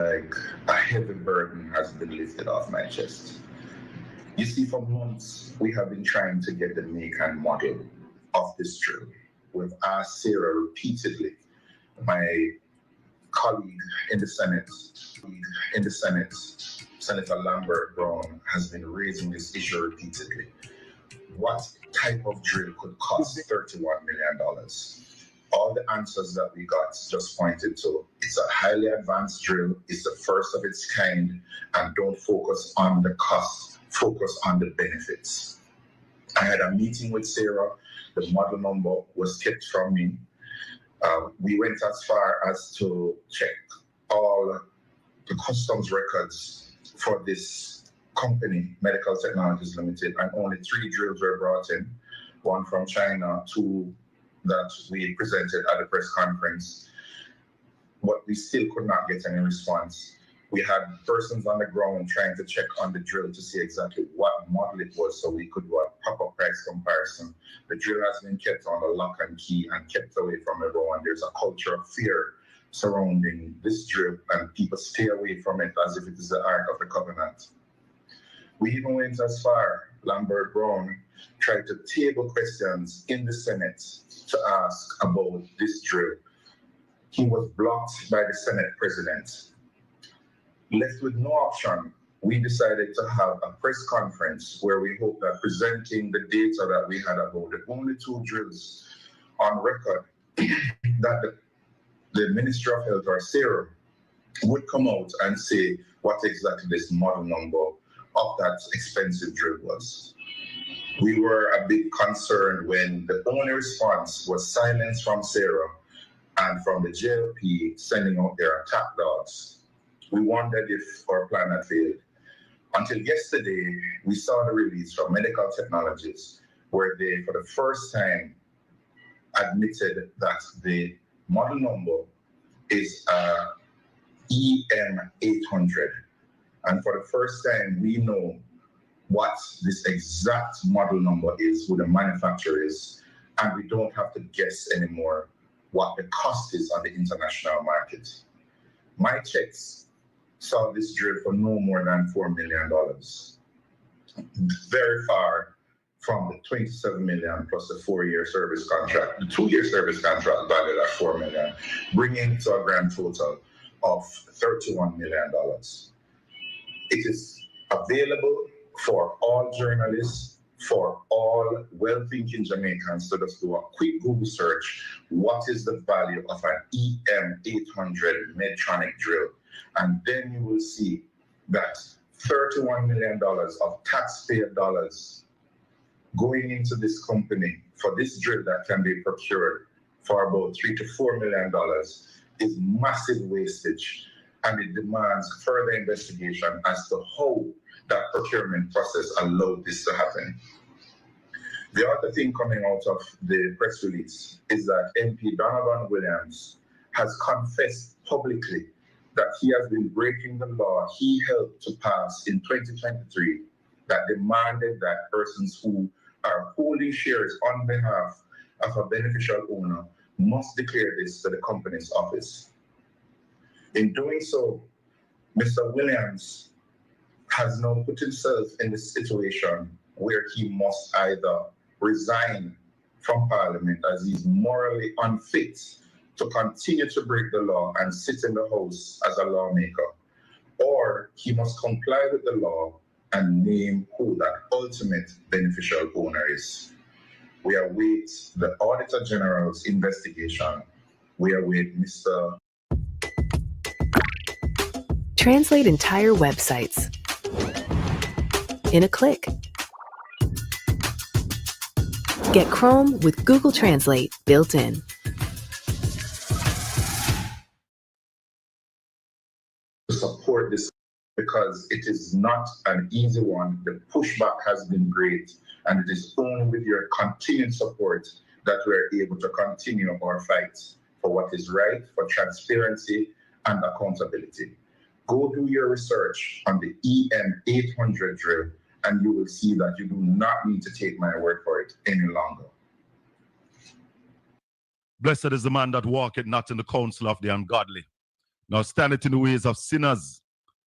Like a heavy burden has been lifted off my chest. You see, for months, we have been trying to get the make and model of this drill. We've asked Sarah repeatedly, my colleague in the Senate, Senator Lambert Brown, has been raising this issue repeatedly. What type of drill could cost $31 million? All the answers that we got just pointed to it's a highly advanced drill, it's the first of its kind, and don't focus on the cost, focus on the benefits. I had a meeting with Sarah, the model number was kept from me. We went as far as to check all the customs records for this company, Medical Technologies Limited, and only 3 drills were brought in, one from China, 2 that we presented at the press conference, but we still could not get any response. We had persons on the ground trying to check on the drill to see exactly what model it was so we could do a proper price comparison. The drill has been kept on the lock and key and kept away from everyone. There's a culture of fear surrounding this drill and people stay away from it as if it is the Ark of the Covenant. We even went as far, Lambert Brown tried to table questions in the Senate to ask about this drill. He was blocked by the Senate president. Left with no option, we decided to have a press conference where we hope that presenting the data that we had about the only 2 drills on record, that the Ministry of Health or Sarah would come out and say what exactly this model number of that expensive drill was. We were a bit concerned when the only response was silence from Sarah and from the JLP sending out their attack dogs. We wondered if our plan had failed. Until yesterday, we saw the release from Medical Technologies where they, for the first time, admitted that the model number is EM800. And for the first time, we know what this exact model number is, who the manufacturer is, and we don't have to guess anymore what the cost is on the international market. My checks saw this drill for no more than $4 million. Very far from the 27 million plus the 4-year service contract, the 2-year service contract valued at $4 million, bringing to a grand total of $31 million. It is available for all journalists, for all well-thinking Jamaicans to just do a quick Google search. What is the value of an EM800 Medtronic drill? And then you will see that $31 million of taxpayer dollars going into this company for this drill that can be procured for about $3 to $4 million is massive wastage, and it demands further investigation as to how that procurement process allowed this to happen. The other thing coming out of the press release is that MP Donovan Williams has confessed publicly that he has been breaking the law he helped to pass in 2023 that demanded that persons who are holding shares on behalf of a beneficial owner must declare this to the company's office. In doing so, Mr. Williams has now put himself in the situation where he must either resign from Parliament as he's morally unfit to continue to break the law and sit in the House as a lawmaker, or he must comply with the law and name who that ultimate beneficial owner is. We await the Auditor General's investigation. We await Mr. Translate entire websites in a click. Get Chrome with Google Translate built in. Support this because it is not an easy one. The pushback has been great, and it is only with your continued support that we're able to continue our fight for what is right, for transparency and accountability. Go do your research on the EM800 drill, and you will see that you do not need to take my word for it any longer. Blessed is the man that walketh not in the counsel of the ungodly, nor standeth in the ways of sinners,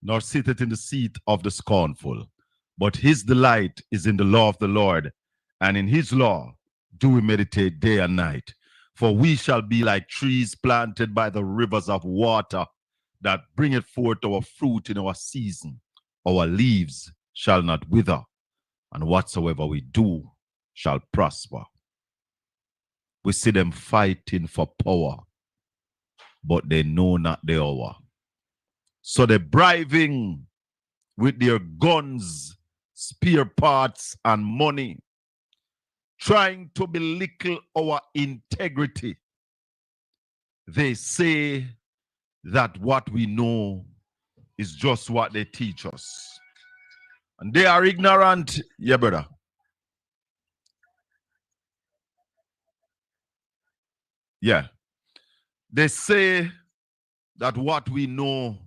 nor sitteth in the seat of the scornful. But his delight is in the law of the Lord, and in his law do we meditate day and night. For we shall be like trees planted by the rivers of water, that bringeth forth our fruit in our season. Our leaves shall not wither, and whatsoever we do shall prosper. We see them fighting for power, but they know not the hour. So they're bribing with their guns, spear parts, and money, trying to belittle our integrity. They say that what we know is just what they teach us. And they are ignorant, yeah, brother. Yeah. They say that what we know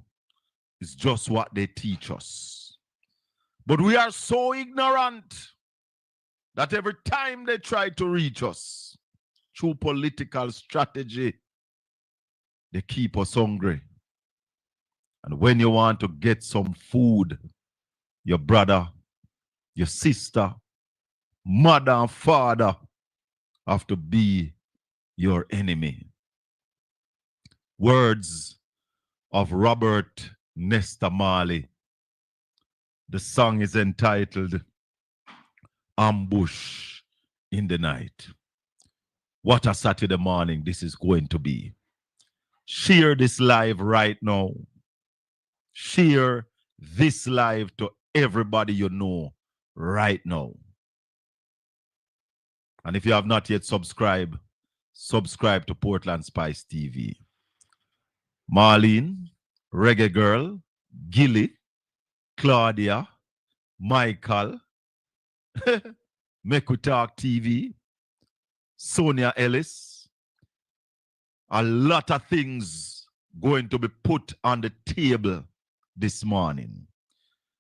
is just what they teach us. But we are so ignorant that every time they try to reach us through political strategy, they keep us hungry. And when you want to get some food, your brother, your sister, mother and father have to be your enemy. Words of Robert Nesta Marley. The song is entitled Ambush in the Night. What a Saturday morning this is going to be. Share this live right now. Share this live to everybody you know right now. And if you have not yet subscribed, subscribe to Portland Spice TV. Marlene, Reggae Girl, Gilly, Claudia, Michael, Make We Talk TV, Sonia Ellis. A lot of things going to be put on the table this morning.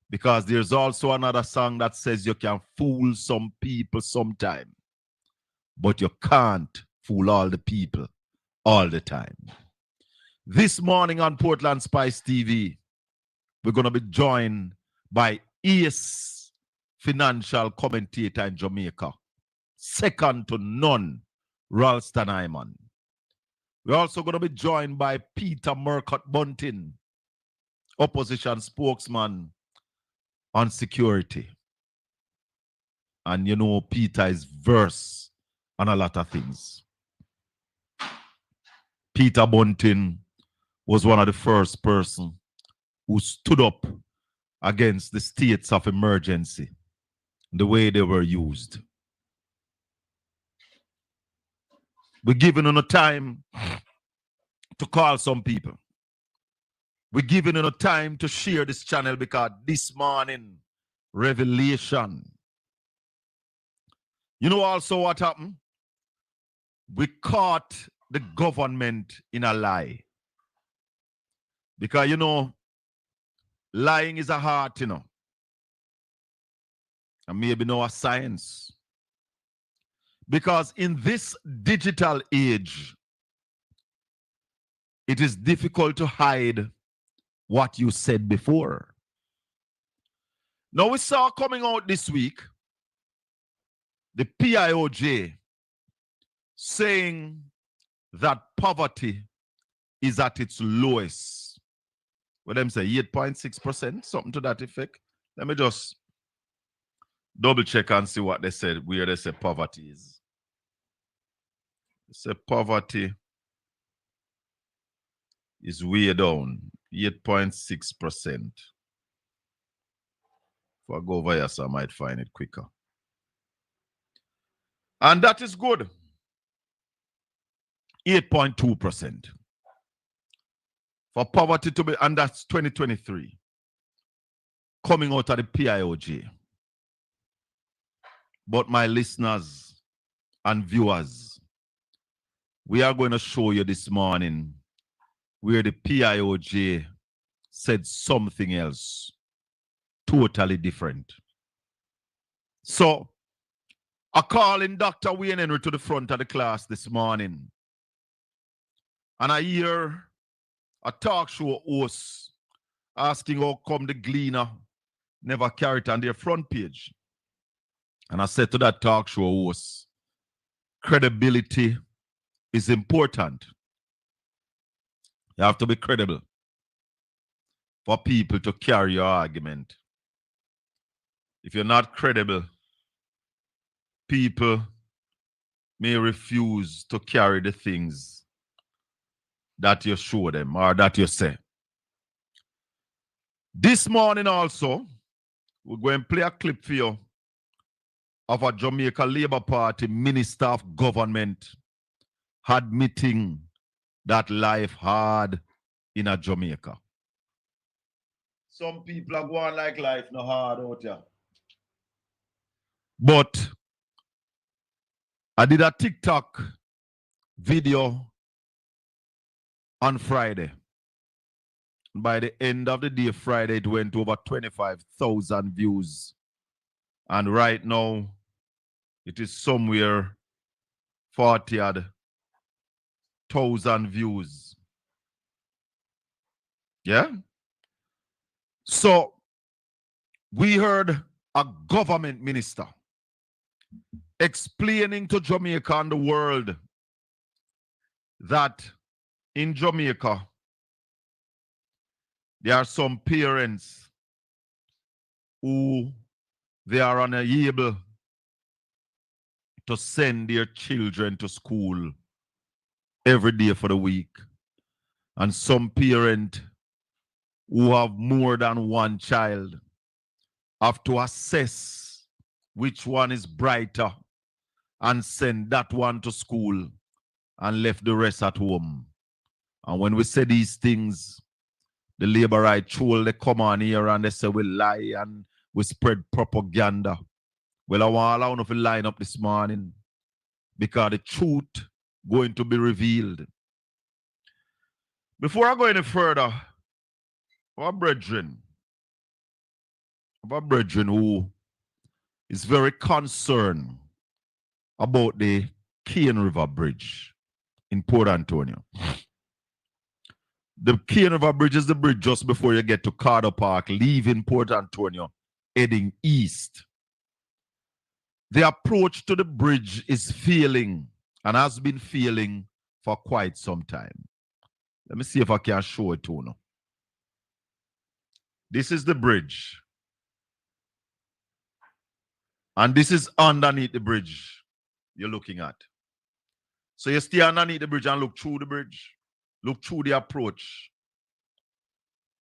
Because there's also another song that says you can fool some people sometime, but you can't fool all the people all the time. This morning on Portland Spice TV, we're going to be joined by Ace financial commentator in Jamaica, second to none, Ralston Hyman. We're also going to be joined by Peter Murcott Bunting, opposition spokesman on security. And you know, Peter is versed on a lot of things. Peter Bunting was one of the first person who stood up against the states of emergency, the way they were used. We're giving them a time to call some people. We're giving them a time to share this channel because this morning, revelation. You know also what happened? We caught the government in a lie. Because, you know, lying is a art, you know. And maybe no a science. Because in this digital age, it is difficult to hide what you said before. Now we saw coming out this week, the PIOJ saying that poverty is at its lowest. What them say, 8.6%, something to that effect. Let me just double check and see what they said, where they say poverty is. They say poverty is way down, 8.6%. If I go over here, so I might find it quicker. And that is good. 8.2%. For poverty to be, and that's 2023. Coming out of the PIOJ. But my listeners and viewers, we are going to show you this morning where the PIOJ said something else, totally different. So, I call in Dr. Wayne Henry to the front of the class this morning. And I hear a talk show host asking how come the Gleaner never carry it on their front page. And I said to that talk show host, credibility is important. You have to be credible for people to carry your argument. If you're not credible, people may refuse to carry the things that you show them or that you say. This morning also, we're going to play a clip for you of a Jamaica Labour Party Minister of Government admitting that life hard in a Jamaica. Some people are going like life no hard out here. But I did a TikTok video on Friday. By the end of the day, Friday, it went over 25,000 views. And right now, it is somewhere 40,000 views. Yeah? So, we heard a government minister explaining to Jamaica and the world that in Jamaica, there are some parents who they are unable to send their children to school every day for the week. And some parents who have more than one child have to assess which one is brighter and send that one to school and left the rest at home. And when we say these things, the labor right troll, they come on here and they say we lie and we spread propaganda. Well, I want to line up this morning because the truth going to be revealed. Before I go any further, our brethren who is very concerned about the Cane River Bridge in Port Antonio. The Cane River Bridge is the bridge just before you get to Carter Park, leaving Port Antonio, heading east. The approach to the bridge is failing and has been failing for quite some time. Let me see if I can show it to you now. This is the bridge. And this is underneath the bridge you're looking at. So you stay underneath the bridge and look through the bridge. Look through the approach.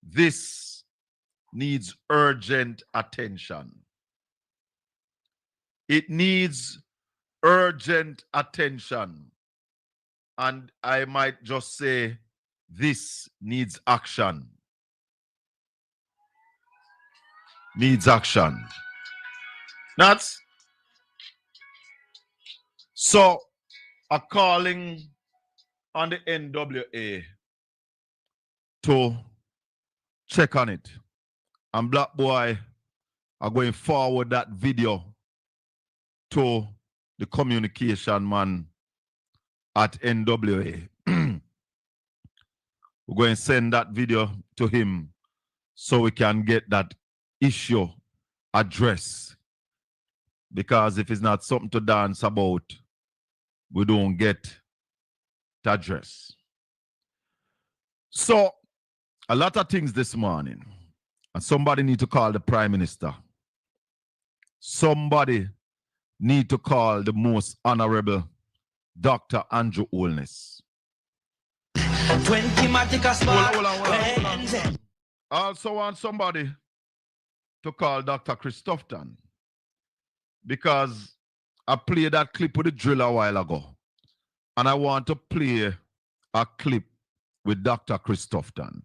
This needs urgent attention. It needs urgent attention. And I might just say, this needs action. Needs action. That's so a calling on the NWA to check on it. And Black Boy are going forward that video to the communication man at NWA. We're going to send that video to him so we can get that issue addressed. Because if it's not something to dance about, we don't get to address. So, a lot of things this morning. And somebody need to call the Prime Minister. Somebody need to call the most honorable Dr. Andrew Holness. 20 I also want somebody to call Dr. Christofton, because I played that clip with the drill a while ago. And I want to play a clip with Dr. Christofton.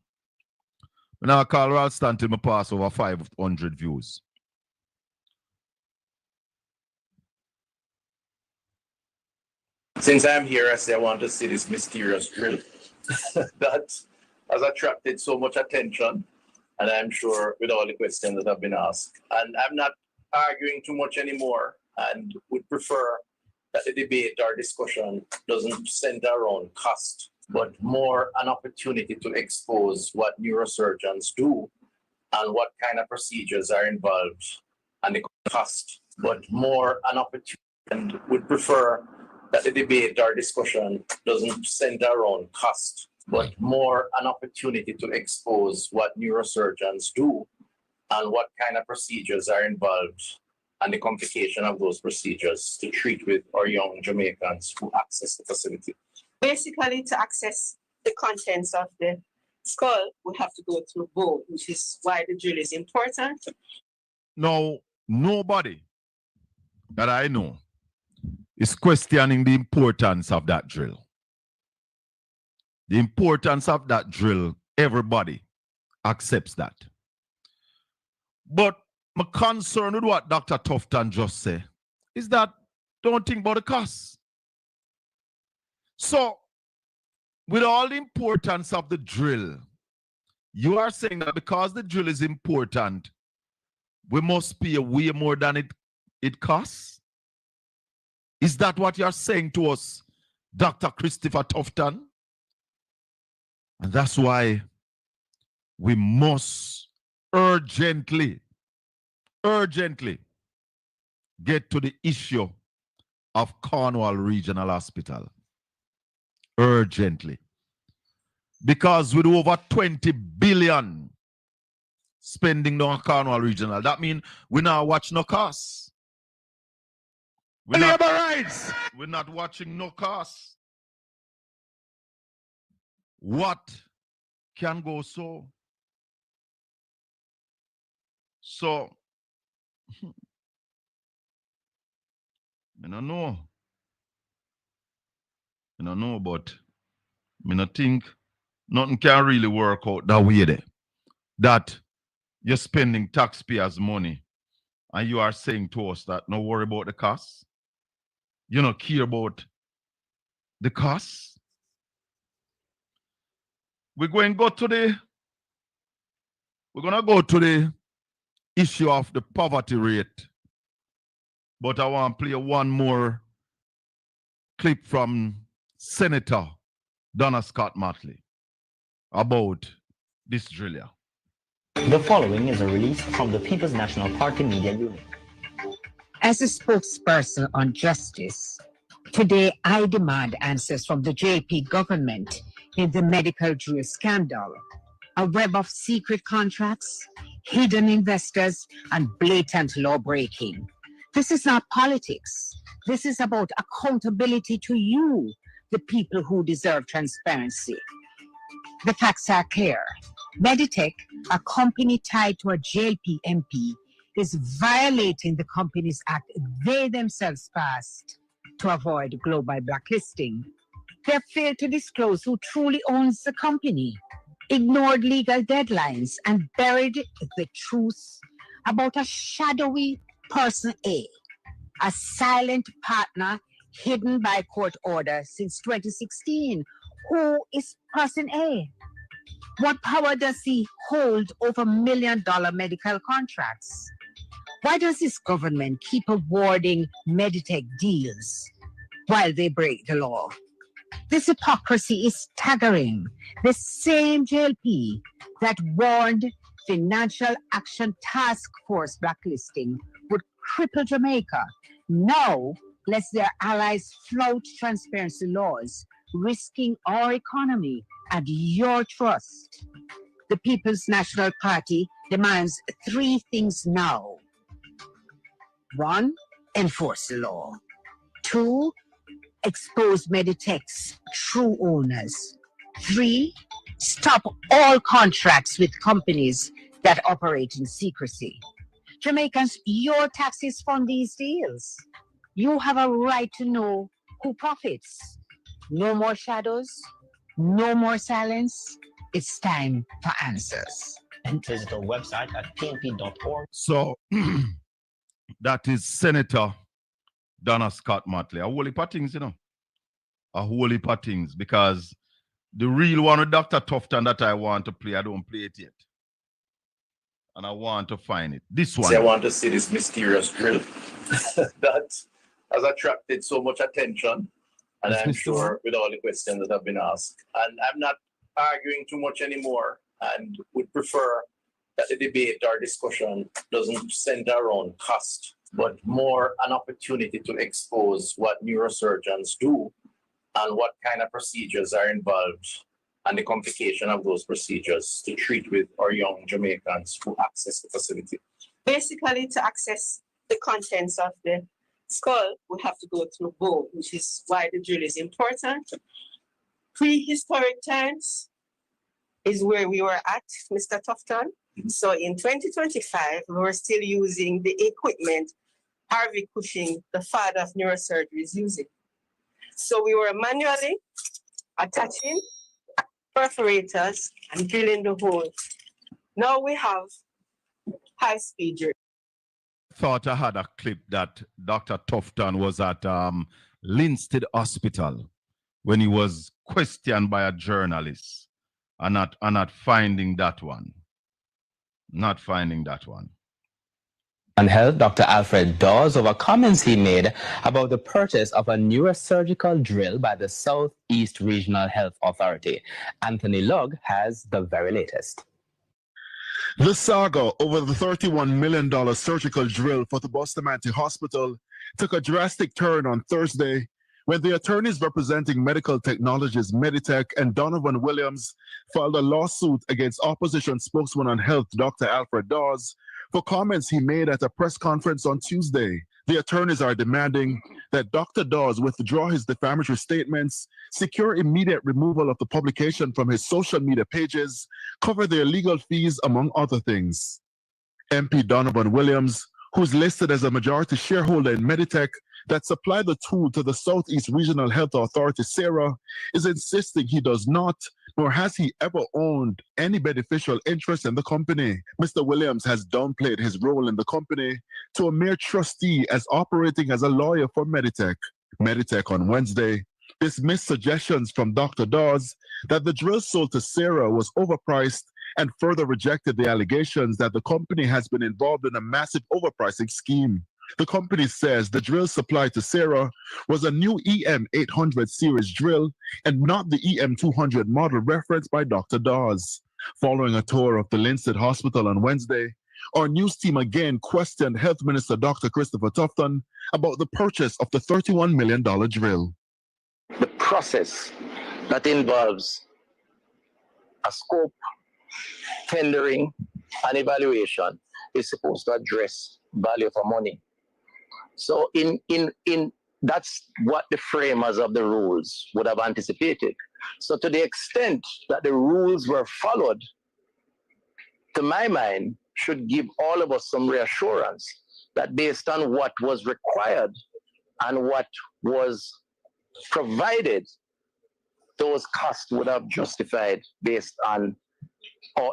Now I call Ralston till I pass over 500 views. Since I'm here, I say I want to see this mysterious drill that has attracted so much attention, and I'm sure with all the questions that have been asked. And I'm not arguing too much anymore, and would prefer that the debate or discussion doesn't center around cost but more an opportunity to expose what neurosurgeons do and what kind of procedures are involved and the cost, but more an opportunity, and would prefer that the debate or discussion doesn't center around cost, but more an opportunity to expose what neurosurgeons do and what kind of procedures are involved and the complication of those procedures to treat with our young Jamaicans who access the facility. Basically, to access the contents of the skull, we have to go through bone, which is why the drill is important. Now, nobody that I know is questioning the importance of that drill. The importance of that drill, everybody accepts that. But my concern with what Dr. Tufton just said is that don't think about the cost. So, with all the importance of the drill, you are saying that because the drill is important, we must pay way more than it costs? Is that what you're saying to us, Dr. Christopher Tufton? And that's why we must urgently get to the issue of Cornwall Regional Hospital. Urgently. Because with over 20 billion spending on Cornwall Regional, that means we now watch no costs. We're not watching no costs. What can go so? So, I don't know. I don't know, but I don't think nothing can really work out that way there. That you're spending taxpayers' money and you are saying to us that no worry about the costs. You don't care about the costs. We're going to go to the issue of the poverty rate. But I want to play one more clip from Senator Donna Scott Motley about this drill here. The following is a release from the People's National Party Media Unit. As a spokesperson on justice, today I demand answers from the JP government in the medical drill scandal, a web of secret contracts, hidden investors, and blatant law breaking. This is not politics. This is about accountability to you, the people who deserve transparency. The facts are clear. Meditech, a company tied to a JLP MP, is violating the Companies Act they themselves passed to avoid global blacklisting. They have failed to disclose who truly owns the company, ignored legal deadlines, and buried the truth about a shadowy person A, a silent partner hidden by court order since 2016. Who is person A? What power does he hold over $1 million medical contracts? Why does this government keep awarding Meditech deals while they break the law? This hypocrisy is staggering. The same JLP that warned Financial Action Task Force blacklisting would cripple Jamaica now lets their allies flout transparency laws, risking our economy and your trust. The People's National Party demands 3 things now. 1, enforce the law. 2, expose Meditech's true owners. 3, stop all contracts with companies that operate in secrecy. Jamaicans, your taxes fund these deals. You have a right to know who profits. No more shadows, no more silence. It's time for answers. And visit our website at pnp.org. So, that is Senator Donna Scott Motley. A whole heap of things, A whole heap of things. Because the real one with Dr. Tufton that I want to play, I don't play it yet. And I want to find it. This one. I want to see this mysterious drill that has attracted so much attention And Yes, I'm Mr. sure with all the questions that have been asked. And I'm not arguing too much anymore and would prefer that the debate or discussion doesn't center around cost, but more an opportunity to expose what neurosurgeons do and what kind of procedures are involved and the complication of those procedures to treat with our young Jamaicans who access the facility. Basically, to access the contents of the skull, we have to go through bone, which is why the drill is important. Prehistoric times is where we were at, Mr. Tufton. So in 2025, we were still using the equipment Harvey Cushing, the father of neurosurgery, is using. So we were manually attaching perforators and drilling the hole. Now we have high-speed drill. Thought I had a clip that Dr. Tufton was at Linstead Hospital when he was questioned by a journalist and not finding that one. Not finding that one. And Health, Dr. Alfred Dawes, over comments he made about the purchase of a neurosurgical drill by the Southeast Regional Health Authority. Anthony Lugg has the very latest. The saga over the $31 million surgical drill for the Bustamante Hospital took a drastic turn on Thursday when the attorneys representing Medical Technologies Meditech and Donovan Williams filed a lawsuit against opposition spokesman on health Dr. Alfred Dawes for comments he made at a press conference on Tuesday. The attorneys are demanding that Dr. Dawes withdraw his defamatory statements, secure immediate removal of the publication from his social media pages, cover their legal fees, among other things. MP Donovan Williams, who's listed as a majority shareholder in Meditech that supplied the tool to the Southeast Regional Health Authority, SARA, is insisting he does not, nor has he ever owned any beneficial interest in the company. Mr. Williams has downplayed his role in the company to a mere trustee as operating as a lawyer for Meditech. Meditech on Wednesday dismissed suggestions from Dr. Dawes that the drill sold to SARA was overpriced and further rejected the allegations that the company has been involved in a massive overpricing scheme. The company says the drill supplied to SARA was a new EM800 series drill and not the EM200 model referenced by Dr. Dawes. Following a tour of the Linstead Hospital on Wednesday, our news team again questioned Health Minister Dr. Christopher Tufton about the purchase of the $31 million drill. The process that involves a scope, tendering, and evaluation is supposed to address value for money. So in that's what the framers of the rules would have anticipated. So to the extent that the rules were followed, to my mind, should give all of us some reassurance that based on what was required and what was provided, those costs would have justified based on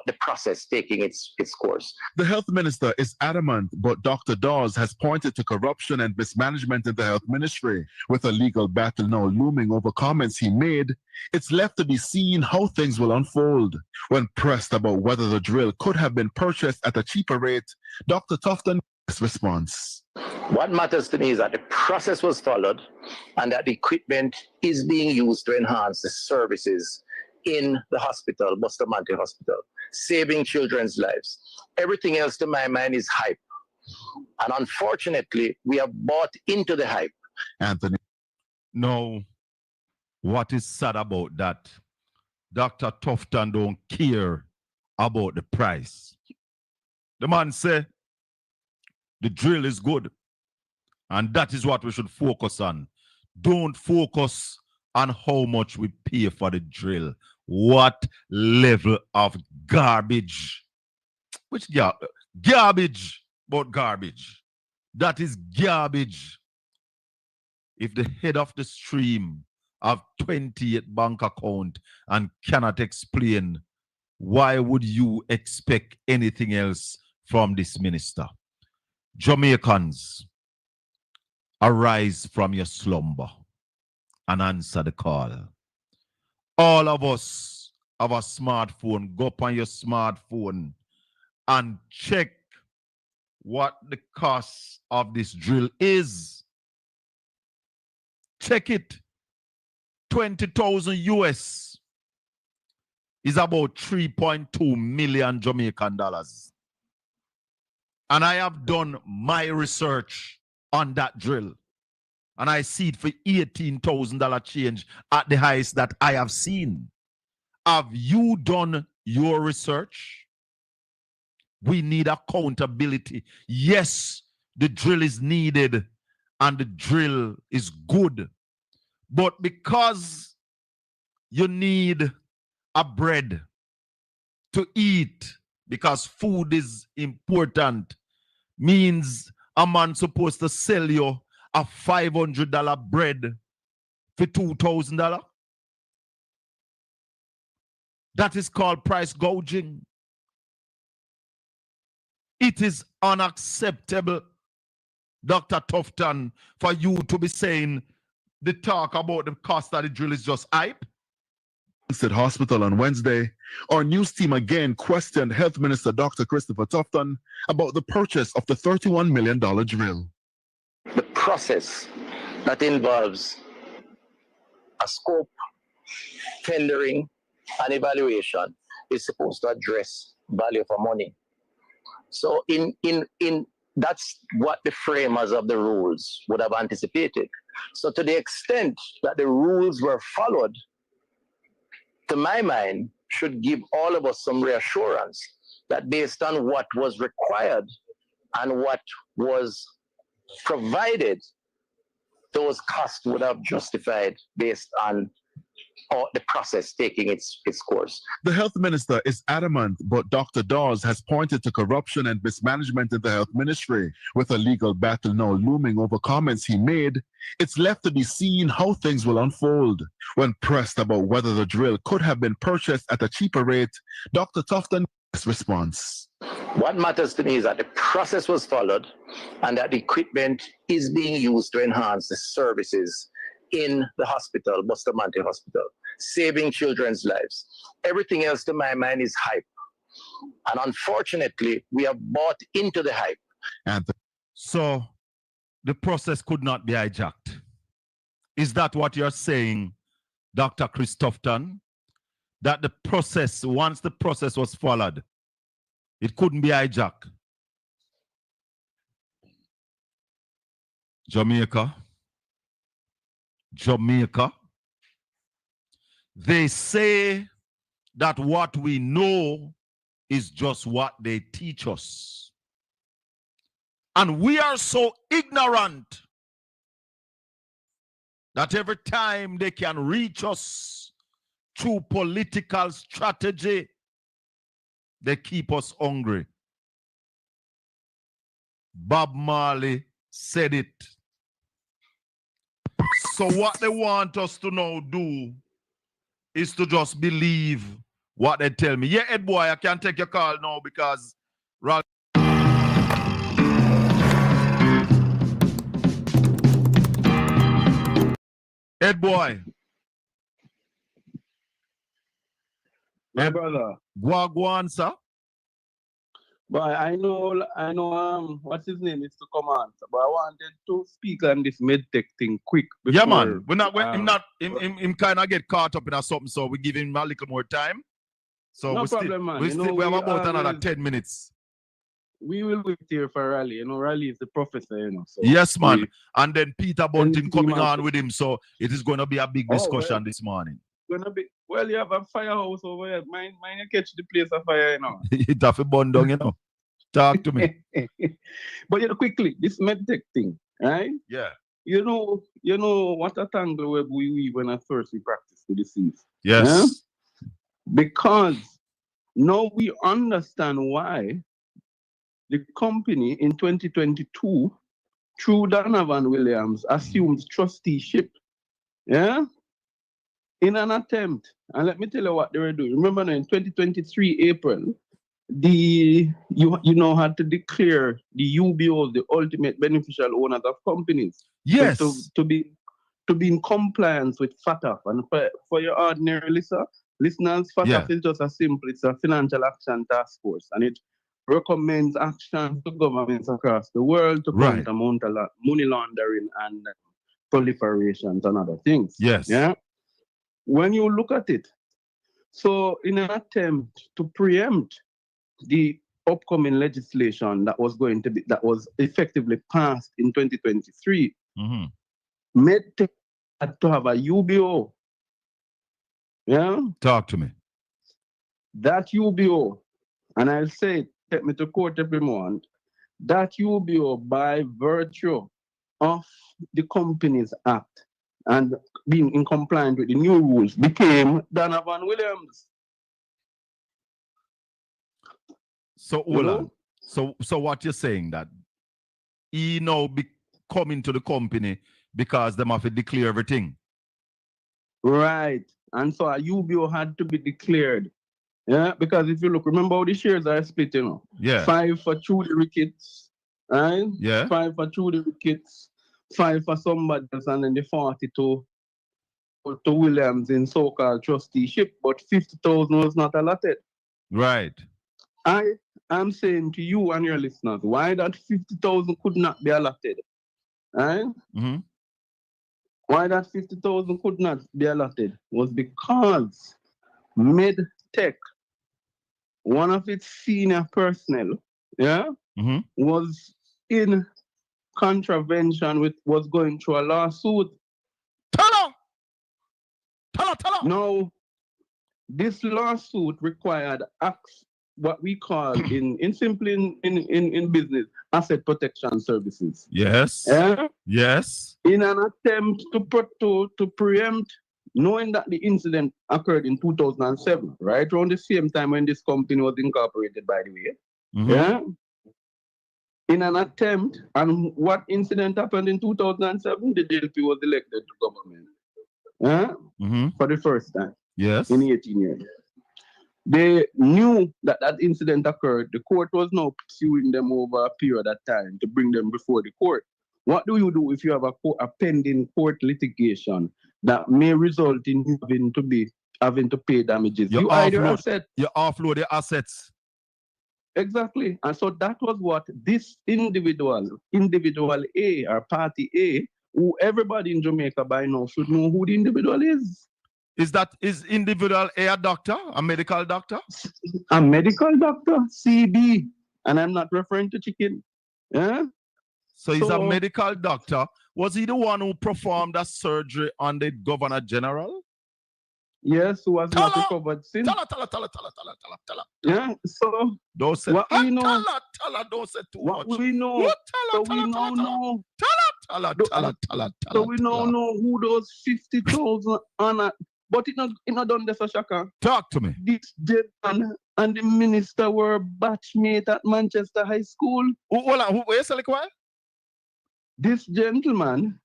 the process taking its course. The health minister is adamant, but Dr. Dawes has pointed to corruption and mismanagement in the health ministry. With a legal battle now looming over comments he made, it's left to be seen how things will unfold. When pressed about whether the drill could have been purchased at a cheaper rate, Dr. Tufton response. What matters to me is that the process was followed and that the equipment is being used to enhance the services in the hospital, Bustamante Hospital, saving children's lives. Everything else, to my mind, is hype. And unfortunately, we have bought into the hype. Anthony. No, what is sad about that, Dr. Tufton don't care about the price. The man say the drill is good, and that is what we should focus on. Don't focus on how much we pay for the drill. What level of garbage? Which garbage but garbage? That is garbage. If the head of the stream have 28 bank account and cannot explain, why would you expect anything else from this minister? Jamaicans, arise from your slumber and answer the call. All of us have a smartphone. Go up on your smartphone and check what the cost of this drill is. Check it. 20,000 US is about 3.2 million Jamaican dollars. And I have done my research on that drill. And I see it for $18,000 change at the highest that I have seen. Have you done your research? We need accountability. Yes, the drill is needed and the drill is good. But because you need a bread to eat, because food is important, means a man supposed to sell you a $500 bread for $2,000. That is called price gouging. It is unacceptable, Dr. Tufton, for you to be saying the talk about the cost of the drill is just hype. At hospital on Wednesday, our news team again questioned Health Minister Dr. Christopher Tufton about the purchase of the $31 million drill. The process that involves a scope, tendering, and evaluation is supposed to address value for money. So that's what the framers of the rules would have anticipated. So to the extent that the rules were followed, to my mind, should give all of us some reassurance that based on what was required and what was provided, those costs would have justified based on the process taking its course. The health minister is adamant, but Dr. Dawes has pointed to corruption and mismanagement in the health ministry. With a legal battle now looming over comments he made, it's left to be seen how things will unfold. When pressed about whether the drill could have been purchased at a cheaper rate, Dr. Tufton response. What matters to me is that the process was followed and that the equipment is being used to enhance the services in the hospital, Bustamante Hospital, saving children's lives. Everything else, to my mind, is hype. And unfortunately, we have bought into the hype. So the process could not be hijacked. Is that what you're saying, Dr. Chris Tufton? That the process, once the process was followed, it couldn't be hijacked? Jamaica, they say that what we know is just what they teach us. And we are so ignorant that every time they can reach us through political strategy, they keep us hungry. Bob Marley said it. So what they want us to now do is to just believe what they tell me. Yeah, Ed boy, I can't take your call now because Ed boy. My brother. Go on, sir. But I know, what's his name is to come on. But I wanted to speak on this medtech thing quick. Before, yeah, man. Him kind of get caught up in something, so we give him a little more time. So no problem, man. We have about another 10 minutes. We will wait here for Raleigh. Raleigh is the professor, So yes, man. And then Peter Bunting coming on with him. So it is going to be a big discussion this morning. Gonna be well, you have a firehouse over here. Mine you catch the place of fire, It have a burn down, Talk to me. But quickly, this medtech thing, right? Yeah. You know what a tangle web we weave when at first we practice the disease. Yes. Yeah? Because now we understand why the company in 2022, through Donovan Williams, assumes trusteeship. Yeah. In an attempt, and let me tell you what they were doing. Remember now in 2023 April, you had to declare the UBOs the ultimate beneficial owners of companies. Yes. So to be in compliance with FATF. And for your ordinary listeners, FATF is just it's a financial action task force, and it recommends action to governments across the world to prevent money laundering and proliferations and other things. Yes. Yeah. when you look at it, so in an attempt to preempt the upcoming legislation that was effectively passed in 2023, Medtech had to have a UBO. Yeah? Talk to me. That UBO, and I'll say it, take me to court every month, that UBO by virtue of the Companies Act and being in compliance with the new rules became Donovan Williams. So hold on. So what you're saying that he now be coming to the company because them have to declare everything. Right. And so a UBO had to be declared. Yeah, because if you look, remember how the shares are split, you know? Yeah. 5 for Trudy Ricketts, right? Yeah. 5 for Trudy Ricketts, 5 for somebody else, and then the 42 to Williams in so-called trusteeship, but 50,000 was not allotted. Right. I am saying to you and your listeners, why that 50,000 could not be allotted? Right? Why that 50,000 could not be allotted was because MedTech, one of its senior personnel, was in contravention with was going through a lawsuit. Tell her. Now, this lawsuit required acts, what we call in business, asset protection services. Yes. Yes. In an attempt to preempt, knowing that the incident occurred in 2007, right around the same time when this company was incorporated, by the way. Yeah. In an attempt, and what incident happened in 2007? The JLP was elected to government. For the first time. Yes. In 18 years. They knew that that incident occurred. The court was now pursuing them over a period of time to bring them before the court. What do you do if you have a pending court litigation that may result in you having to pay damages? You offload your assets. Exactly. And so that was what this individual A or party A, who everybody in Jamaica by now should know who the individual is. Is individual a doctor, a medical doctor? A medical doctor, CB. And I'm not referring to chicken. Yeah? So he's a medical doctor. Was he the one who performed a surgery on the Governor General? Yes, who has not recovered since. Tell her. Yeah, so don't say what we know. Tell her, don't say too what much. We know. What? So we now know. Tell her. So we now know who those 50,000 honor. But it not done this, Shaka. Talk to me. This gentleman and the minister were batchmate at Manchester High School. Hold on, who? This gentleman,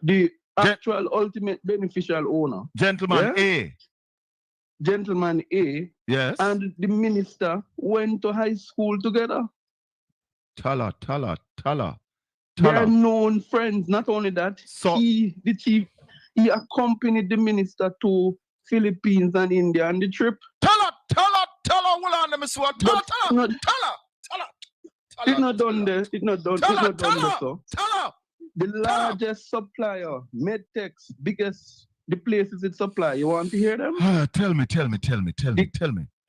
the actual ultimate beneficial owner. Gentleman A. Gentleman A. Yes. And the minister went to high school together. Tell her. They are known friends. Not only that, so the chief, he accompanied the minister to Philippines and India on the trip. Tell her. Hold on, let me see what. Tell her. It's not done there. It's not done there. Tell her. The largest supplier, Medtech, biggest, the places it supply. You want to hear them? Tell me. KPH,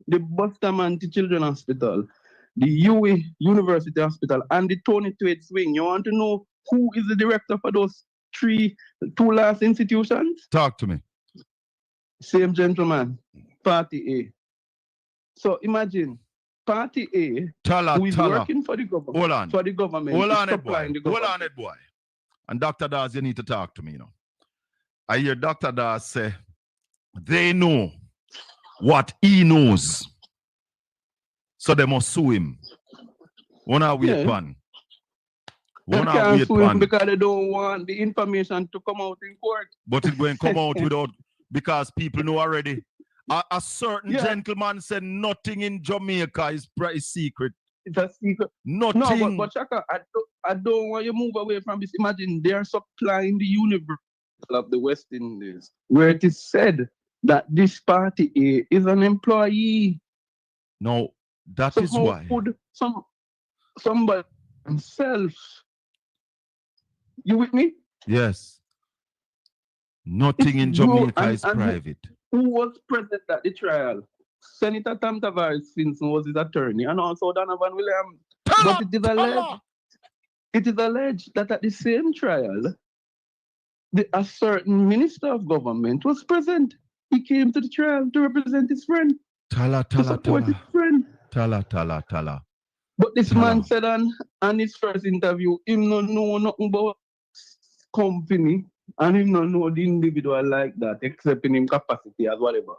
the Bustamante Children's Hospital, the UWI University Hospital, and the Tony Thwaites Wing. You want to know who is the director for those two last institutions? Talk to me. Same gentleman, Party A. So imagine, Party A, who is working for the government. Hold on. For the government. Hold on, boy. And Dr. Dawes, you need to talk to me, you know. I hear Dr. Dawes say, they know what he knows. So they must sue him. Wanna wait one. They can't sue him because they don't want the information to come out in court. But it's going to come out without, because people know already. A certain gentleman said nothing in Jamaica is secret. It's a secret. Nothing. No, but Shaka, I don't want you to move away from this. Imagine they are supplying the universe of the West Indies, where it is said that this Party A is an employee. No, that is why. Could somebody himself? You with me? Yes. Nothing in Jamaica is private. Who was present at the trial? Senator Tam Tavares Simpson was his attorney, and also Donovan Williams. But it is alleged that at the same trial, a certain minister of government was present. He came to the trial to represent his friend. Tala. His friend. Tala. But this man said on his first interview, him no know nothing about company, and him no know the individual like that, except in him capacity as whatever.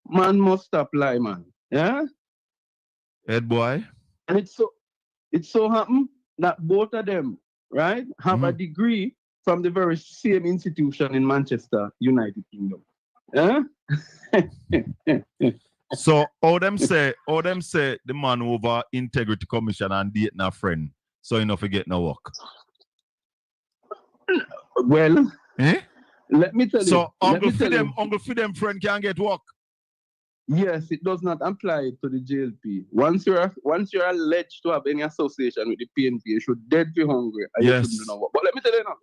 Man must stop lie, man. Yeah? Head boy. And it so happened that both of them, right, have a degree from the very same institution in Manchester, United Kingdom. Yeah? So all them say the man over integrity commission and dating a friend, so you know forget no work. Well, let me tell you. So Uncle Fidem friend can get work. Yes, it does not apply to the JLP. Once you're alleged to have any association with the PNP, you should dead be hungry. And yes. You shouldn't know what. But let me tell you now,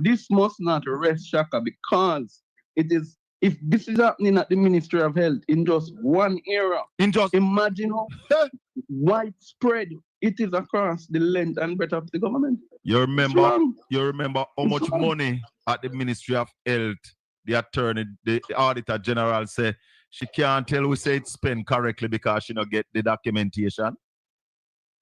this must not rest Shaka, because it is, if this is happening at the Ministry of Health in just one era, imagine how widespread it is across the length and breadth of the government. You remember how much money at the Ministry of Health, the attorney, the auditor general said she can't tell we say it's spent correctly because she not get the documentation.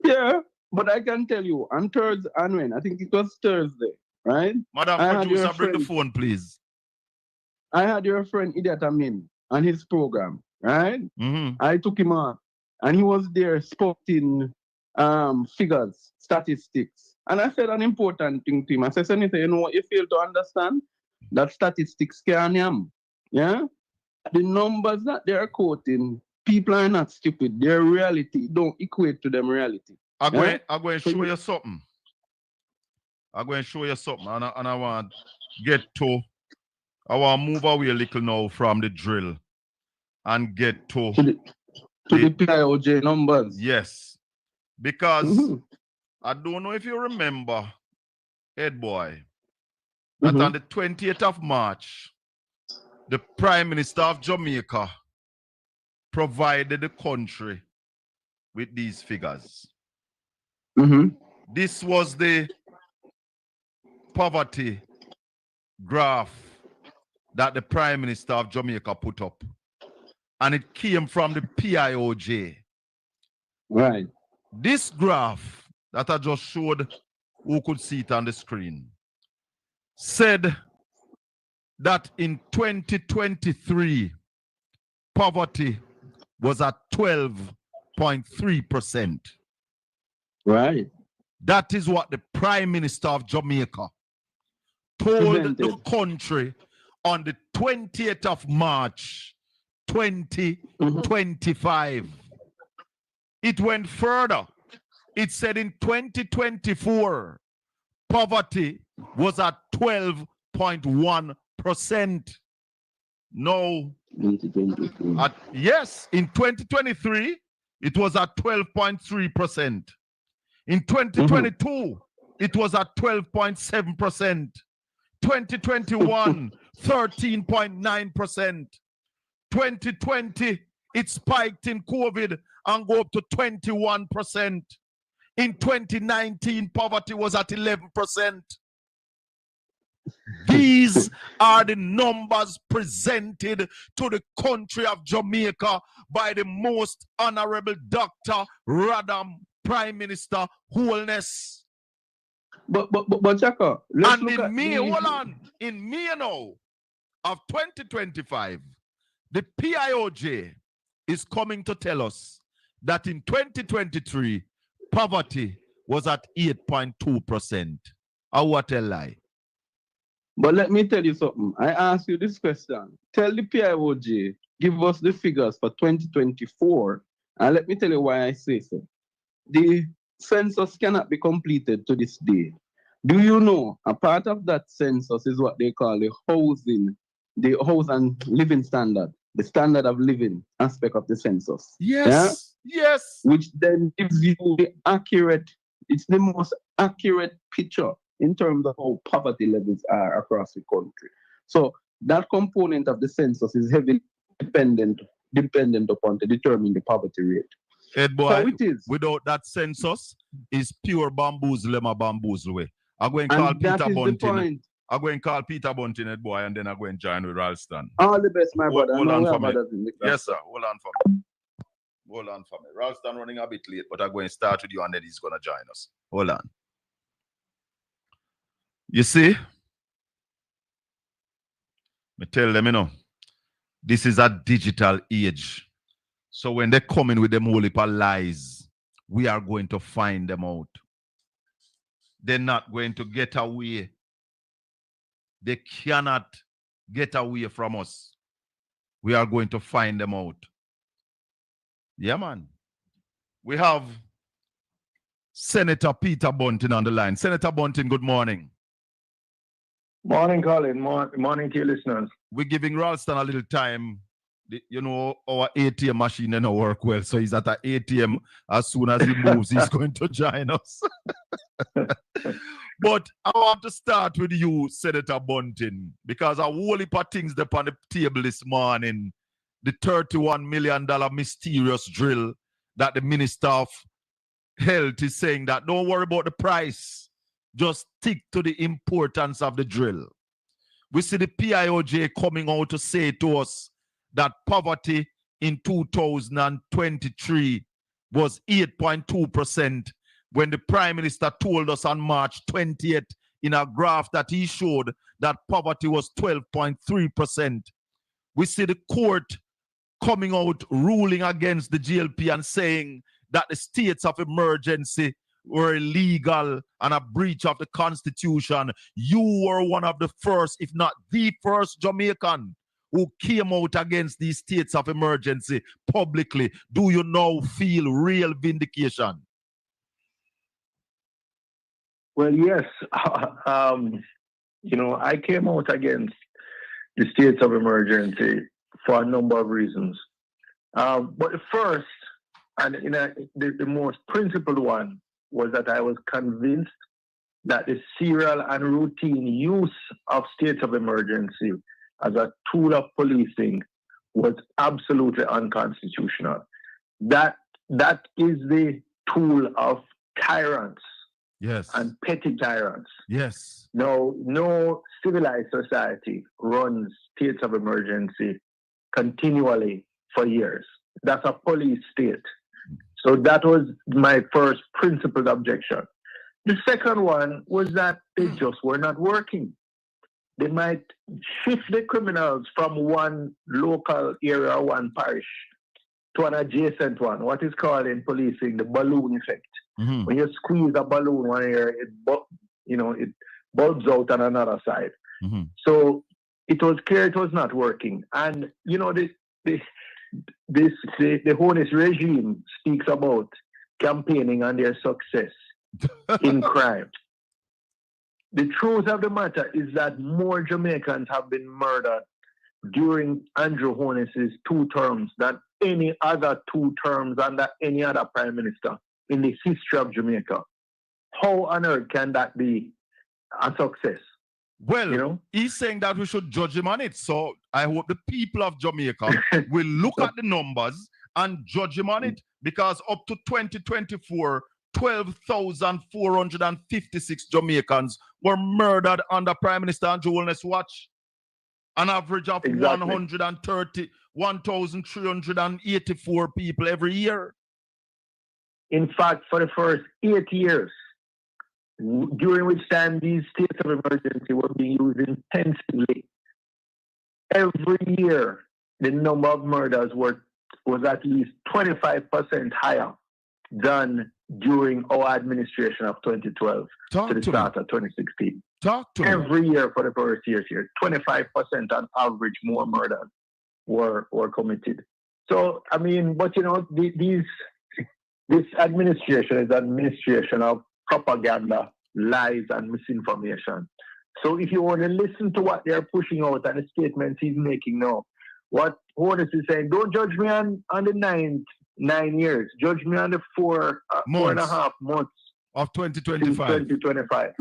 Yeah, but I can tell you on Thursday, and when I think it was Thursday, right? Madam producer, bring the phone, please. I had your friend Idiot Amin on his program, right? I took him on, and he was there spotting figures, statistics. And I said an important thing to him. I said, Senator, you know what you fail to understand? That statistics can yam. Yeah? The numbers that they're quoting, people are not stupid. Their reality don't equate to them reality. I'm going to show you something. I'm going to show you something. And I want to move away a little now from the drill and get to the PIOJ numbers. Yes. Because I don't know if you remember, Head Boy, that on the 28th of March, the Prime Minister of Jamaica provided the country with these figures. This was the poverty graph that the Prime Minister of Jamaica put up. And it came from the PIOJ. Right. This graph that I just showed, who could see it on the screen, said that in 2023, poverty was at 12.3%. Right. That is what the Prime Minister of Jamaica told the country on the 20th of March, 2025. It went further. It said in 2024, poverty was at 12.1%. No. Yes, in 2023, it was at 12.3%. In 2022, it was at 12.7%. 2021, 13.9%. 2020, it spiked in COVID and go up to 21%. In 2019, poverty was at 11%. These are the numbers presented to the country of Jamaica by the most honorable Dr. Radam, Prime Minister Holness. But Chaka, and in May, hold on, in May now of 2025, the PIOJ is coming to tell us that in 2023, poverty was at 8.2%. What a lie. But let me tell you something. I ask you this question. Tell the PIOJ, give us the figures for 2024, and let me tell you why I say so. The census cannot be completed to this day. Do you know a part of that census is what they call the house and living standard, the standard of living aspect of the census? Yes, yes. Which then gives you the it's the most accurate picture in terms of how poverty levels are across the country. So that component of the census is heavily dependent upon to determine the poverty rate. Head boy, So it is. without that census, is pure bamboozle and bamboozle way. I'm going to And call that Peter is the Bunting. point. I'm going to call Peter Bunting, head boy, and then I'm going to join with Ralston. All the best, my brother. Hold I know on we for have me. others in the class. Yes, sir. Hold on for me. Hold on for me. Ralston running a bit late, but I'm going to start with you and then he's going to join us. Hold on. You see? Me tell them, you know, this is a digital age. So when they come in with them whole heap of lies, we are going to find them out. They're not going to get away. They cannot get away from us. We are going to find them out. Yeah, man. We have Senator Peter Bunting on the line. Senator Bunting, good morning. Morning, Colin. Morning to your listeners. We're giving Ralston a little time. You know, our ATM machine doesn't work well, so he's at an ATM. As soon as he moves, he's going to join us. But I want to start with you, Senator Bunting, because a whole heap of things up on the table this morning. The $31 million mysterious drill that the Minister of Health is saying that don't worry about the price. Just stick to the importance of the drill. We see the PIOJ coming out to say to us that poverty in 2023 was 8.2% when the Prime Minister told us on March 20th in a graph that he showed that poverty was 12.3%. We see the court coming out ruling against the GLP and saying that the states of emergency were illegal and a breach of the Constitution. You were one of the first, if not the first Jamaican who came out against these states of emergency publicly. Do you now feel real vindication? Well, yes. You know, I came out against the states of emergency for a number of reasons. But first, and the most principled one, was that I was convinced that the serial and routine use of states of emergency as a tool of policing was absolutely unconstitutional. That is the tool of tyrants. Yes. And petty tyrants. Yes. No civilized society runs states of emergency continually for years. That's a police state. So that was my first principled objection. The second one was that they just were not working. They might shift the criminals from one local area or one parish to an adjacent one, what is called in policing the balloon effect. Mm-hmm. When you squeeze a balloon one area, it bulbs out on another side. Mm-hmm. So it was clear it was not working. And, you know, the Honest regime speaks about campaigning on their success in crime. The truth of the matter is that more Jamaicans have been murdered during Andrew Honest's 2 terms than any other 2 terms under any other prime minister in the history of Jamaica. How on earth can that be a success? Well, you know? He's saying that we should judge him on it. So I hope the people of Jamaica will look at the numbers and judge him on it. Because up to 2024, 12,456 Jamaicans were murdered under Prime Minister Andrew Holness' watch. An average of 1,384 people every year. In fact, for the first 8 years, during which time these states of emergency were being used intensively, every year the number of murders was at least 25% higher than during our administration of 2012 to the start of 2016. Every year for the first year, 25% on average more murders were committed. So, I mean, but you know, this administration is an administration of propaganda, lies, and misinformation. So if you want to listen to what they're pushing out and the statements he's making now, what Honest is saying, don't judge me on the 9 years. Judge me on the 4.5 months of 2025. 2025.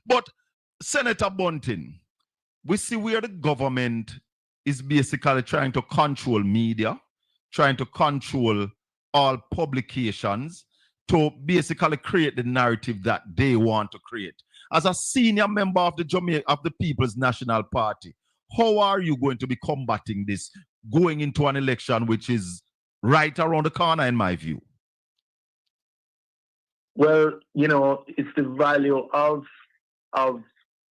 But Senator Bunting, we see where the government is basically trying to control media, trying to control all publications to basically create the narrative that they want to create. As a senior member of the People's National Party, how are you going to be combating this going into an election which is right around the corner, in my view? Well, you know, it's the value of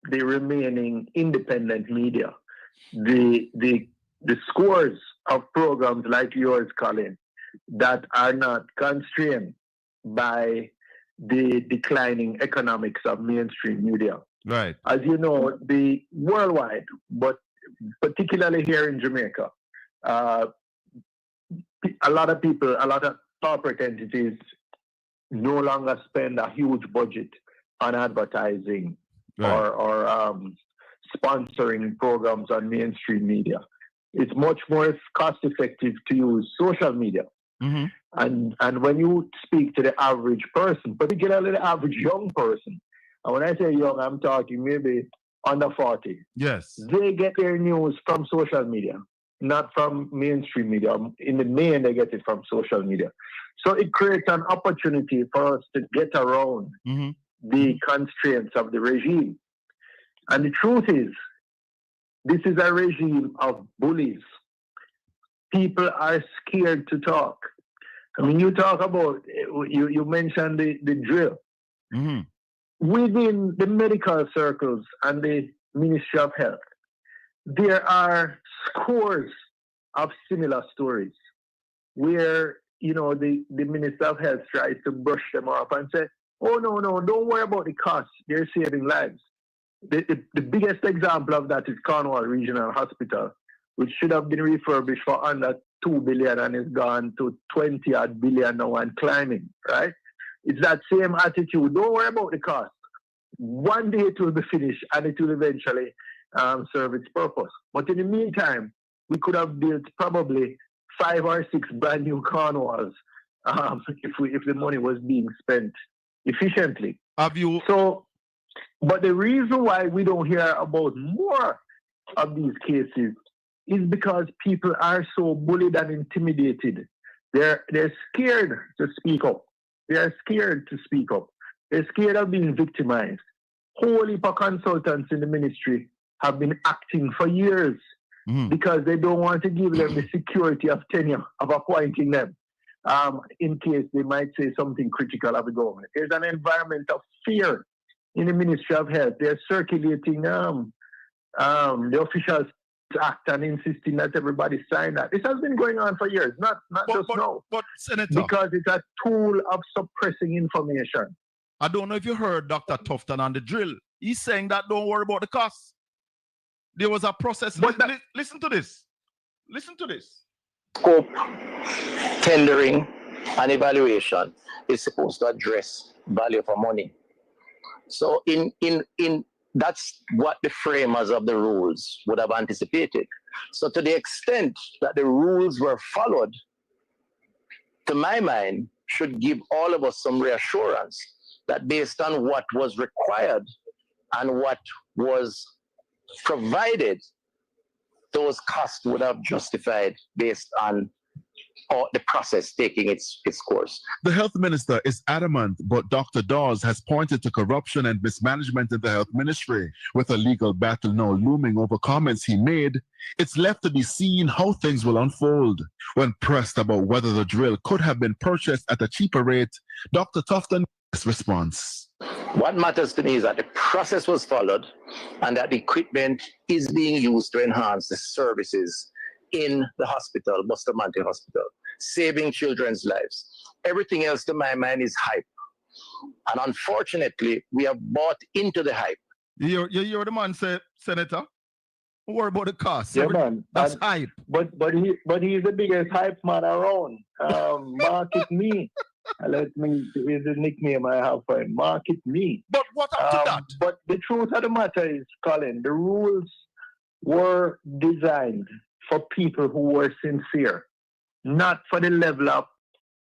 the remaining independent media. The scores of programs like yours, Colin, that are not constrained by the declining economics of mainstream media. Right. As you know, the worldwide, but particularly here in Jamaica, a lot of people, a lot of corporate entities no longer spend a huge budget on advertising or sponsoring programs on mainstream media. It's much more cost effective to use social media. Mm-hmm. And when you speak to the average person, particularly the average young person, and when I say young, I'm talking maybe under 40. Yes. They get their news from social media, not from mainstream media. In the main, they get it from social media. So it creates an opportunity for us to get around the constraints of the regime. And the truth is, this is a regime of bullies. People are scared to talk. I mean, you talk about, you mentioned the drill. Mm-hmm. Within the medical circles and the Ministry of Health, there are scores of similar stories where, you know, the Minister of Health tries to brush them off and say, oh, no, don't worry about the cost. They're saving lives. The biggest example of that is Cornwall Regional Hospital, which should have been refurbished for under 2 billion and is gone to 20 odd billion now and climbing, right? It's that same attitude. Don't worry about the cost. One day it will be finished and it will eventually serve its purpose. But in the meantime, we could have built probably 5 or 6 brand new Cornwalls if the money was being spent efficiently. Have you? So, but the reason why we don't hear about more of these cases is because people are so bullied and intimidated. They're scared to speak up. They're scared to speak up. They're scared of being victimized. Whole heap of consultants in the ministry have been acting for years because they don't want to give them the security of tenure of appointing them in case they might say something critical of the government. There's an environment of fear in the Ministry of Health. They're circulating the officials act and insisting that everybody sign that. This has been going on for years, not just now. But Senator, because it's a tool of suppressing information. I don't know if you heard Dr. Tufton on the drill. He's saying that don't worry about the cost. There was a process. Listen to this. Listen to this. Scope, tendering, and evaluation is supposed to address value for money. So in that's what the framers of the rules would have anticipated. So to the extent that the rules were followed, to my mind, should give all of us some reassurance that based on what was required and what was provided, those costs would have justified based on the process taking its course. The health minister is adamant, but Dr. Dawes has pointed to corruption and mismanagement in the health ministry. With a legal battle now looming over comments he made, it's left to be seen how things will unfold. When pressed about whether the drill could have been purchased at a cheaper rate, Dr. Tufton's response. What matters to me is that the process was followed and that the equipment is being used to enhance the services in the hospital, Bustamante Hospital, saving children's lives. Everything else, to my mind, is hype. And unfortunately, we have bought into the hype. You hear the man say, Senator, don't worry about the cost. Yeah, man. That's hype. But he's the biggest hype man around. Market me. Let me is the nickname I have for him. Market me. But what after that? But the truth of the matter is, Colin, the rules were designed for people who were sincere, not for the level of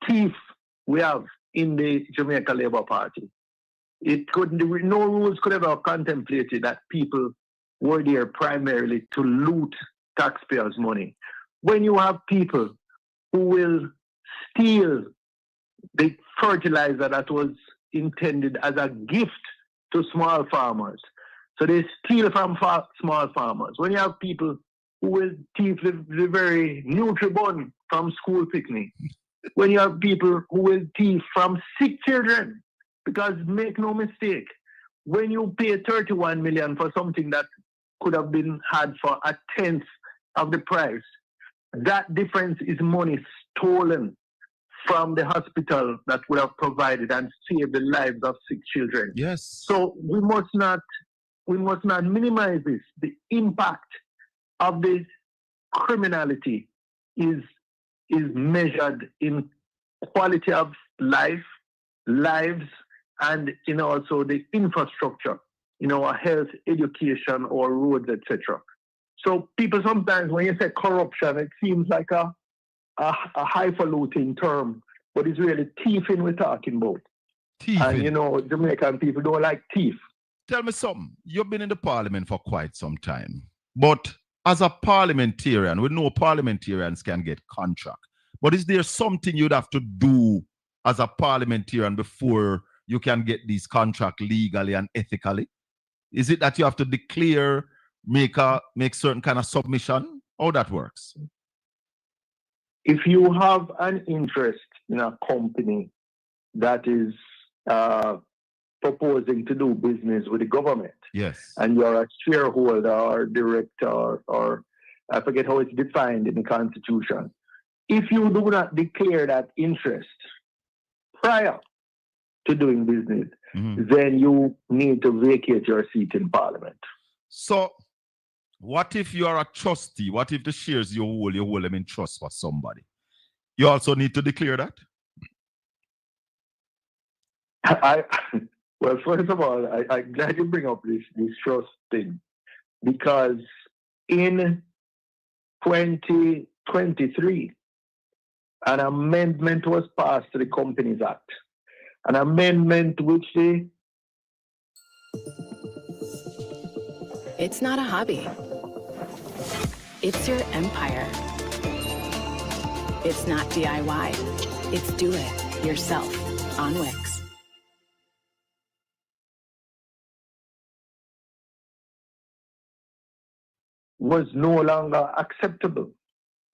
thief we have in the Jamaica Labour Party. No rules could ever have contemplated that people were there primarily to loot taxpayers' money. When you have people who will steal the fertilizer that was intended as a gift to small farmers, so they steal from small farmers. When you have people who will thief the very Nutribun from school picnic, when you have people who will thief from sick children, because make no mistake, when you pay 31 million for something that could have been had for a tenth of the price, that difference is money stolen from the hospital that would have provided and saved the lives of sick children. Yes. So we must not minimize this. The impact of this criminality is measured in quality of life, lives, and in also the infrastructure, our health, education, or roads, etc. So people sometimes, when you say corruption, it seems like a highfalutin term, but it's really thieving we're talking about. Thieving. And Jamaican people don't like thief. Tell me something. You've been in the parliament for quite some time, but as a parliamentarian, we know parliamentarians can get contract. But is there something you'd have to do as a parliamentarian before you can get these contracts legally and ethically? Is it that you have to declare, make certain kind of submission? How that works? If you have an interest in a company that is proposing to do business with the government, yes, and you're a shareholder or director, or I forget how it's defined in the Constitution, if you do not declare that interest prior to doing business, then you need to vacate your seat in Parliament. So, what if you are a trustee? What if the shares you hold them in trust for somebody? You also need to declare that? Well, first of all, I'm glad you bring up this trust thing, because in 2023, an amendment was passed to the Companies Act, an amendment which It's not a hobby. It's your empire. It's not DIY. It's do it yourself on Wix. was no longer acceptable.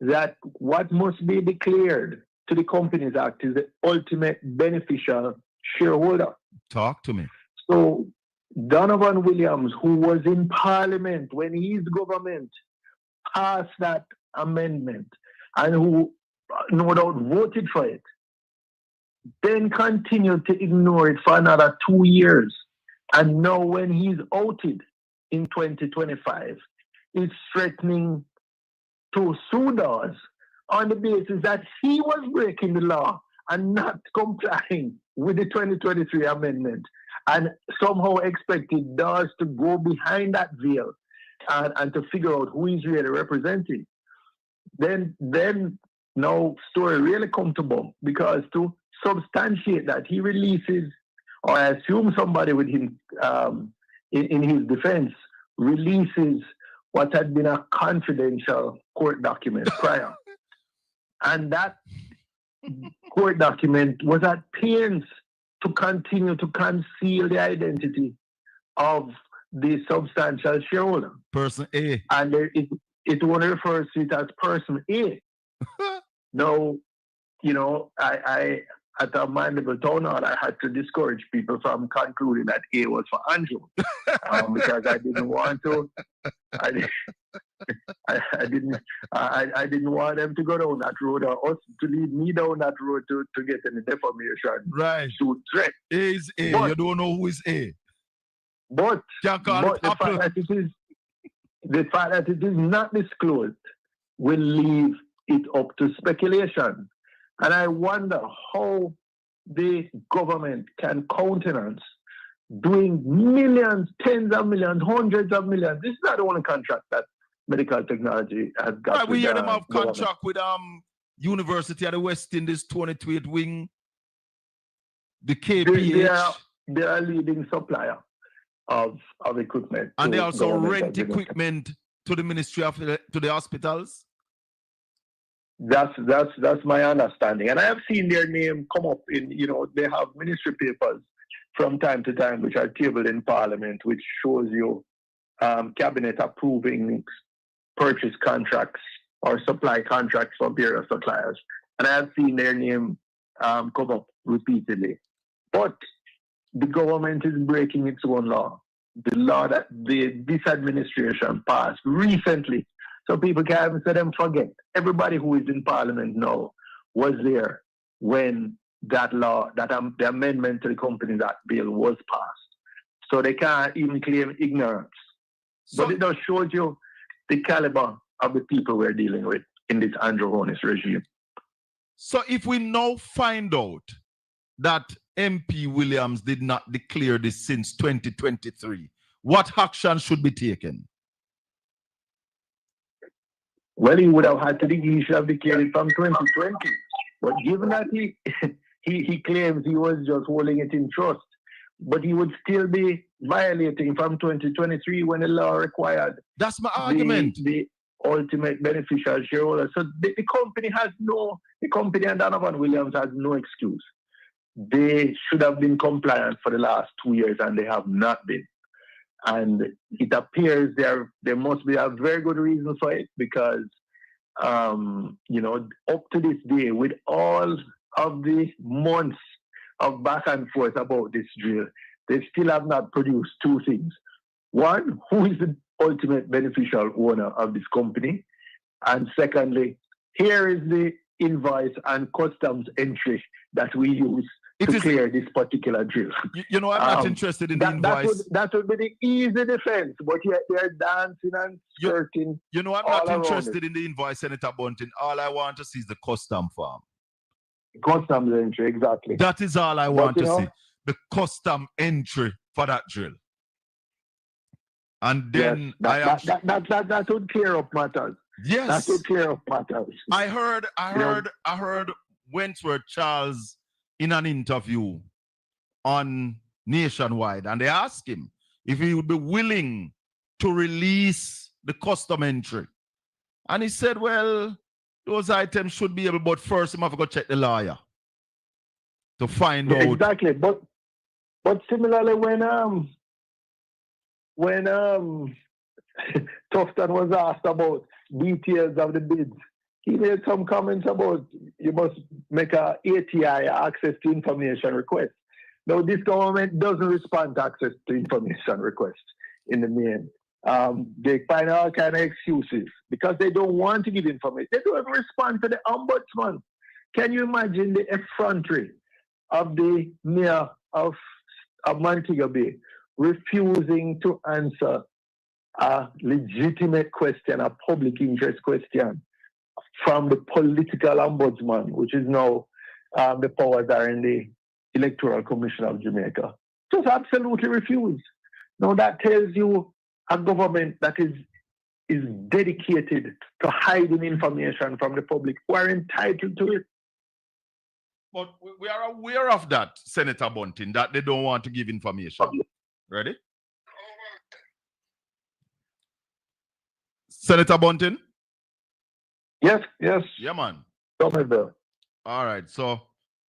That what must be declared to the Companies Act is the ultimate beneficial shareholder. Talk to me. So Donovan Williams, who was in Parliament when his government passed that amendment and who no doubt voted for it, then continued to ignore it for another 2 years. And now when he's outed in 2025, he's threatening to sue us on the basis that he was breaking the law and not complying with the 2023 amendment, and somehow expected Dawes to go behind that veil and to figure out who he's really representing. Then now story really come to bump, because to substantiate that, he releases, or I assume somebody with him in his defense releases what had been a confidential court document prior. And that court document was at pains to continue to conceal the identity of the substantial shareholder. Person A. And it only refers to it as person A. Now, I at a mindable town hall, I had to discourage people from concluding that A was for Andrew, because I didn't want to. I didn't want them to go down that road, or us to lead me down that road to get any defamation. Right. To threat. A is A. But, you don't know who is A. But the fact that it is not disclosed will leave it up to speculation. And I wonder how the government can countenance doing millions, tens of millions, hundreds of millions. This is not the only contract that medical technology has got. Right, we hear them have contract with University of the West Indies 28 wing, the KPH. They are a leading supplier. of equipment. And to they also government rent administration. equipment to the ministry of to the hospitals. That's my understanding, and I have seen their name come up in, they have ministry papers from time to time which are tabled in Parliament, which shows you cabinet approving purchase contracts or supply contracts from various suppliers, and I have seen their name come up repeatedly. But the government is breaking its own law. The law that this administration passed recently. So people can't even say them forget. Everybody who is in Parliament now was there when that law, the amendment to the Companies Act bill was passed. So they can't even claim ignorance. But it just shows you the caliber of the people we're dealing with in this androgynous regime. So if we now find out that MP Williams did not declare this since 2023, what action should be taken? Well, he would have had to he should have declared it from 2020. But given that he claims he was just holding it in trust, but he would still be violating from 2023 when the law required. That's my argument. The ultimate beneficial shareholder. So the company and Donovan Williams has no excuse. They should have been compliant for the last 2 years, and they have not been. And it appears there must be a very good reason for it, because, up to this day, with all of the months of back and forth about this drill, they still have not produced two things. One, who is the ultimate beneficial owner of this company? And secondly, here is the invoice and customs entry that we use to clear this particular drill. I'm not interested in the invoice. That would be the easy defense, but yet they're dancing and skirting. I'm not interested in the invoice, Senator Bunting. All I want to see is the custom form. Customs entry, exactly. That is all I want to see. The custom entry for that drill. And then yes, that would clear up matters. Yes. That would clear up matters. I heard Wentworth Charles in an interview on Nationwide, and they asked him if he would be willing to release the custom entry. And he said, well, those items should be able, but first I'm have to go check the lawyer to find out. Exactly. But similarly, when Tufton was asked about details of the bids, he made some comments about you must make a ATI, access to information request. Now, this government doesn't respond to access to information requests in the main. They find all kind of excuses because they don't want to give information. They don't respond to the ombudsman. Can you imagine the effrontery of the mayor of Montego Bay refusing to answer a legitimate question, a public interest question from the political ombudsman, which is now the powers are in the Electoral Commission of Jamaica? Just absolutely refuse. Now that tells you a government that is dedicated to hiding information from the public who are entitled to it. But we are aware of that, Senator Bunting, that they don't want to give information. Ready? Senator Bunting? Yes. Yeah, man. All right, so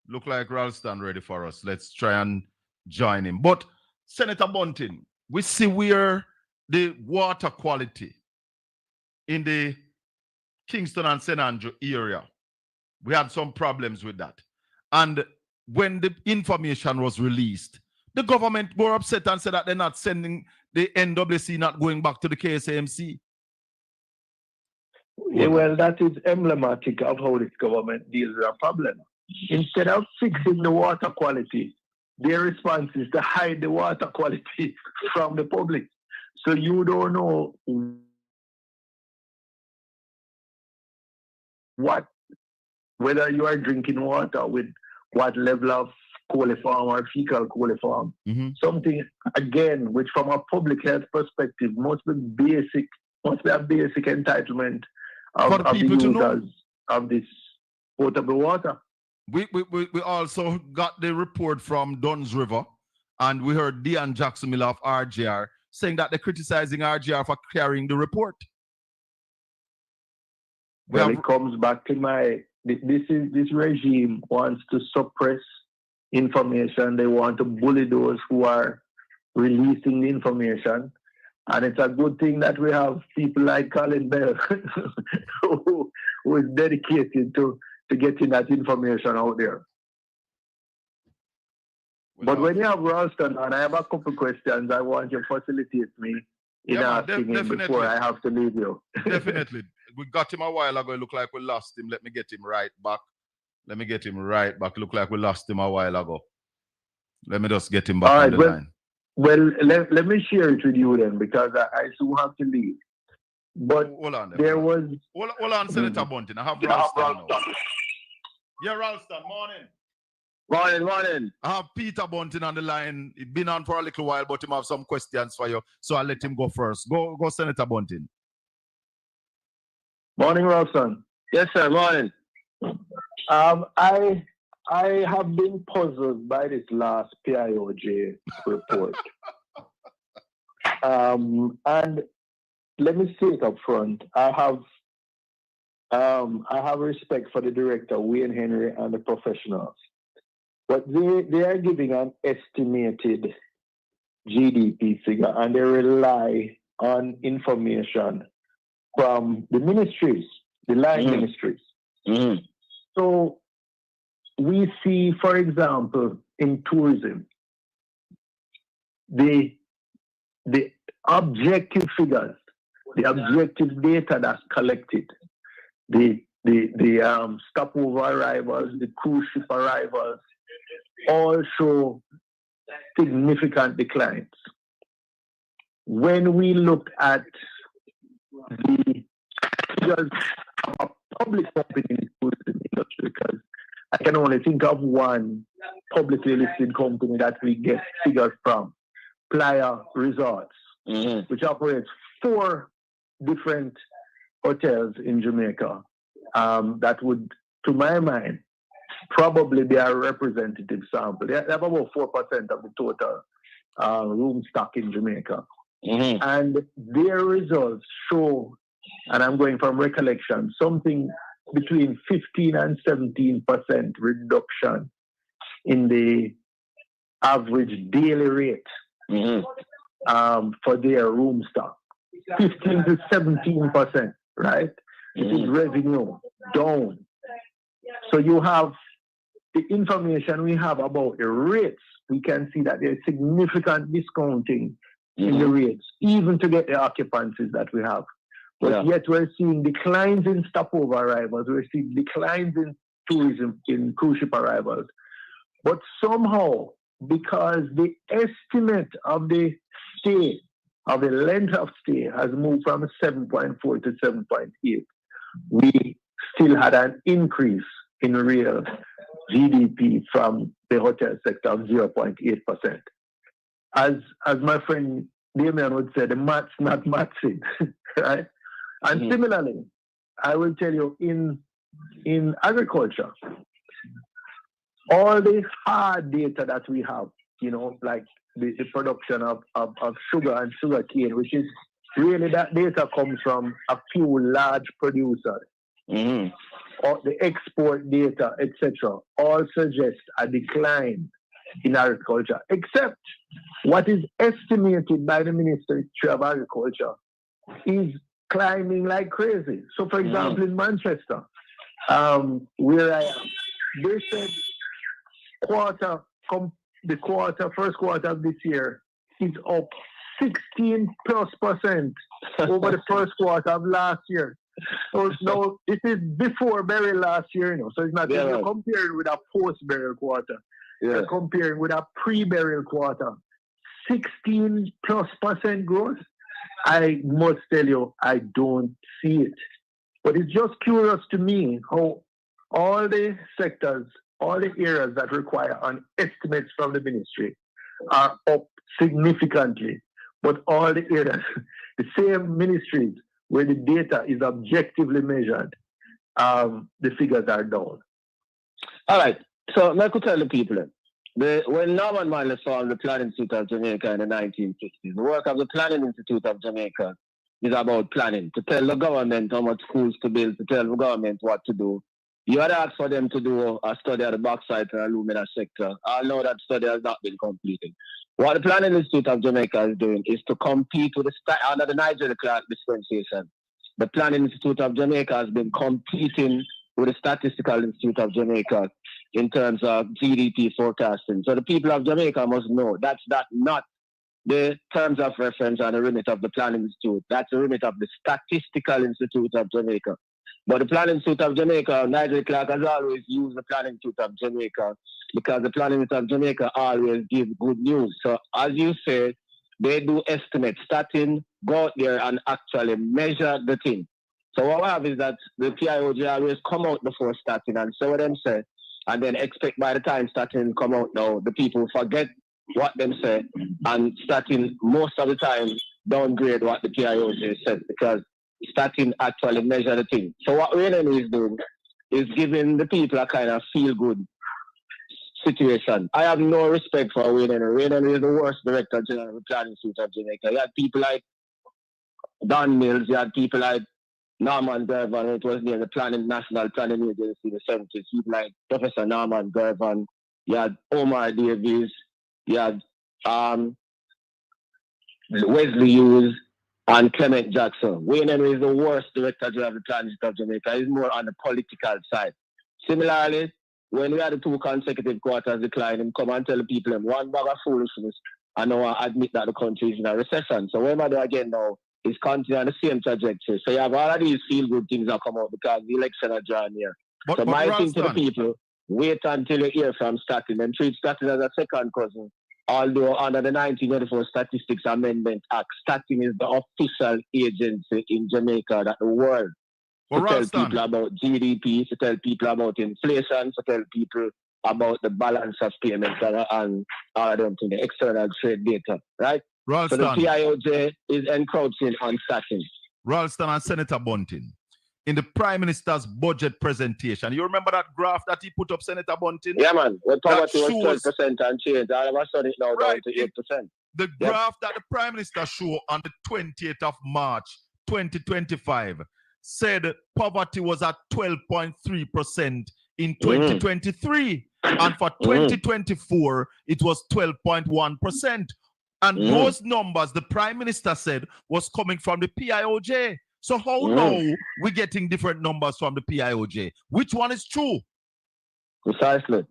look like Ralston ready for us. Let's try and join him. But Senator Bunting, we see where the water quality in the Kingston and St. Andrew area, we had some problems with that. And when the information was released, the government were upset and said that they're not sending the NWC, not going back to the KSAMC. Yeah, well, that is emblematic of how this government deals with a problem. Instead of fixing the water quality, their response is to hide the water quality from the public. So you don't know whether you are drinking water with what level of coliform or fecal coliform. Something, again, which from a public health perspective must be a basic entitlement of the users of this potable water. We also got the report from Dunn's River And we heard Dean Jackson Miller of RGR saying that they're criticizing RGR for carrying the report. Well, it comes back to this regime wants to suppress information. They want to bully those who are releasing the information. And it's a good thing that we have people like Colin Bell who is dedicated to getting that information out there. But when you have Ralston, and I have a couple questions, I want you to facilitate me in asking him before I have to leave you. Definitely. We got him a while ago. It looked like we lost him. Let me get him right back. Look like we lost him a while ago. Let me just get him back on the line. Well, let me share it with you then, because I soon have to leave. But hold on, hold on, Senator Bunting. I have Ralston now. Yeah, Ralston, morning. Morning. I have Peter Bunting on the line. He's been on for a little while, but he have some questions for you. So I'll let him go first. Go, Senator Bunting. Morning, Ralston. Yes, sir. Morning. I have been puzzled by this last PIOJ report. And let me say it up front. I have respect for the director, Wayne Henry, and the professionals. But they are giving an estimated GDP figure, and they rely on information from the ministries, the line ministries. Mm-hmm. So we see, for example, in tourism, the objective figures, the objective data that's collected, the stopover arrivals, the cruise ship arrivals, all show significant declines. When we look at the figures of a public company in the tourism industry, because I can only think of one publicly listed company that we get figures from, Playa Resorts, which operates 4 different hotels in Jamaica. That would, to my mind, probably be a representative sample. They have about 4% of the total room stock in Jamaica. And their results show, and I'm going from recollection, something between 15 and 17% reduction in the average daily rate for their room stock. 15 to 17%, right? It is revenue down. So you have the information we have about the rates. We can see that there's significant discounting in the rates, even to get the occupancies that we have. But yet we're seeing declines in stopover arrivals. We're seeing declines in tourism, in cruise ship arrivals. But somehow, because the estimate of the stay, of the length of stay, has moved from 7.4 to 7.8, we still had an increase in real GDP from the hotel sector of 0.8%. As my friend Damien would say, the math's not matching, right? And similarly, I will tell you, in agriculture, all the hard data that we have, like the production of sugar and sugar cane, which is really, that data comes from a few large producers. Or the export data, etc., all suggest a decline in agriculture, except what is estimated by the Ministry of Agriculture is climbing like crazy. So, for example, in Manchester, where I am, they said first quarter of this year is up 16+% over the first quarter of last year. So no, this is before burial last year, so it's not you're comparing with a post-burial quarter. You're comparing with a pre-burial quarter. 16+% growth. I must tell you, I don't see it. But it's just curious to me how all the sectors, all the areas that require an estimates from the ministry are up significantly. But all the areas, the same ministries where the data is objectively measured, the figures are down. All right. So I could tell the people, when Norman Manley formed the Planning Institute of Jamaica in the 1960s, the work of the Planning Institute of Jamaica is about planning, to tell the government how much schools to build, to tell the government what to do. You had asked for them to do a study of the bauxite and alumina sector. I know that study has not been completed. What the Planning Institute of Jamaica is doing is to compete with under the Nigeria Clark dispensation. The Planning Institute of Jamaica has been competing with the Statistical Institute of Jamaica in terms of GDP forecasting. So the people of Jamaica must know that's not the terms of reference and the remit of the Planning Institute. That's the remit of the Statistical Institute of Jamaica. But the Planning Institute of Jamaica, Nigel Clark has always used the Planning Institute of Jamaica because the Planning Institute of Jamaica always gives good news. So as you said, they do estimates, starting, go out there and actually measure the thing. So what we have is that the PIOJ always come out before starting and say what them say, and then expect by the time starting come out now, the people forget what them say, and starting most of the time downgrade what the PIOJ said because starting actually measure the thing. So what Raylan is doing is giving the people a kind of feel-good situation. I have no respect for Raylan. Raylan is the worst director general of the Planning Institute of Jamaica. You had people like Don Mills, you had people like Norman Gervan, it was near the National Planning Agency in the 70s. People like Professor Norman Gervan, you had Omar Davies, you had Wesley Hughes, and Clement Jackson. Wayne Henry is the worst director general of the Planning Institute of Jamaica. He's more on the political side. Similarly, when we had the 2 consecutive quarters decline, him come and tell the people him one bag of foolishness and now admit that the country is in a recession. So whatever they again now is continuing on the same trajectory. So you have all of these feel-good things that come out because the election are drawing near. So my thing to the people, wait until you hear from Statin and treat Statin as a second cousin. Although under the 1984 Statistics Amendment Act, Statin is the official agency in Jamaica that the world to tell people about GDP, to tell people about inflation, to tell people about the balance of payments and all of them to the external trade data, right? Ralston. So the PIOJ is encroaching on Statin. Ralston and Senator Bunting. In the Prime Minister's budget presentation, you remember that graph that he put up, Senator Bunting? Yeah, man. When poverty was 12% and change, all of a sudden it's now down to 8%. The graph that the Prime Minister showed on the 28th of March, 2025, said poverty was at 12.3% in 2023. And for 2024, it was 12.1%. And those numbers, the Prime Minister said, was coming from the PIOJ. So how now we're getting different numbers from the PIOJ? Which one is true? Precisely.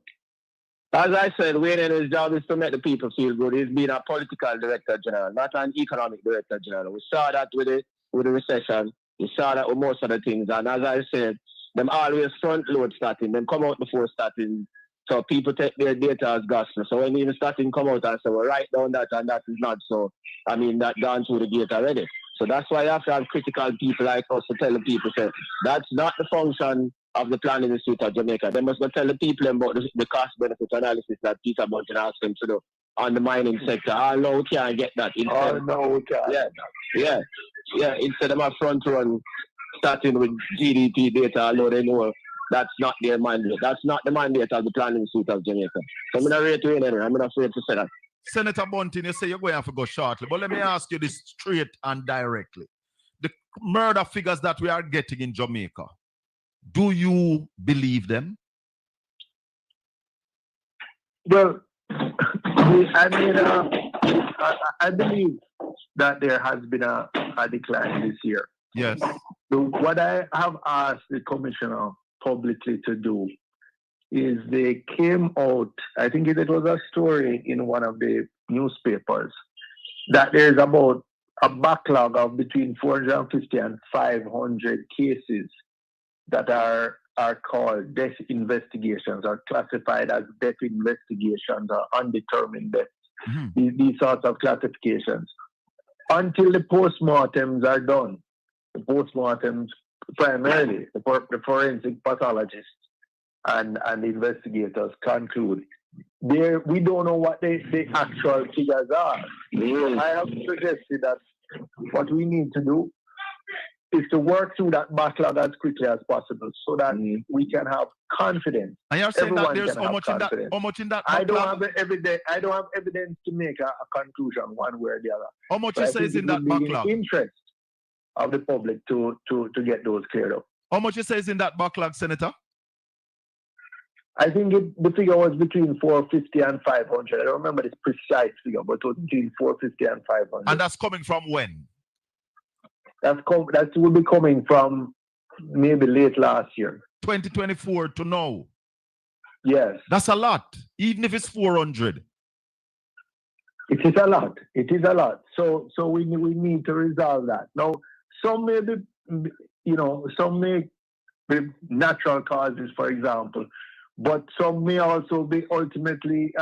As I said, Wayne and his job is to make the people feel good. He's been a political director general, not an economic director general. We saw that with the recession. We saw that with most of the things. And as I said, them always front load starting. Them come out before starting. So people take their data as gospel. So when even starting come out and say, well, write down that and that is not so. I mean, that gone through the gate already. So that's why you have to have critical people like us to tell the people, say, that's not the function of the Planning Institute of Jamaica. They must go tell the people about the cost-benefit analysis that Peter Bunting asked them to do on the mining sector. Oh, no, we can't get that. Instead, no, we can't. Yeah. Instead of a front run starting with GDP data, although they know that's not their mandate. That's not the mandate of the Planning Institute of Jamaica. So I'm going to rate you in there. I'm not afraid to say that. Senator Bunting, you say you're going to have to go shortly, but let me ask you this straight and directly. The murder figures that we are getting in Jamaica, do you believe them? Well, I believe that there has been a decline this year. Yes. So what I have asked the commissioner publicly to do is they came out, I think it was a story in one of the newspapers, that there's about a backlog of between 450 and 500 cases that are called death investigations or classified as death investigations or undetermined deaths. These sorts of classifications. Until the postmortems are done, the postmortems primarily, the forensic pathologists and the investigators conclude, we don't know what the actual figures are. I have suggested that what we need to do to work through that backlog as quickly as possible so that we can have confidence. And you're saying Everyone that there's can how have much in that? confidence. How much in that? I don't backlog? have evidence. I don't have evidence to make a conclusion one way or the other. How much But you I say think is it in that would be backlog? in interest of the public to get those cleared up. How much you say is in that backlog, Senator? I think the figure was between 450 and 500. I don't remember this precise figure, but it was between 450 and 500. And that's coming from when? That will be coming from maybe late last year. 2024 to now. Yes. That's a lot, even if it's 400. It is a lot. It is a lot. So we need to resolve that. Now, some may be, some may be natural causes, for example, but some may also be ultimately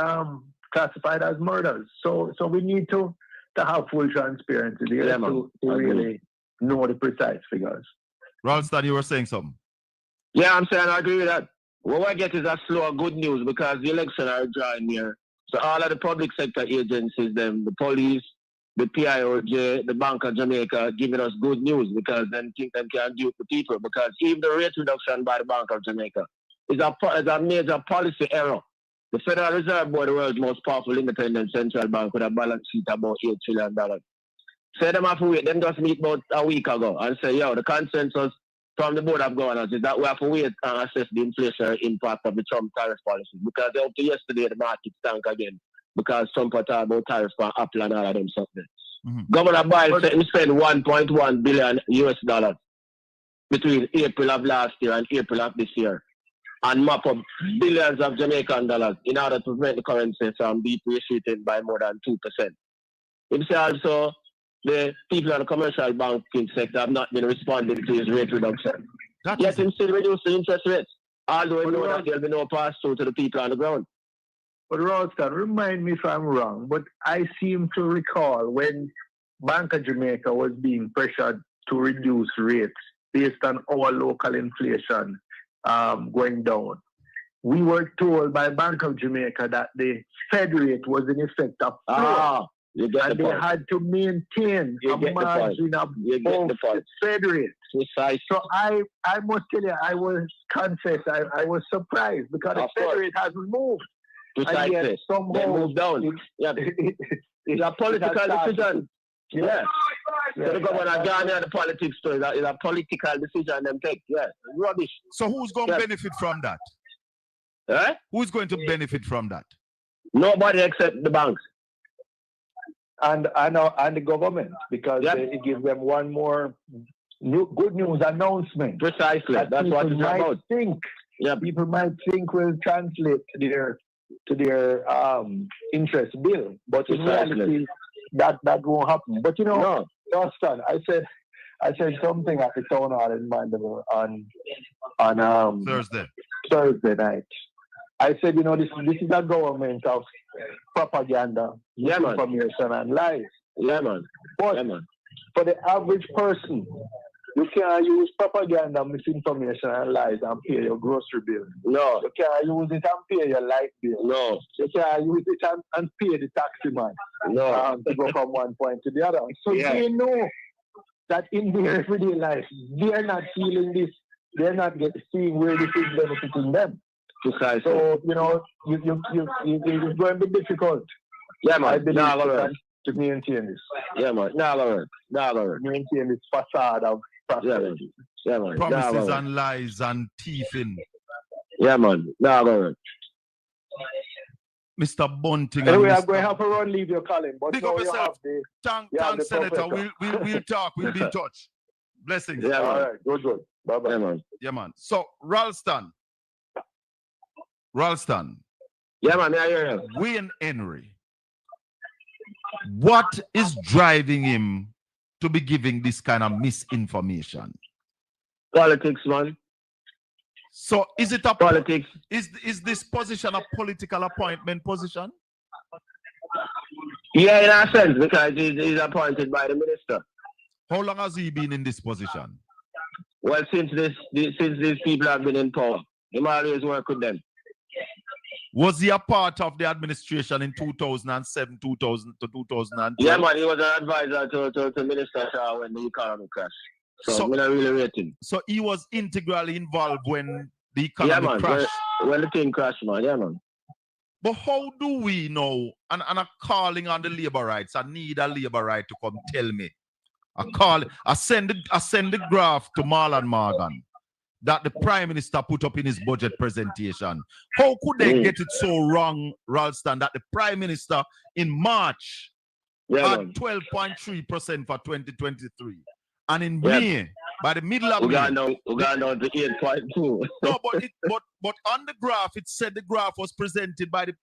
classified as murders. So we need to have full transparency there to really know the precise figures. Ralston, you were saying something. Yeah, I'm saying I agree with that. What I get is a slow good news because the election are drawing near. So all of the public sector agencies, the police, the PIOJ, the Bank of Jamaica, giving us good news because then think them can do it to people. Because even the rate reduction by the Bank of Jamaica is a major policy error. The Federal Reserve Board, the world's most powerful independent central bank, with a balance sheet about $8 trillion. Say them have to wait. Them just meet about a week ago and say, the consensus from the Board of Governors is that we have to wait and assess the inflationary impact of the Trump tariff policy. Because up to yesterday, the market stank again because Trump talked about tariffs for Apple and all of them something. Governor Biden said he spent $1.1 billion US between April of last year and April of this year and mop up billions of Jamaican dollars in order to prevent the currency from depreciating by more than 2%. He said also the people in the commercial banking sector have not been responding to his rate reduction. Yet he still reduced the interest rates, although he knows that there will be no pass-through to the people on the ground. But Ralston, remind me if I'm wrong, but I seem to recall when Bank of Jamaica was being pressured to reduce rates based on our local inflation going down. We were told by Bank of Jamaica that the Fed rate was in effect of floor. And they had to maintain a margin above the Fed rate. So I must tell you, I was surprised because the Fed rate hasn't moved. And yet somehow they moved down. It's a political decision. Yeah. So the governor gone the politics to it's a political decision them take. Yeah. Rubbish. So who's going to benefit from that? Who's going to benefit from that? Nobody except the banks. And the government, because it gives them one more good news announcement. Precisely. That's what it's about. People might think will translate to their interest bill, but in reality, that won't happen. But Ralston, I said something at the town hall in Mandeville on Thursday night. I said, this is a government of propaganda, misinformation, and lies. But for the average person, you can't use propaganda, misinformation, and lies and pay your grocery bill. No. You can't use it and pay your light bill. No. You can't use it and pay the taxi man. No. To go from one point to the other. So they know that in their everyday life, they're not feeling this. They're not seeing where this is benefiting them. Precisely. So, it's going to be difficult. Yeah, man. I believe to maintain this. Yeah, man. Maintain this facade of prosperity. Yeah, man. Promises and lies and thieving. Yeah, man. Mr. Bunting. Anyway, I'm going to have to run, leave your Colin. But big up yourself. Thanks, Senator. We'll talk. We'll be in touch. Blessings. Yeah, all right. Good. Bye-bye. Yeah, man. Yeah, man. So, Ralston. Yeah, man. Yeah. Wayne Henry. What is driving him to be giving this kind of misinformation? Politics, man. So is it a politics? Is this position a political appointment position? Yeah, in a sense, because he's appointed by the minister. How long has he been in this position? Well, since these people have been in power, he always work with them. Was he a part of the administration in 2007, 2000 to 2012? Yeah, man, he was an advisor to Minister Shaw when the economy crashed. So we're not really rating. So he was integrally involved when the economy crashed. When the thing crashed, man. Yeah, man. But how do we know? And I'm calling on the labor rights. I need a labor right to come tell me. I send the graph to Marlon Morgan that the Prime Minister put up in his budget presentation. How could they get it so wrong, Ralston, that the Prime Minister in March had 12.3% for 2023, and in May, by the middle of May, we got down to 8.2. No, but on the graph, it said the graph was prepared by the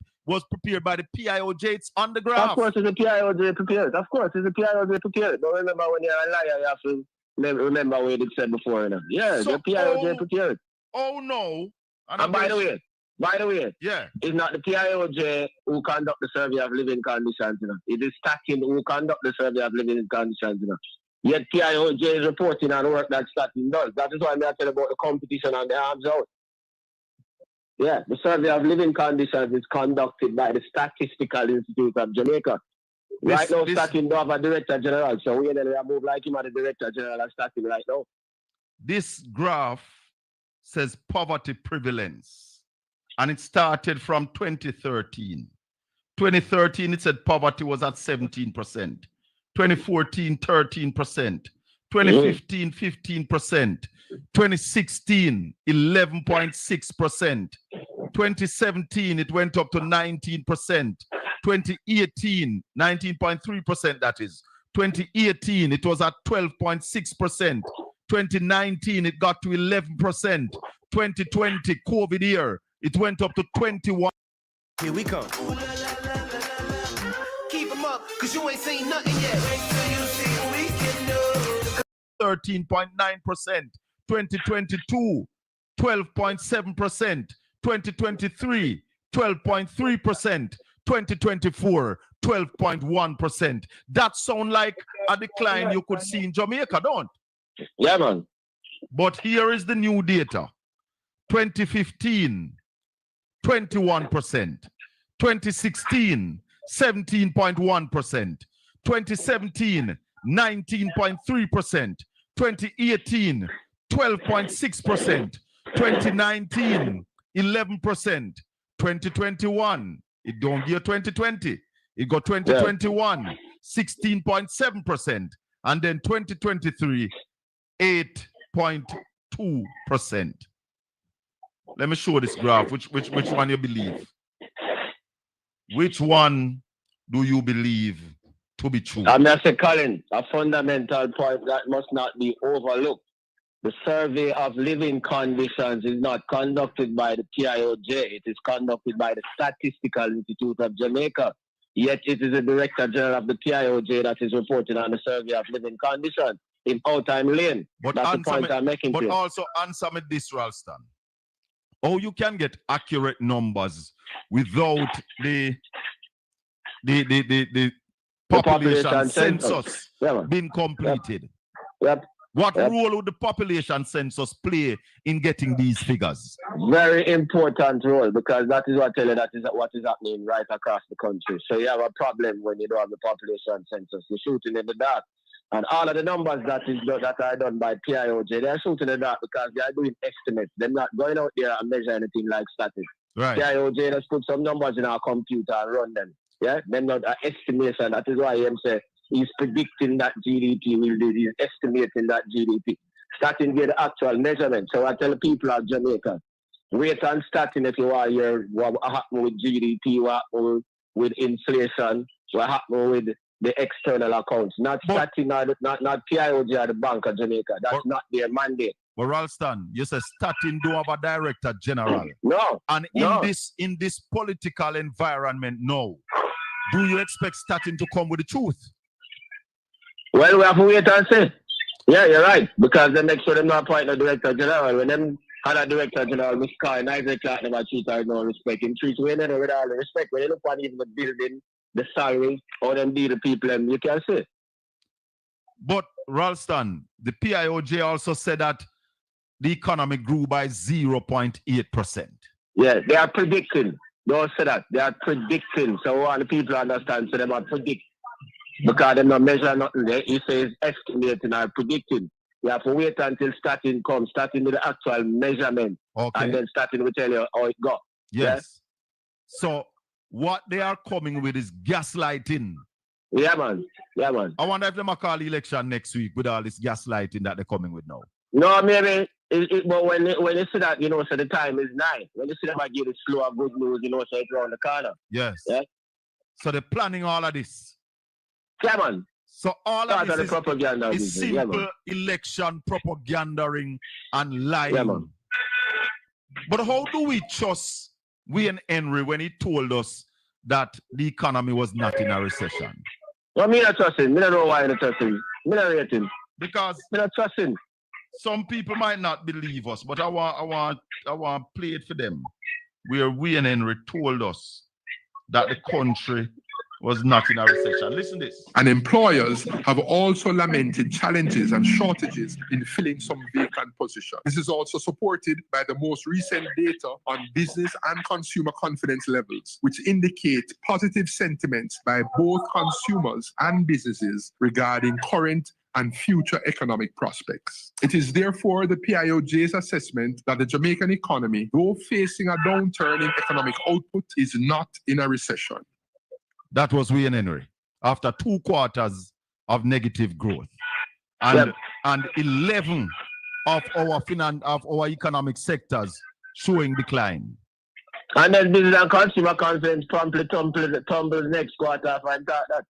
PIOJ. It's on the graph. Of course, it's the PIOJ prepared. Of course, it's the PIOJ prepared. But remember, when you're a liar, you have to remember what it said before. You know? Yeah, so, the PIOJ prepared. Oh no! And by the way, yeah, it's not the PIOJ who conduct the survey of living conditions. You know? It is Statin who conduct the survey of living conditions. You know? Yet PIOJ is reporting on work that Statin does. That is why I'm talking about the competition and the arms out. Yeah, the survey of living conditions is conducted by the Statistical Institute of Jamaica. Right now, Statin don't have a director general, so we move like him as the director general of Statin right now. This graph says poverty prevalence, and it started from 2013. 2013, it said poverty was at 17%. 2014, 13%. 2015, 15%. 2016, 11.6%. 2017, it went up to 19%. 2018, 19.3%, that is. 2018, it was at 12.6%. 2019, it got to 11%. 2020, COVID year, it went up to 21. Here we come. Keep them up, because you ain't seen nothing yet. Wait till you see what we can do. 13.9%. 2022, 12.7%. 2023, 12.3%. 2024, 12.1%. That sound like a decline you could see in Jamaica, don't? Yeah, man. But here is the new data. 2015, 21%. 2016, 17.1%. 2017, 19.3%. 2018, 12.6%. 2019, 11%. 2021, it don't give 2020. It got 2021, 16.7%. And then 2023, 8.2%. Let me show this graph. Which one you believe? Which one do you believe to be true? I'm going to say, Colin, a fundamental point that must not be overlooked. The survey of living conditions is not conducted by the PIOJ. It is conducted by the Statistical Institute of Jamaica. Yet it is the Director General of the PIOJ that is reporting on the survey of living conditions in Old-Time Lane. But that's the point I'm making. But also answer me this, Ralston. Oh, you can get accurate numbers without the population census being completed. What role would the population census play in getting these figures? Very important role, because that is what I tell you, that is what is happening right across the country. So you have a problem when you don't have the population census. You're shooting in the dark. And all of the numbers that are done by PIOJ, they're shooting in the dark because they are doing estimates. They're not going out there and measure anything like statistics. Right. PIOJ just put some numbers in our computer and run them. Yeah, they're not an estimation. That is why I'm saying he's predicting that GDP will do. He's estimating that GDP. Starting get the actual measurement. So I tell the people of Jamaica, wait on starting if you are here, what happened with GDP, what happened with inflation, what happened with the external accounts. Not starting, not PIOJ or the Bank of Jamaica. That's not their mandate. But Ralston, you say Statin don't have a director general. No. And in this political environment now, do you expect Statin to come with the truth? Well, we have to wait and see. Yeah, you're right. Because they make sure they're not appointing a director general. When them had a director general, Mr. Carr, Isaac Clark never treat her with no respect. In treat with all the respect. When you look at even the building, the salary, or them deal the people, you can see. But Ralston, the PIOJ also said that the economy grew by 0.8%. Yeah, they are predicting. Don't say that. They are predicting. So all the people understand, so they are predict. Because they don't measure nothing there. He says estimating or predicting. You have to wait until starting comes, starting with the actual measurement, Okay. and then starting will tell you how it got. Yes. So what they are coming with is gaslighting. Yeah, man. Yeah, man. I wonder if they might call election next week with all this gaslighting that they're coming with now. No, maybe. But when you see that, so the time is 9. When you see that, I give it slow and good news, so it's around the corner. Yes. Yeah. So they're planning all of this. Yeah, man. So all of this the propaganda is simple election propagandering and lying. Yeah, man. But how do we trust Wayne Henry when he told us that the economy was not in a recession? Well, me not trust him. Me don't know why I don't trust him. Me not rate him. Because me not trust him. Some people might not believe us, but I want to play it for them. Where Wayne Henry told us that the country was not in a recession. Listen to this. And employers have also lamented challenges and shortages in filling some vacant positions. This is also supported by the most recent data on business and consumer confidence levels, which indicate positive sentiments by both consumers and businesses regarding current and future economic prospects. It is therefore the PIOJ's assessment that the Jamaican economy, though facing a downturn in economic output, is not in a recession. That was Wayne Henry after 2 quarters of negative growth, and 11 of our economic sectors showing decline. And then business and consumer confidence promptly tumbles next quarter. I thought that.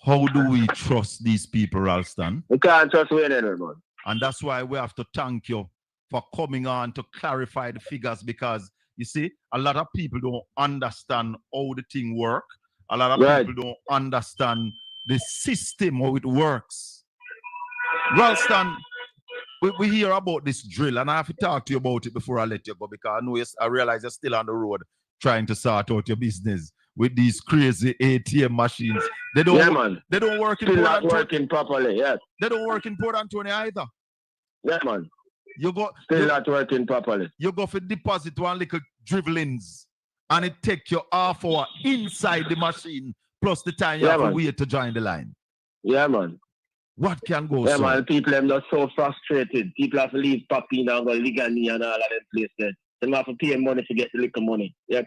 How do we trust these people, Ralston? We can't trust Wayne Henry, man. And that's why we have to thank you for coming on to clarify the figures, because you see, a lot of people don't understand how the thing works. A lot of people don't understand the system, how it works. Ralston, we hear about this drill, and I have to talk to you about it before I let you go, because I realize you're still on the road trying to sort out your business with these crazy ATM machines. They don't, they don't work in Port Antonio. Still not working properly, yes. They don't work in Port Antonio either. Yeah, man. Still not working properly. You go for deposit one little dribblings, and it take you half hour inside the machine, plus the time you have to wait to join the line. Yeah, man. What can go Yeah, man. People are just so frustrated. People have to leave Papine and go Ligani and all of them places. They have to pay money to get the liquor money. Yep.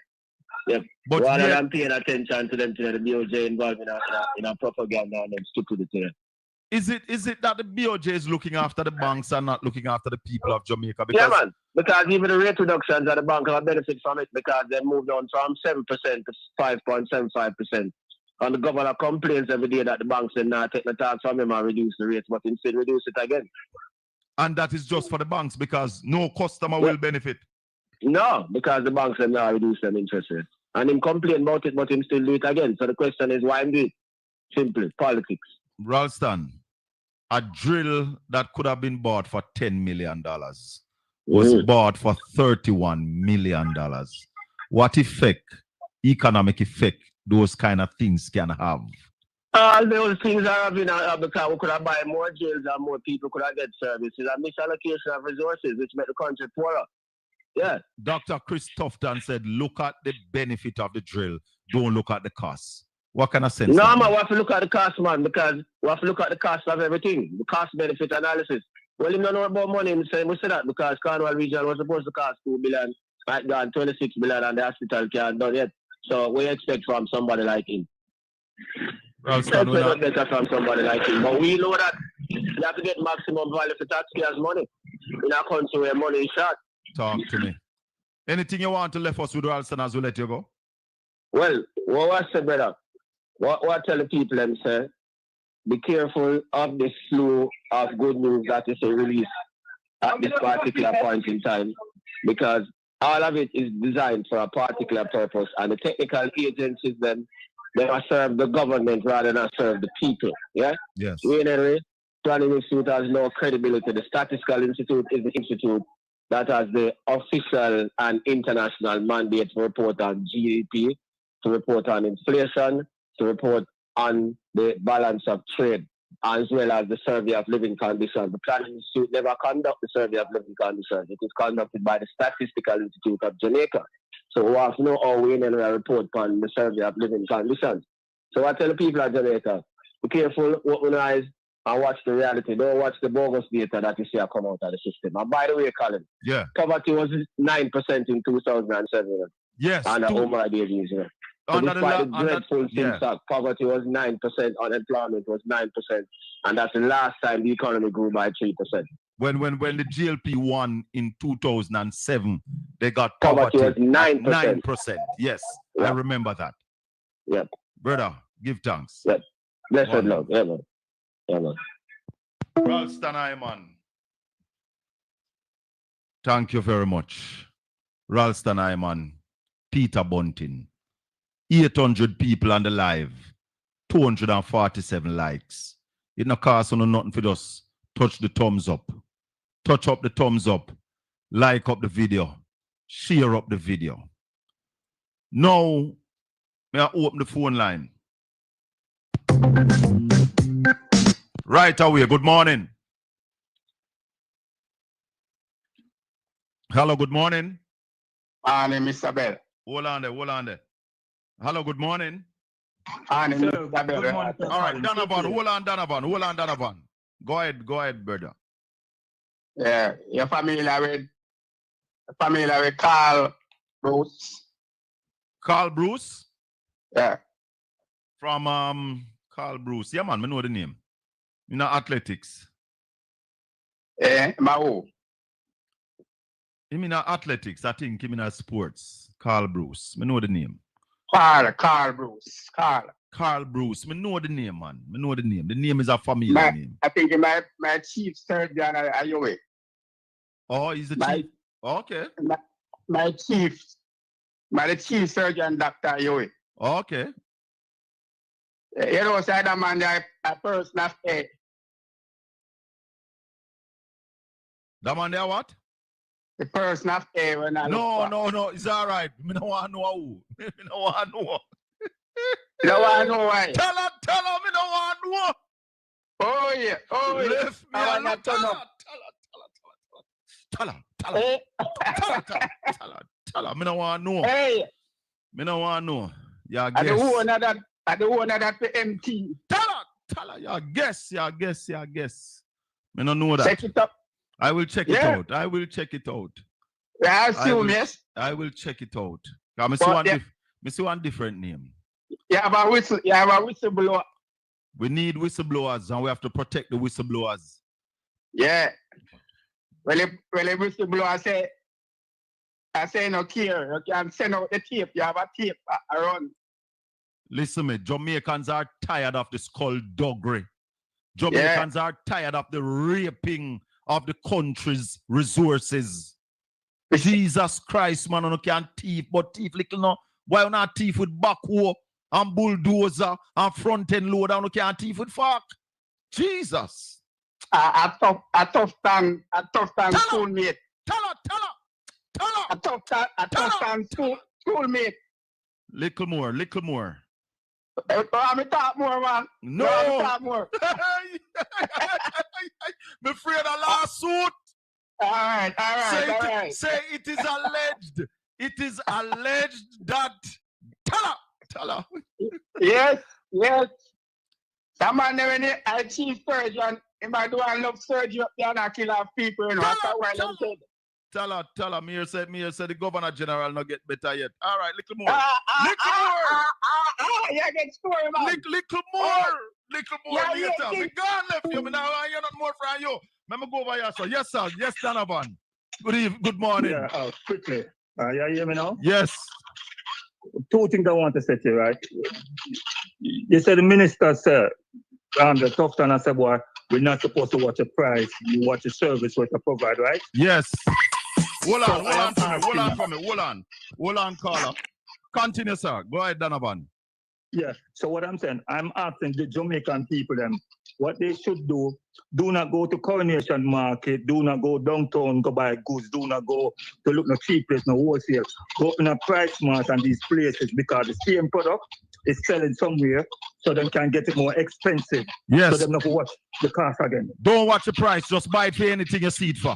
But rather than paying attention to them, to the BOJ involved in a propaganda and them stupidity. Is it that the BOJ is looking after the banks and not looking after the people of Jamaica? Yeah, man. Because even the rate reductions at the bank have benefit from it, because they moved on from 7% to 5.75%. And the governor complains every day that the banks did not take the tax from him and reduce the rates, but instead reduce it again. And that is just for the banks, because no customer will benefit. No, because the banks have not reduced them interest rate. And him complain about it, but him still do it again. So the question is, why him do it? Simply, politics. Ralston, a drill that could have been bought for $10 million was bought for $31 million. What economic effect those kind of things can have? All those things are having because we could have buy more jails and more people could have get services and misallocation of resources, which make the country poorer. Yeah. Dr. Chris Tufton said, look at the benefit of the drill, don't look at the cost. What kind of sense? No, man, we have to look at the cost, man, because we have to look at the cost of everything, the cost-benefit analysis. Well, you don't know about money, we say that because Cornwall Region was supposed to cost $2 billion, right gone $26 billion, and the hospital can't done yet. So we expect from somebody like him. Ralston, we expect better from somebody like him. But we know that you have to get maximum value for taxpayers' money in a country where money is short. Talk to me. Anything you want to left us with, Ralston, as we let you go? Well, what I said, brother, what I tell the people, them say, be careful of the flow of good news that is released at this particular point in time, because all of it is designed for a particular purpose, and the technical agencies then they must serve the government rather than serve the people. Yeah? Yes. Wayne Henry Planning Institute has no credibility. The Statistical Institute is the institute that has the official and international mandate to report on GDP, to report on inflation, to report on the balance of trade, as well as the survey of living conditions. The Planning Institute never conducts the survey of living conditions. It is conducted by the Statistical Institute of Jamaica. So we have to know how we report on the survey of living conditions. So I tell the people of Jamaica, be careful, open your eyes, and watch the reality. Don't watch the bogus data that you see come out of the system. And by the way, Colin, Yeah. poverty was 9% in 2007. Yes. Under Omar Davies. So Under despite the dreadful yeah. things, poverty was 9%, unemployment was 9%, and that's the last time the economy grew by 3%. When the GLP won in 2007, they got Poverty was at 9%. 9%. Yes, Yeah. I remember that. Yep. Brother, give thanks. Yep. Blessed One. love. Yeah, man. Yeah, man. Ralston Hyman. Thank you very much. Ralston Hyman, Peter Bunting. 800 people on the live. 247 likes. It no cost no nothing for us. Touch the thumbs up. Touch up the thumbs up. Like up the video. Share up the video. Now, may I open the phone line? Right away. Good morning. Hello, good morning. Morning, Mr. Bell. Hold on there. Hello, good morning. Morning, Mr. Bell. Good morning. All right, Donovan. Hold on, Donovan. Go ahead, brother. Yeah, you're familiar with Carl Bruce? Carl Bruce? Yeah. From Carl Bruce. Yeah, man, I know the name. You know athletics. Mao. You mean athletics? I think you mean sports. Carl Bruce. I know the name. Carl Bruce. Carl Bruce. I know the name, man. I know the name. The name is a familiar name. I think my chief surgeon at UA. Oh, he's the chief. Okay. My chief surgeon, Dr. UA. Okay. You know, so that man, a person of faith. That man there what? The person of faith when I No. It's all right. I don't want to know who. I don't want to know. You don't want to know why? Tell her, I don't want to know. Oh, yeah. Left me alone. Tell her. I don't want to know. Hey. I don't want to know. Yeah, I guess. the one that the MT. Tell her. Yeah, guess. I don't know that. Check it up. I will check it out. Yeah, I assume, yes. I will check it out. I see one different name. You have a whistleblower. We need whistleblowers and we have to protect the whistleblowers. Yeah. Well, the whistleblower I say no care. You can send out the tape. You have a tape around. Listen me, Jamaicans are tired of the skullduggery. Jamaicans are tired of the raping of the country's resources. Jesus Christ, man, you can't thief, but thief little no. Why you not thief with backhoe and bulldozer and front end loader and you can't thief with fork? Jesus. A tough time schoolmate. Tell her. A tough time schoolmate. Little more. I'm talk more, man. No. Talk more. I'm afraid of lawsuit. All right. Say it is alleged. It is alleged that. Tell her. Yes. That man, when I chief surgeon, he might do a love surgery up there and kill off people. You know, Tell her. Me said the governor general not get better yet. All right, little more. Yeah, get story, man. Little more later. Me gone left you. Me now you're not more from you. Let me go over here, sir. Yes, sir. Yes, Donovan. Good morning. Yeah, quickly. You hear me now? Yes. Two things I want to say to you, right? You said the minister said, the Tufton and said, boy, we're not supposed to watch a price. You watch a service what you provide, right? Yes. Hold on, caller. Continue, sir. Go ahead, Donovan. Yeah. So what I'm saying, I'm asking the Jamaican people them what they should do. Do not go to Coronation Market. Do not go downtown go buy goods. Do not go to look no cheap place, no wholesale. Go in a price mart and these places because the same product is selling somewhere, so they can get it more expensive. Yes. So they not watch the cost again. Don't watch the price. Just buy it for anything you see it for.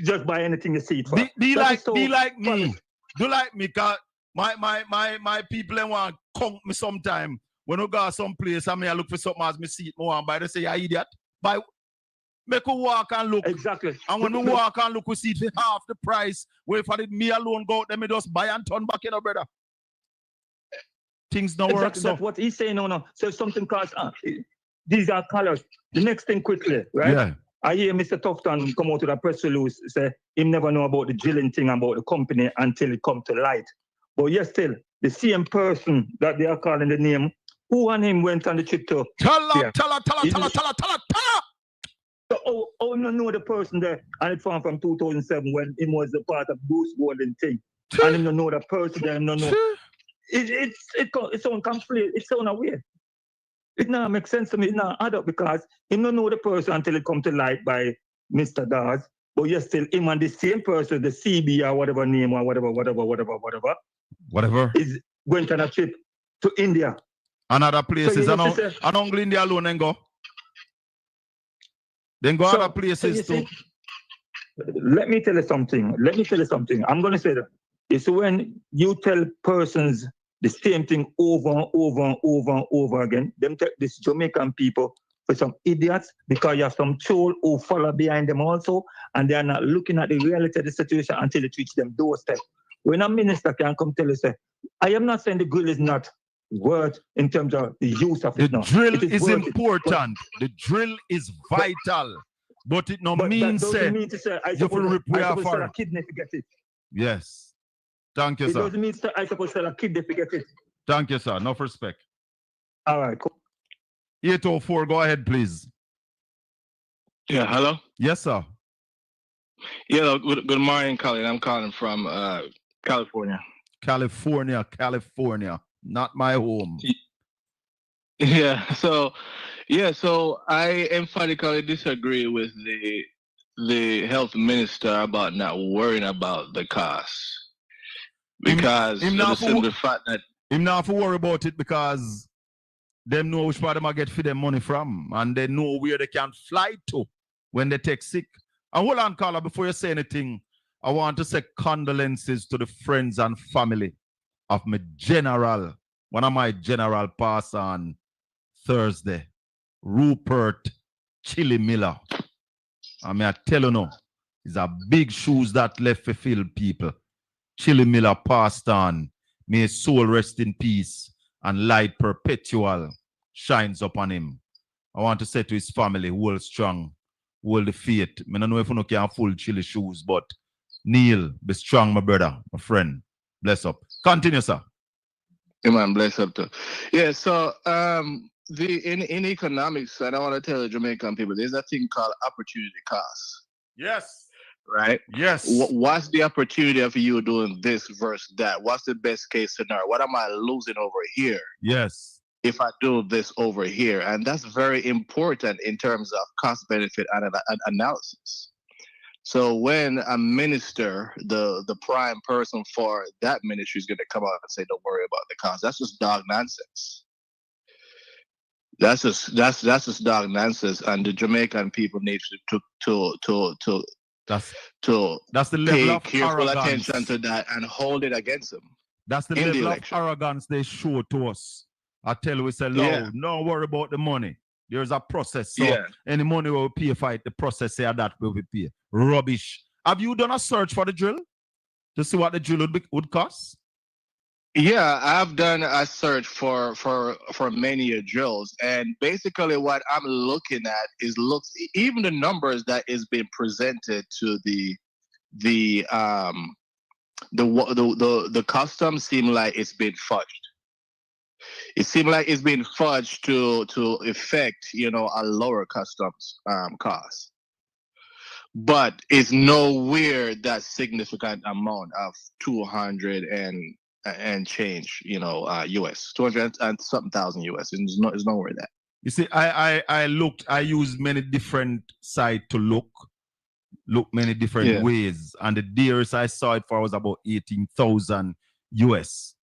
Just buy anything you see it for. Be like me. Do like me, cause my people want to conk me sometime when you go some place and me I look for something as me see it more and buy, they say, you idiot. Buy, make you walk and look. Exactly. And when we walk and look, we see it for half the price. Wait for it, me alone go out, then me just buy and turn back, brother. Things don't work. Exactly, that's what he's saying now. So if something costs, these are colors. The next thing quickly, right? Yeah. I hear Mr. Tufton come out with a press release, say he never know about the drilling thing about the company until it come to light. But yes, still, the same person that they are calling the name, who and him went on the trip to? Tell her. So, oh, no, know the person there, and it from 2007 when he was a part of Bruce Golden thing. And him don't know the person there, no. It sound complete, it sound weird. It not make sense to me, it not add up because he don't know the person until it come to light by Mr. Dawes. But yes, still him and the same person, the CB or whatever name or whatever, is going on a trip to India. And other places, So and only India alone and go. Then go other places too. Let me tell you something. I'm going to say that it's when you tell persons the same thing over and over again, them take this Jamaican people for some idiots because you have some troll who follow behind them also, and they are not looking at the reality of the situation until it reaches them doorstep. When a minister can come tell you, say, I am not saying the drill is not worth in terms of the use of it. The drill is important. The drill is vital. But it no means say you will repair for a kidney to get it. Yes. Thank you, It sir. doesn't mean I supposed to sell a kidney to get it. Thank you, sir. Enough respect. All right, cool. 804, go ahead, please. Yeah, hello? Yes, sir. Yeah, good morning, Colin. I'm calling from California. California. Not my home. Yeah, so I emphatically disagree with the health minister about not worrying about the cost. Because him of the simple fact that him not have to worry about it because them know which part of them get for them money from, and they know where they can fly to when they take sick. And hold on, Carla, before you say anything, I want to say condolences to the friends and family of my general, one of my general pass on Thursday, Rupert Chili Miller. I mean, I tell you now, it's a big shoes that left for fill people. Chili Miller passed on. May his soul rest in peace and light perpetual shines upon him. I want to say to his family, hold strong, hold the faith. I don't know if you can full Chili shoes, but Neil, be strong, my brother, my friend. Bless up. Continue, sir. Amen, bless up too. Yeah, so in economics, and I want to tell the Jamaican people, there's a thing called opportunity cost. Yes. Right? Yes. What's the opportunity of you doing this versus that? What's the best case scenario? What am I losing over here? Yes. If I do this over here? And that's very important in terms of cost benefit analysis. So when a minister, the prime person for that ministry is going to come out and say, don't worry about the cost, that's just dog nonsense. That's just dog nonsense, and the Jamaican people need that's the level of careful arrogance. attention to that and hold it against them. That's the level of arrogance they show to us. I tell you, we say, no, don't worry about the money. There's a process. So any money we will pay for it, the process here that we will pay. Rubbish. Have you done a search for the drill to see what the drill would cost? Yeah, I've done a search for many drills, and basically what I'm looking at is even the numbers that is being presented to the customs seem like it's been fudged. It seems like it's been fudged to effect, a lower customs cost. But it's nowhere that significant amount of 200 and change, US, 200 and something thousand US. It's nowhere that. You see, I used many different sites to look many different ways, and the dearest I saw it for was about 18,000 US.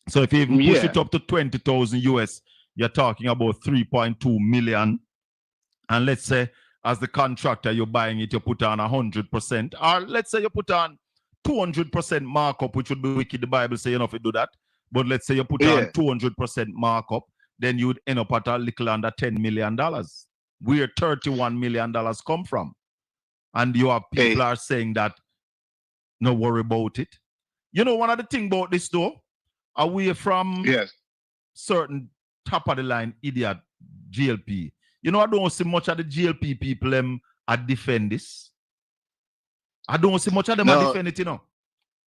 So if you even push it up to 20,000 US, you're talking about 3.2 million. And let's say, as the contractor, you're buying it, you put on 100%, or let's say you put on 200% markup, which would be wicked. The Bible says you know if you do that. But let's say you put on 200% markup, then you'd end up at a little under $10 million. Where $31 million come from? And you have people are saying that no worry about it. You know, one of the things about this though, away from certain top of the line idiot GLP. You know, I don't see much of the GLP people defend this. I don't see much of them defend it, you know.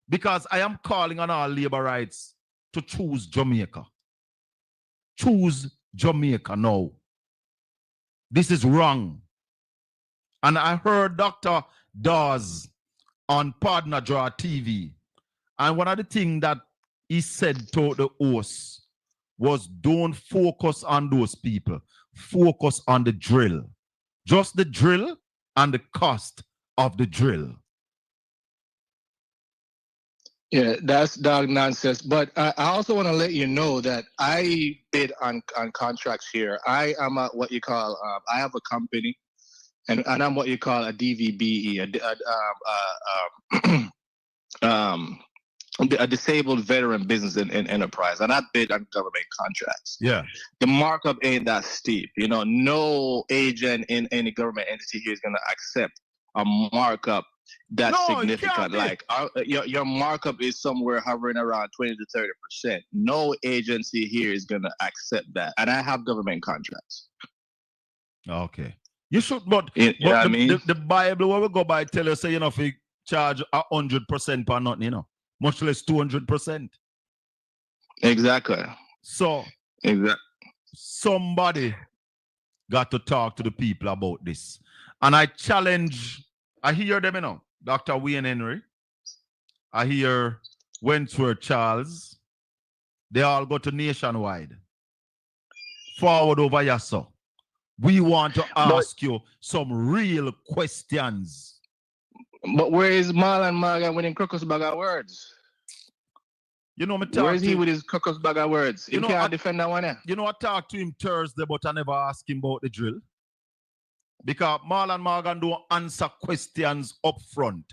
Because I am calling on our labor rights to choose Jamaica. Choose Jamaica now. This is wrong. And I heard Dr. Dawes on Partner Draw TV. And one of the things that he said to the host was don't focus on those people. Focus on the drill. Just the drill and the cost of the drill. Yeah, that's dog nonsense. But I also want to let you know that I bid on contracts here. I am what you call, I have a company, and I'm what you call a DVBE, a disabled veteran business and enterprise. And I bid on government contracts. Yeah. The markup ain't that steep. You know, no agent in any government entity here is going to accept a markup that's significant. Like your markup is somewhere hovering around 20 to 30%. No agency here is going to accept that. And I have government contracts. Okay. You should, but, I mean? the Bible where we go by tell us, you know, if we charge 100% per nothing, you know, much less 200%. Exactly. So, somebody got to talk to the people about this. And I challenge, I hear them, you know, Dr. Wayne Henry. I hear Wentworth Charles. They all go to Nationwide. Forward over here, so. We want to ask you some real questions. But where is Marlon Morgan with him crocus bag of words? You know, where is he with his crocus bag of words? You can't defend that one. You know, I talked to him Thursday, but I never asked him about the drill. Because Marlon Morgan don't answer questions up front.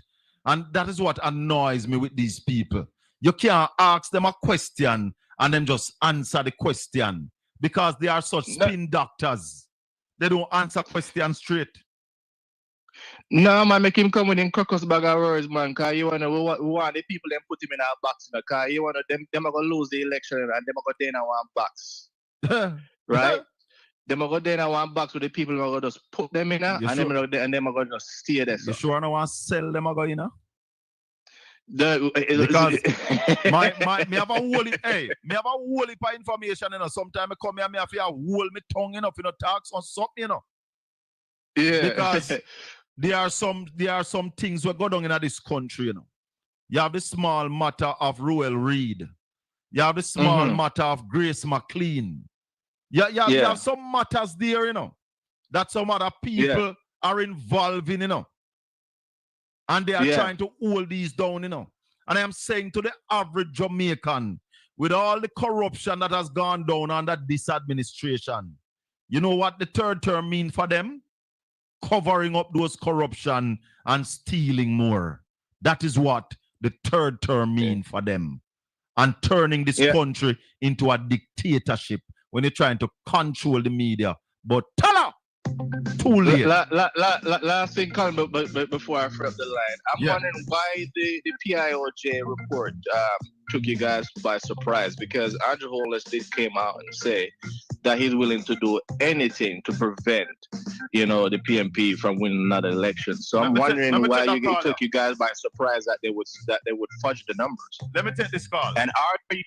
And that is what annoys me with these people. You can't ask them a question and then just answer the question. Because they are such spin doctors. They don't answer questions straight. No, man, make him come with him crocus bag of words, man. Because we want the people them put him in our box. Because you want them are going to lose the election and them are going to in one box. Right? Them are going to in one box with the people who are going to just put them in and them are going to just stay there. You sure I don't want to sell them again, you know? Because me have a whole me have a whole heap of information, you know. Sometimes I come here, me have to hold my tongue enough, you know, talk on something, you know. Yeah. Because there are some things we go down in this country, you know. You have the small matter of Roel Reed. You have the small matter of Grace McLean. You have some matters there, you know, that some other people are involved in, you know. And they are trying to hold these down, you know. And I am saying to the average Jamaican, with all the corruption that has gone down under this administration, you know what the third term means for them? Covering up those corruption and stealing more. That is what the third term means for them. And turning this country into a dictatorship when you're trying to control the media. But tell too late. Last thing, Colin, but before I frame the line, I'm wondering why the PIOJ report took you guys by surprise, because Andrew Holness did came out and say that he's willing to do anything to prevent, you know, the PMP from winning another election. So I'm wondering why it took you guys by surprise that they would fudge the numbers. Let me take this call. And are you?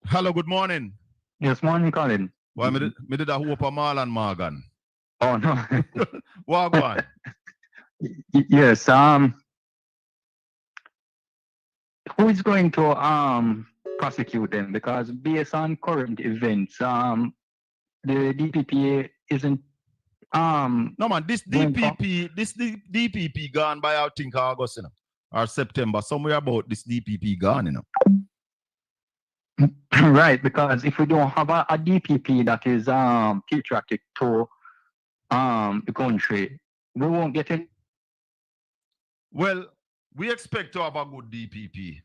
Hello, good morning. Yes, morning, Colin. Why me did a hope of Marlon Morgan? Oh no. Walk on. Yes. Who is going to prosecute them? Because based on current events, the DPP isn't no man, this DPP gone by I think August, you know, or September, somewhere about this DPP gone, you know. Right, because if we don't have a DPP that is patriotic to the country, we won't get it. Well, we expect to have a good DPP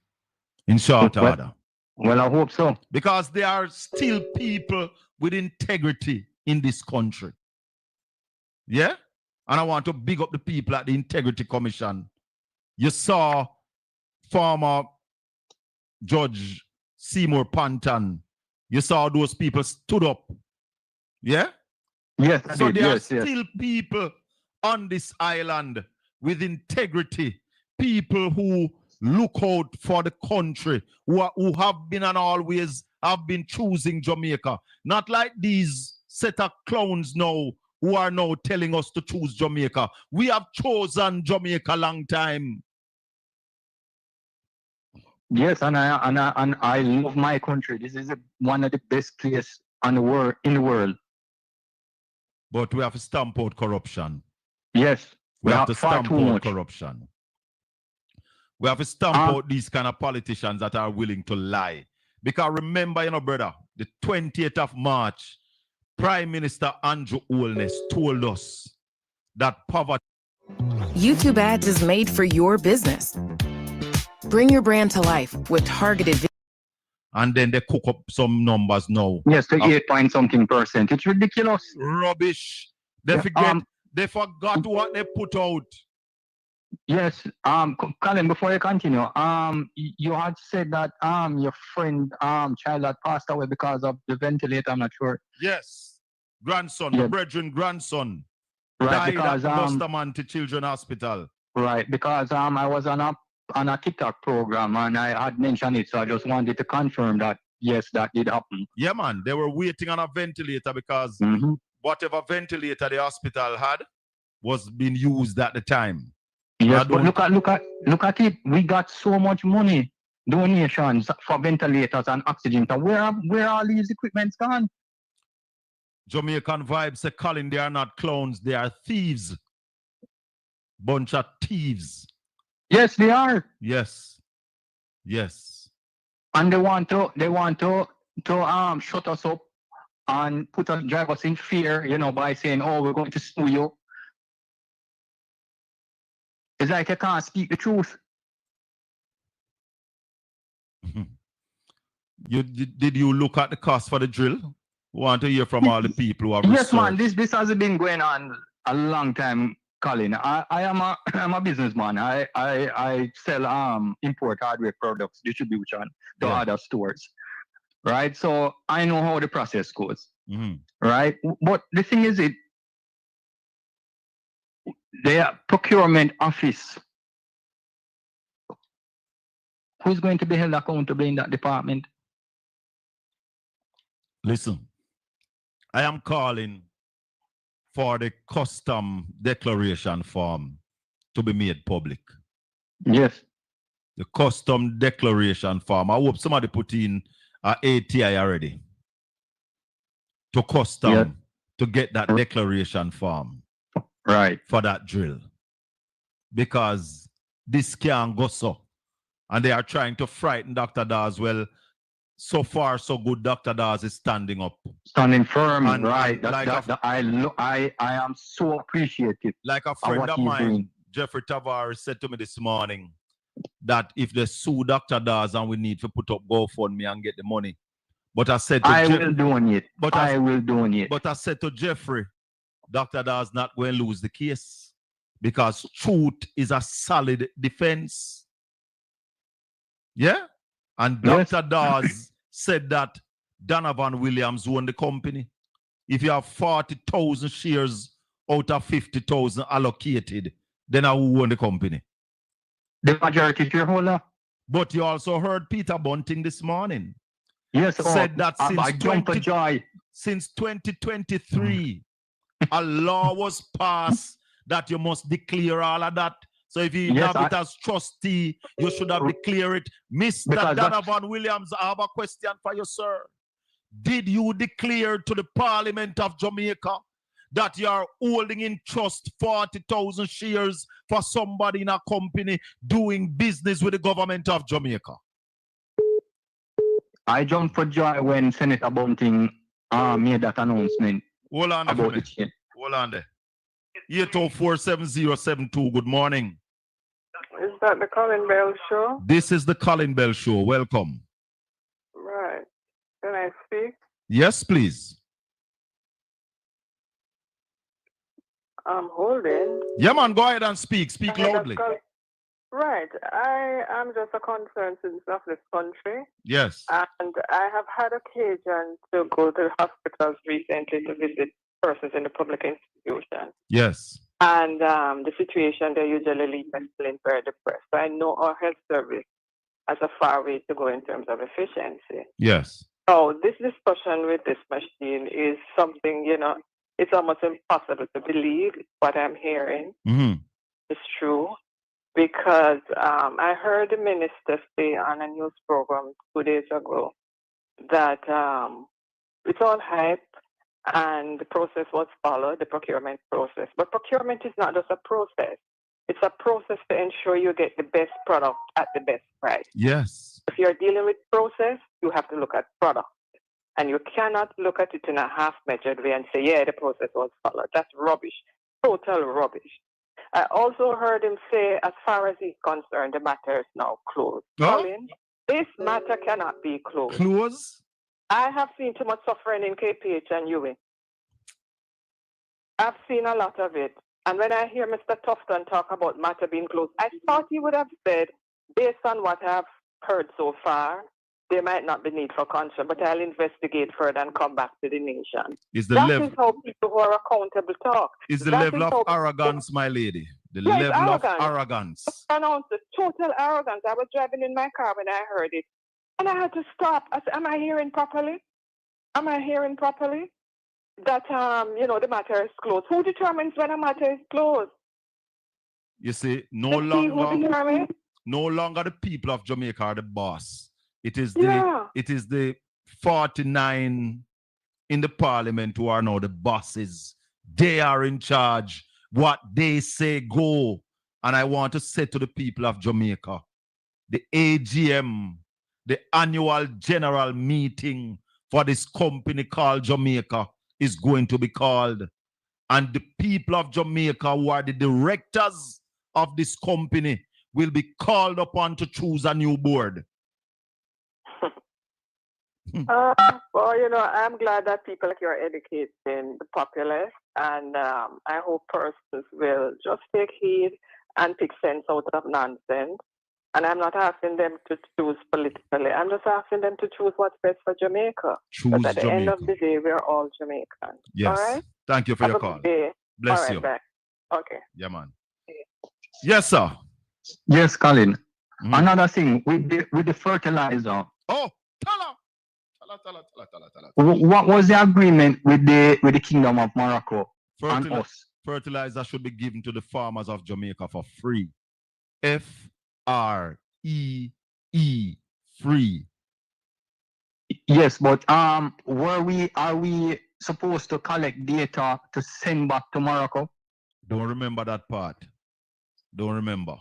in short order. Well, I hope so. Because there are still people with integrity in this country. Yeah? And I want to big up the people at the Integrity Commission. You saw former Judge Seymour Panton. You saw those people stood up. Yeah? Yes, So there are yes. still people on this island with integrity, people who look out for the country, who have been and always have been choosing Jamaica. Not like these set of clowns now who are now telling us to choose Jamaica. We have chosen Jamaica long time. Yes, and I love my country. This is one of the best places in the world. But we have to stamp out corruption. Yes, We have to far stamp too out much. corruption. We have to stamp out these kind of politicians that are willing to lie. Because remember, you know, brother, the 28th of March, Prime Minister Andrew Holness told us that poverty. YouTube ads is made for your business. Bring your brand to life with targeted. And then they cook up some numbers now. Yes, to 8-point-something%. It's ridiculous. Rubbish. They forgot what they put out. Yes, Colin, before you continue, you had said that your friend child had passed away because of the ventilator. I'm not sure. Yes, grandson, Yeah. my brethren, grandson, Right, died because at Bustamante Children's Hospital. right, because I was on a TikTok program and I had mentioned it, so I just wanted to confirm that yes, that did happen. Yeah, man, they were waiting on a ventilator because whatever ventilator the hospital had was being used at the time. Yes, but look at it. We got so much money, donations for ventilators and oxygen. So where are all these equipments gone? Jamaican vibes say, Colin, they are not clowns, they are thieves. Bunch of thieves. Yes, they are. Yes. Yes. And they want to shut us up and drive us in fear, you know, by saying, oh, we're going to sue you. It's like you can't speak the truth. Did you look at the cost for the drill? Want to hear from all the people who have Yes, researched. man. This has been going on a long time, Colin. I'm a businessman. I sell import hardware products distribution to other stores, right? So I know how the process goes, right? But the thing is, their procurement office, who's going to be held accountable in that department? Listen, I am calling for the custom declaration form to be made public. Yes. The custom declaration form. I hope somebody put in a ATI already to custom to get that declaration form. Right. For that drill. Because this can't go so. And they are trying to frighten Dr. Dawes. Well, so far so good. Dr. Dawes is standing up. Standing firm, And right. like I am so appreciative. Like a friend of mine, Jeffrey Tavares, said to me this morning that if they sue Dr. Dawes and we need to put up GoFundMe and get the money. But I said to I will do it. I will do it. But I said to Jeffrey, Dr. Dawes not going to lose the case because truth is a solid defense. Yeah? And Dr. Dawes said that Donovan Williams won the company. If you have 40,000 shares out of 50,000 allocated, then I will won the company. The majority shareholder. But you also heard Peter Bunting this morning. Yes, said that since 2023, a law was passed that you must declare all of that. So if you have it as trustee, you should have declared it. Mr. Donovan Williams, I have a question for you, sir. Did you declare to the Parliament of Jamaica that you are holding in trust 40,000 shares for somebody in a company doing business with the government of Jamaica? I jumped for joy when Senator Bunting made that announcement. Hold on about the change. Hold on there. 804-7072, good morning. Is that the Colin Bell Show? This is the Colin Bell Show. Welcome. right. Can I speak? Yes, please. I'm holding. Yeah, man, go ahead and speak. Speak loudly. Right. I am just a concerned citizen of this country. Yes. And I have had occasion to go to hospitals recently to visit persons in the public institution. Yes. And the situation, they usually leave us feeling very depressed. So I know our health service has a far way to go in terms of efficiency. Yes. So this discussion with this machine is something, you know, it's almost impossible to believe what I'm hearing. Mm-hmm. It's true. Because I heard the minister say on a news program 2 days ago that it's all hype and the process was followed, the procurement process. But procurement is not just a process. It's a process to ensure you get the best product at the best price. Yes. If you're dealing with process, you have to look at product. And you cannot look at it in a half-measured way and say, yeah, the process was followed. That's rubbish. Total rubbish. I also heard him say, as far as he's concerned, the matter is now closed. Huh? Colin, this matter cannot be closed. Close? I have seen too much suffering in KPH and UA. I've seen a lot of it. And when I hear Mr. Tufton talk about matter being closed, I thought he would have said, based on what I've heard so far, there might not be need for caution, but I'll investigate further and come back to the nation. That is how people who are accountable talk. Is the level of arrogance, my lady. The level of arrogance. Pronounced the total arrogance. I was driving in my car when I heard it. And I had to stop. I said, am I hearing properly? Am I hearing properly? That, you know, the matter is closed. Who determines when a matter is closed? You see, no longer the people of Jamaica are the boss. It is the 49 in the parliament who are now the bosses. They are in charge. What they say go. And I want to say to the people of Jamaica, the AGM, the annual general meeting for this company called Jamaica is going to be called. And the people of Jamaica who are the directors of this company will be called upon to choose a new board. Well, you know, I'm glad that people like you are educating the populace, and I hope persons will just take heed and pick sense out of nonsense. And I'm not asking them to choose politically. I'm just asking them to choose what's best for Jamaica. But at the end of the day, we're all Jamaicans. Yes. All right? Thank you for your call. Bless all right, you. Back. Okay. Yeah, man. Yes, sir. Yes, Colin. Another thing with the fertilizer. Oh, tell her. What was the agreement with the Kingdom of Morocco and us? Fertilizer should be given to the farmers of Jamaica for free. FREE, free. Yes, but are we supposed to collect data to send back to Morocco? Don't remember that part. Don't remember.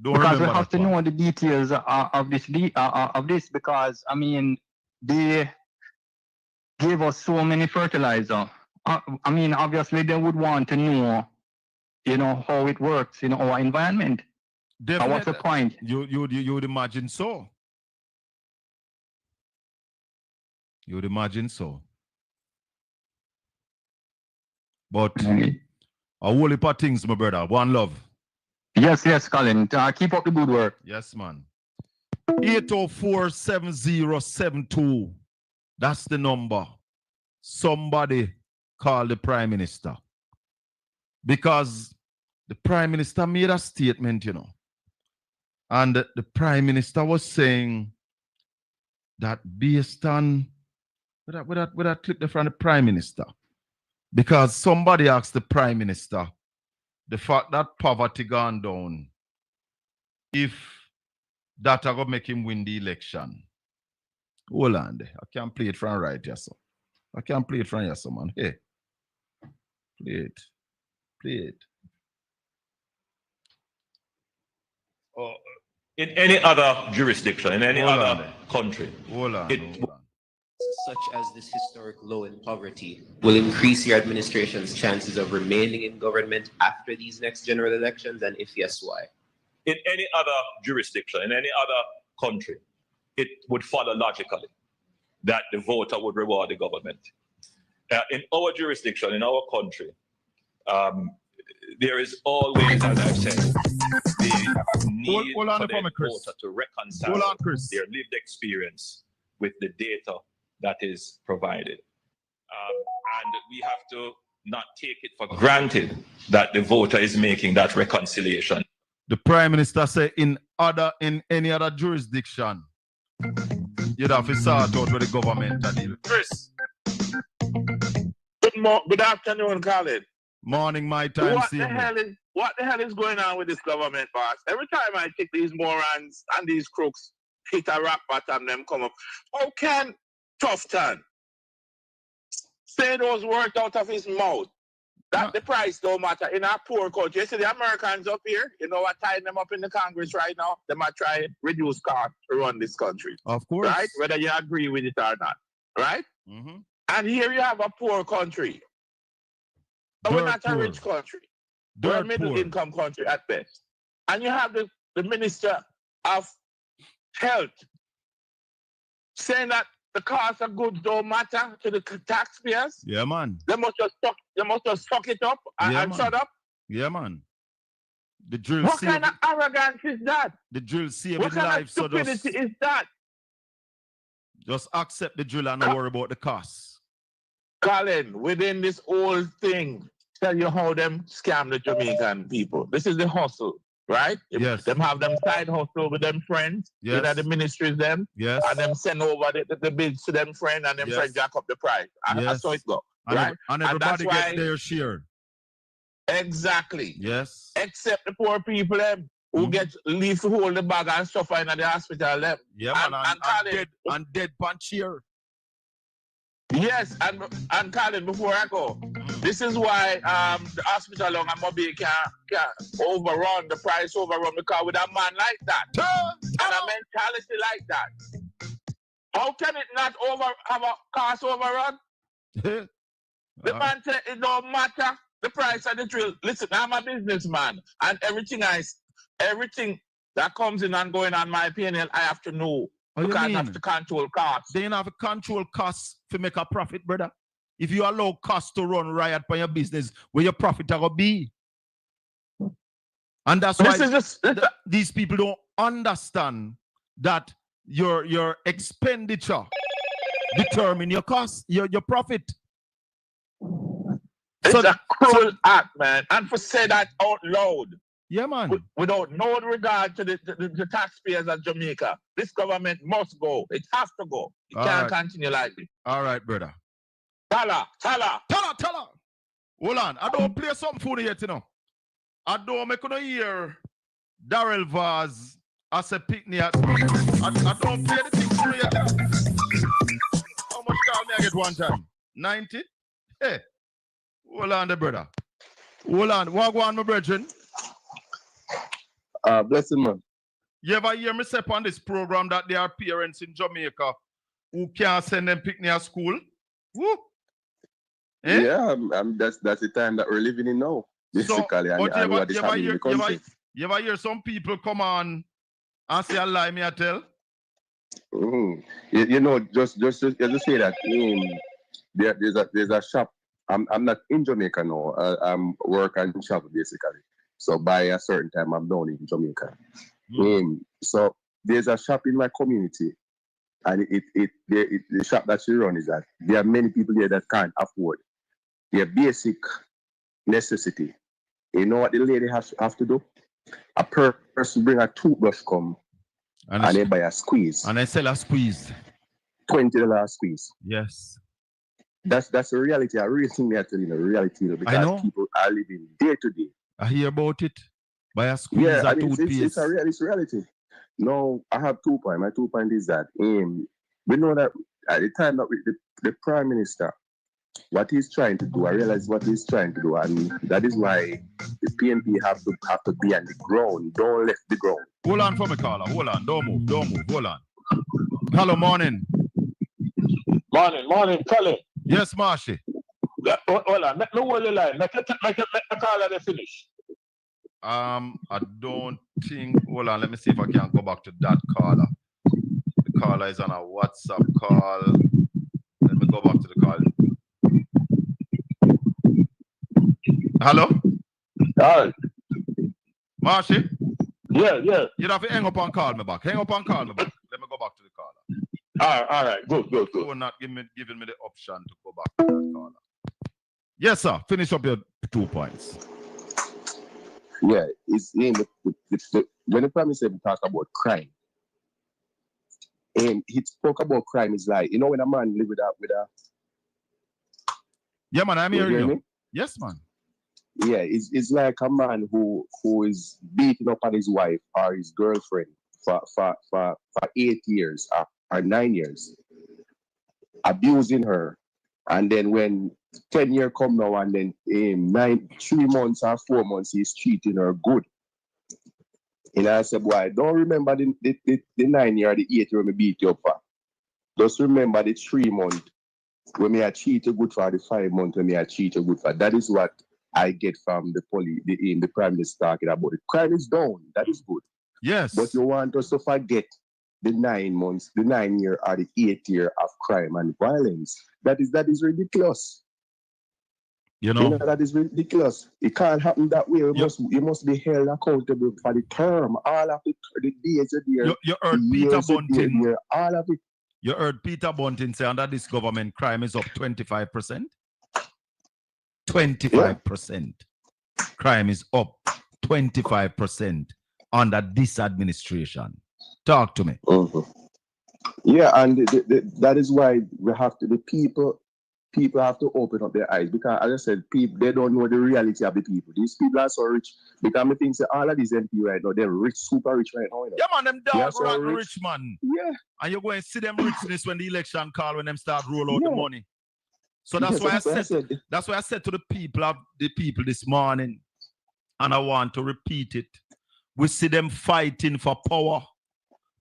Because we have to know the details of this because I mean they gave us so many fertilizer. I mean obviously they would want to know, you know, how it works in our environment. Definitely. What's the point? You would imagine so. You would imagine so. But a whole heap of things, my brother. One love. Yes, Colin. Keep up the good work. Yes, man. 804-7072. That's the number. Somebody call the Prime Minister. Because the Prime Minister made a statement, you know. And the Prime Minister was saying that based on... Would I click from the Prime Minister? Because somebody asked the Prime Minister the fact that poverty gone down, if that are going to make him win the election. Hold on there. I can't play it from right here, so. I can't play it from here, so, man. Hey. Play it. Play it. Oh, in any other jurisdiction, in any other country. Hold on. Such as this historic low in poverty will increase your administration's chances of remaining in government after these next general elections, and if yes, why? In any other jurisdiction, in any other country, it would follow logically that the voter would reward the government. In our jurisdiction, in our country, there is always, as I've said, the need for the voter to reconcile their lived experience with the data that is provided. And we have to not take it for granted that the voter is making that reconciliation. The Prime Minister said in any other jurisdiction, you'd have to sort out with the government and deal. Chris. Good afternoon, Colin. Morning, my time. What the hell is going on with this government, boss? Every time I think these morons and these crooks hit a rock bottom, them come up. How can Tufton say those words out of his mouth? That the price don't matter in our poor country. You see the Americans up here, you know what tying them up in the Congress right now? They might try to reduce costs to run this country. Of course. Right? Whether you agree with it or not. Right? Mm-hmm. And here you have a poor country. So we're not a rich country. We're a middle income country at best. And you have the Minister of Health saying that the cost of goods don't matter to the taxpayers. Yeah, man. They must just suck it up and shut up. Yeah, man. The drill. What kind of arrogance is that? The drill saving life. What kind of stupidity is that? Just accept the drill and don't worry about the costs. Colin, within this whole thing, tell you how them scam the Jamaican people. This is the hustle, right? Yes. Them have them side hustle with them friends. Yes. You know, the ministries them. Yes. And them send over the bids to them friends and them friends jack up the price. And that's how it go. Right? And everybody gets their share. Exactly. Yes. Except the poor people them who get leave to hold the bag and suffer in the hospital them. Yeah, man. And dead punch here. Yes, and Colin, before I go, this is why the hospital on Mobi can overrun the price because with a man like that and a mentality like that, how can it not have a cost overrun? The man said it don't matter the price of the drill. Listen, I'm a businessman, and everything that comes in and going on my P&L, I have to know. Because I have to control costs. They don't have to control costs to make a profit, brother. If you allow costs to run riot by your business, where your profit are going to be. And that's why these people don't understand that your expenditure determine your cost, your profit. It's a cruel act, man. And for say that out loud. Yeah, man. Without no regard to the taxpayers of Jamaica, this government must go. It has to go. It can't continue like this. All right, brother. Tala. Hold on. I don't play something for you yet, you know. I don't make no hear Darrell Vaz as a picnic. I don't play the thing for you yet, you know. How much time may I get one time? 90? Hey. Hold on, the brother. Hold on. What go on, my brethren? Blessing, man. You ever hear me say on this program that there are parents in Jamaica who can't send them picnic at school? Woo. Eh? Yeah, that's the time that we're living in now. Basically, you ever hear some people come on and say a lie me I tell? You know, just say that there's a shop. I'm not in Jamaica now. I'm working in shop basically. So by a certain time, I'm down in Jamaica. So there's a shop in my community, and the shop that she runs is that there are many people here that can't afford their basic necessity. You know what the lady have to do? A person bring a toothbrush come, and they buy a squeeze. And they sell a squeeze. $20 squeeze. Yes. That's a reality. A real thing I tell you, a reality, because people are living day to day. I hear about it. Buy a squeeze toothpaste. It's reality. No, I have 2 points. My 2 point is that we know that at the time that the Prime Minister, what he's trying to do, I realize what he's trying to do, and that is why the PNP have to be on the ground. Don't left the ground. Hold on for me, caller. Hold on. Don't move. Hold on. Hello, morning. Morning, Colin. Yes, Marshy. Hold on. Let me hold the line. Let the caller finish. I don't think. Hold on. Let me see if I can go back to that caller. caller is on a WhatsApp call. Let me go back to the call. Hello? Marshy? Yeah. You don't have to hang up and call me back. Hang up and call me back. Let me go back to the caller. All right. Good. You were not giving me the option to go back to that caller. Yes, sir. Finish up your 2 points. Yeah, it's when the Prime Minister talk about crime, and he spoke about crime is like, when a man live with a yeah, man, I'm hearing you. Me? Yes, man. Yeah, it's like a man who is beating up on his wife or his girlfriend for 8 years or 9 years, abusing her, and then when 10 years come now and then in 3 months or 4 months he's treating her good. And I said, boy, I don't remember the 9 year or the 8 year when I beat you up for. Just remember the 3 months when I cheat you good for, the 5 months when I cheat you good for. That is what I get from the Prime Minister talking about it. Crime is down. That is good. Yes. But you want us to forget the 9 months, the 9 year or the 8 year of crime and violence. That is ridiculous. That is ridiculous. It can't happen that way. You must be held accountable for the term. All of the days a year. You heard Peter Bunting. Year, all of it. You heard Peter Bunting say under this government crime is up 25%. 25%. Crime is up 25% under this administration. Talk to me. Mm-hmm. Yeah, and that is why we have to, the people have to open up their eyes, because as I said, people, they don't know the reality of the people. These people are so rich, because I think all of these MP right now, they're rich, super rich right now. Yeah, man, them dog so rotten rich, man. Yeah. And you're going to see them richness when the election call, when them start roll out the money. So that's why I said to the people this morning, and I want to repeat it. We see them fighting for power,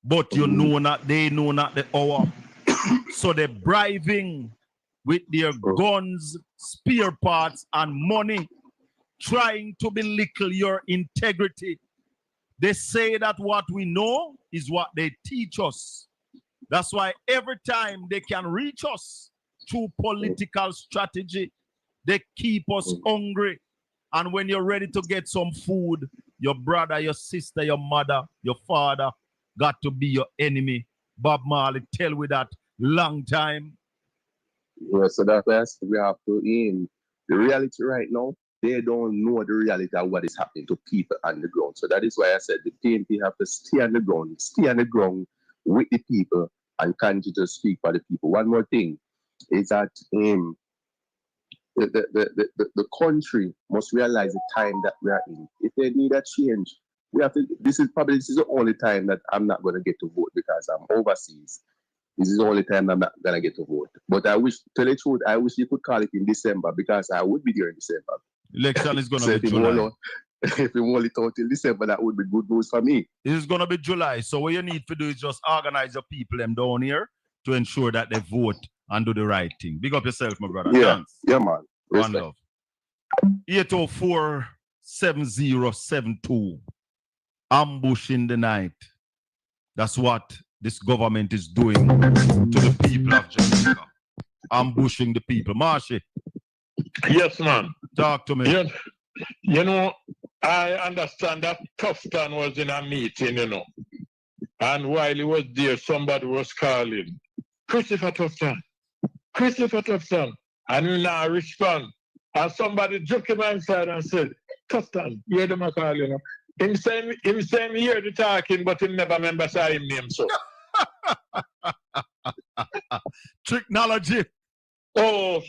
but they know not the hour. So they're bribing with their guns, spear parts, and money, trying to belittle your integrity. They say that what we know is what they teach us. That's why every time they can reach us through political strategy, they keep us hungry. And when you're ready to get some food, your brother, your sister, your mother, your father got to be your enemy. Bob Marley tell we that long time. Yeah, so that's why we have to in the reality right now. They don't know the reality of what is happening to people on the ground. So that is why I said the PNP have to stay on the ground with the people and continue to speak for the people. One more thing is that the country must realize the time that we are in. If they need a change, we have to. This is the only time that I'm not going to get to vote because I'm overseas. This is the only time I'm not going to get to vote. But I wish, tell the truth, I wish you could call it in December because I would be there in December. Election is going to be July. If you hold it out till December, that would be good news for me. It is going to be July. So what you need to do is just organize your people them down here to ensure that they vote and do the right thing. Big up yourself, my brother. Yeah, Thanks. yeah, man. One love. 804-7072. Ambush in the night. That's what this government is doing to the people of Jamaica. Ambushing the people. Marshy. Yes, man. Talk to me. You know, I understand that Tufton was in a meeting, and while he was there, somebody was calling, Christopher Tufton, and he now respond. And somebody took him inside and said, Tufton, hear them a call, Him saying hear the talking, but he never remember say him name, so. Technology. Oh,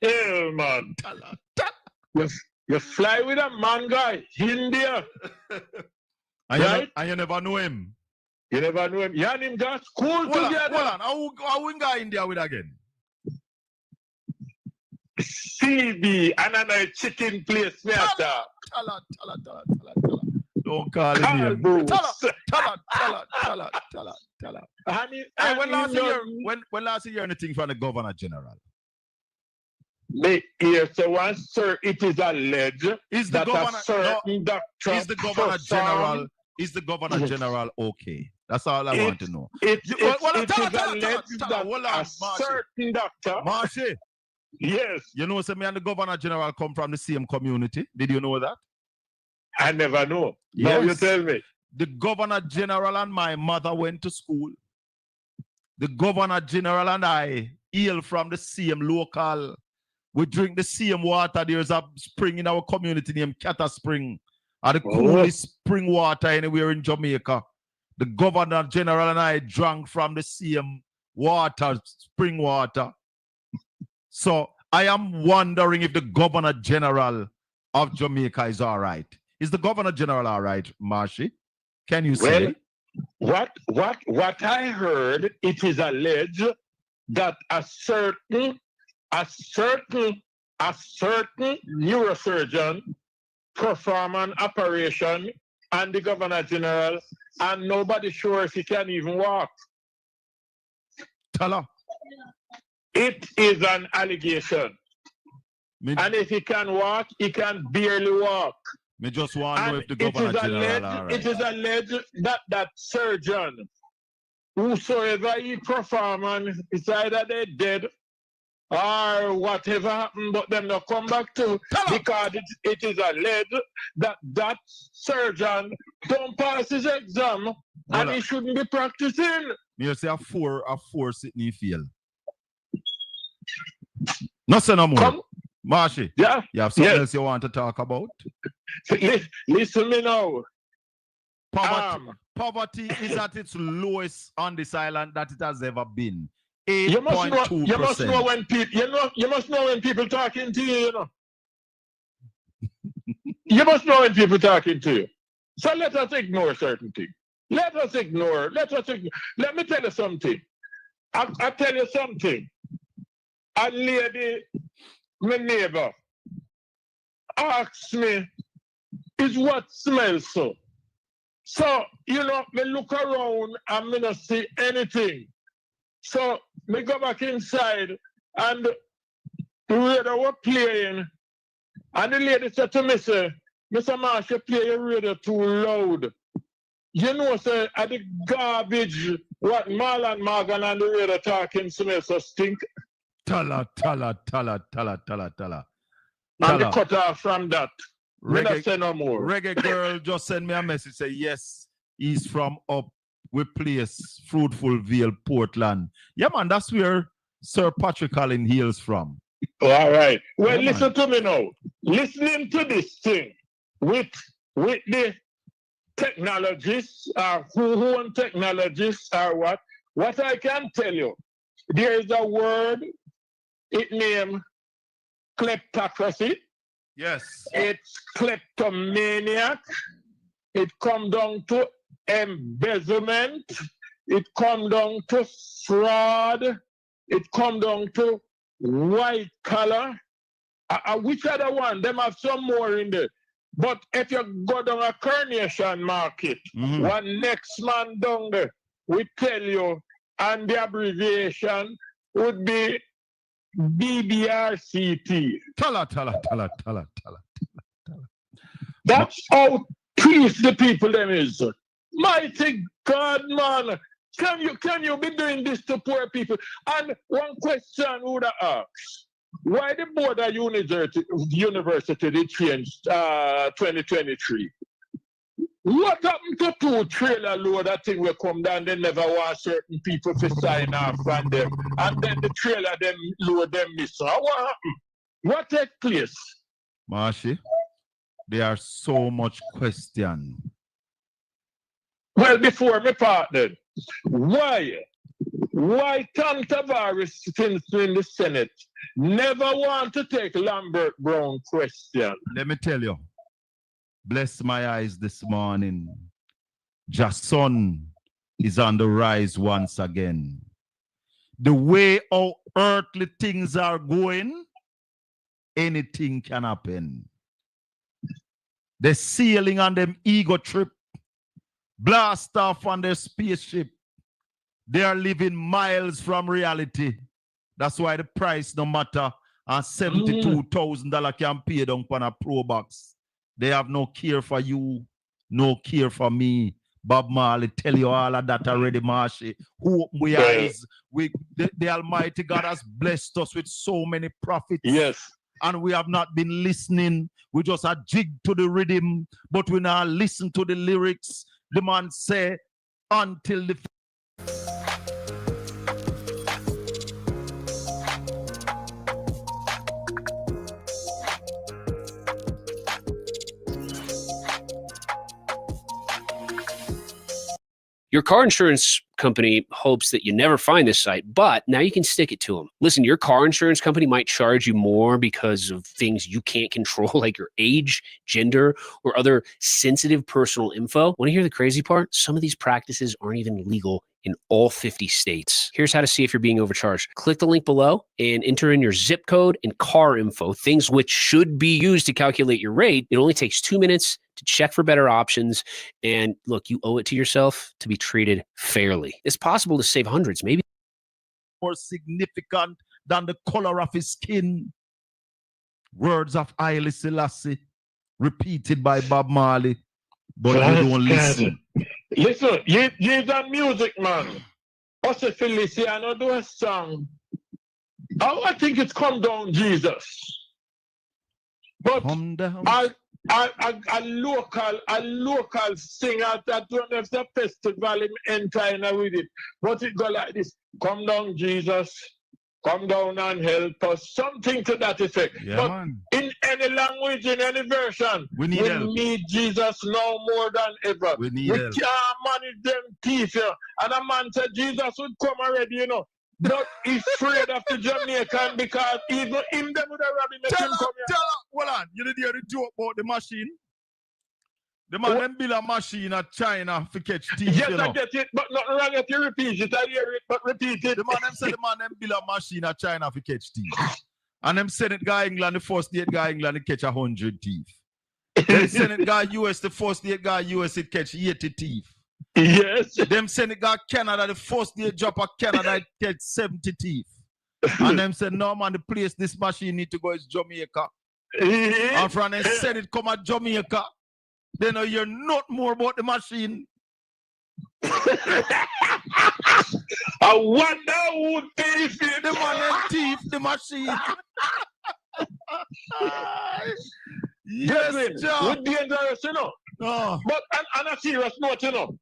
hell, man. You fly with a man guy, India. And you never know him. You never know him. You and him got school together. Hold on. How we go India with again? CB, another chicken place. Tell her. Don't call him name. Tell her. Hey, when last year anything from the Governor General? So once, sir, it is alleged is the that governor, a certain doctor is the Governor General Is the Governor General okay? That's all I want to know. It is alleged that a certain doctor. Marshy. Yes. You know, me and the Governor General come from the same community. Did you know that? I never know. Yes. Now you tell me. The Governor General and my mother went to school. The Governor General and I hail from the same local. We drink the same water. There's a spring in our community named Cata Spring. Or the coolest spring water anywhere in Jamaica. The Governor General and I drank from the same water, spring water. So I am wondering if the Governor General of Jamaica is all right. Is the Governor General all right, Marshy? Can you say? What I heard, it is alleged that a certain neurosurgeon perform an operation on the Governor General and nobody sure if he can even walk. Tell her. It is an allegation. And if he can walk, he can barely walk. Me just want to know if the Governor General all right. It is alleged that that surgeon, whosoever he perform on, it's either they dead or whatever happened, but them not come back to because it is alleged that that surgeon don't pass his exam and he shouldn't be practicing. Me say a four sitting in field. No say no more. Marshy, yeah. You have something else you want to talk about? Listen me now. Poverty is at its lowest on this island that it has ever been. You must know when people talking to you, you know. You must know when people talking to you. So let us ignore certain things. Let me tell you something. I tell you something. A lady, my neighbor, asked me, is what smells so? So, you know, me look around and me not see anything. So, me go back inside and the radio was playing. And the lady said to me, say, Mr. Marsh, you play your radio too loud. You know, say, at the garbage, what Marlon Morgan and the radio talking to me, so stink. Tala. And they cut off from that. Reggae, say no more. Reggae girl just send me a message, say, yes, he's from up with place, Fruitful Vale, Portland. Yeah, man, that's where Sir Patrick COLIN hails from. All right. Well, yeah, listen to me now. Listening to this thing with the technologists, who own technologists or what I can tell you, there is a word, it named kleptocracy. Yes. It's kleptomaniac. It comes down to embezzlement. It comes down to fraud. It comes down to white collar. Which other one? Them have some more in there. But if you go down a Carnation Market, one next man down there, we tell you, and the abbreviation would be BBRCT. Tala. That's how pleased the people them is. Mighty God, man. Can you be doing this to poor people? And one question would have asked, why the board of university they changed 2023? What happened to 2 trailer load that thing will come down? They never want certain people to sign off on them. And then the trailer them load them miss. What happened? What take place? Marshy, there are so much questions. Well, before me partner, why Tom Tavares since in the Senate never want to take Lambert Brown question? Let me tell you. Bless my eyes this morning. Jason is on the rise once again. The way our earthly things are going, anything can happen. They're sailing on them ego trip, blast off on their spaceship. They are living miles from reality. That's why the price no matter and $72,000 can pay down on a Pro Box. They have no care for you, no care for me. Bob Marley tell you all of that already, Marshy. Who we are is the Almighty God has blessed us with so many prophets. Yes. And we have not been listening. We just a jig to the rhythm, but we now listen to the lyrics. The man say, until the Your car insurance company hopes that you never find this site, but now you can stick it to them. Listen, your car insurance company might charge you more because of things you can't control, like your age, gender, or other sensitive personal info. Want to hear the crazy part? Some of these practices aren't even legal in all 50 states. Here's how to see if you're being overcharged. Click the link below and enter in your zip code and car info, things which should be used to calculate your rate. It only takes 2 minutes to check for better options. And look, you owe it to yourself to be treated fairly. It's possible to save hundreds, maybe more significant than the color of his skin. Words of Haile Selassie, repeated by Bob Marley, but you don't listen. Listen, you're a music man. Also, Feliciano do a song. I think it's Come Down Jesus. But Come down. A local singer that don't have the festival in entire with it. But it go like this: Come down, Jesus, come down and help us. Something to that effect. Yeah, but man. in any language, in any version, we need Jesus now more than ever. We can't manage them teeth here. And a man said Jesus would come already, you know. But he's afraid of the Jamaican because even him them would have rabbi make him come here. Hold on, you did hear the joke about the machine? The man them build a machine at China for catch teeth, Yes, you know. I get it, but not wrong if you repeat it. I hear it, but repeat it. The man them said the man them build a machine at China for catch teeth. And them send it guy England, the first date guy England to catch 100 teeth. Then send it guy US, the first date guy US it catch 80 teeth. Yes. Them send it guy Canada, the first day drop of Canada it catch 70 teeth. And them said, no man, the place this machine need to go is Jamaica. And from them said it come at Jamaica. They know you're not more about the machine. I wonder who thief it. The man that thief the machine. Yes, John. With dangerous, you know. Oh. But on a serious note, you know,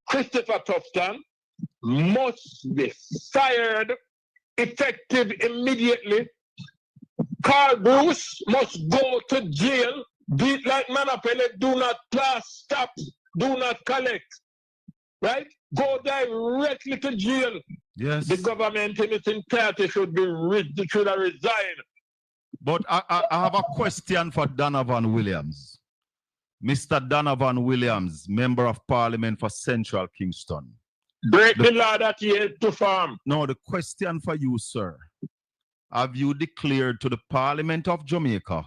Christopher Tufton must be fired effective immediately. Carl Bruce must go to jail. Beat like Manapele, do not class, stop, do not collect. Right? Go directly to jail. Yes. The government in its entirety should have resigned. But I have a question for Donovan Williams. Mr. Donovan Williams, Member of Parliament for Central Kingston. Break the law that he had to farm. No, the question for you, sir. Have you declared to the Parliament of Jamaica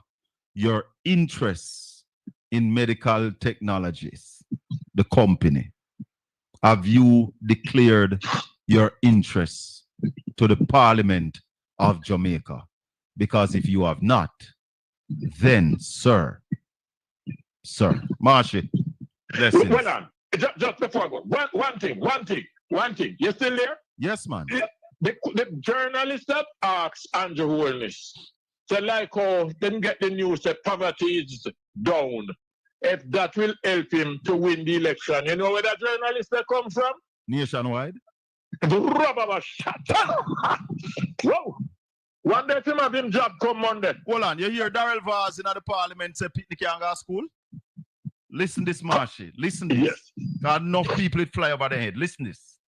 your interest in medical technologies, the company? Have you declared your interest to the Parliament of Jamaica? Because if you have not, then, sir, Marshy, blessings. Well on, just before I go, one thing. You still there? Yes, man. The journalist that asked Andrew Holness, so like how them get the news that poverty is down, if that will help him to win the election. You know where that journalist that come from? Nationwide. The rubber was shut. Whoa. One day him have him job come Monday. Hold on, you hear Darrell Vaz in the parliament say picnic can't go to school? Listen this, Marshy. Listen this. Yes. Got enough people it fly over the head. Listen this.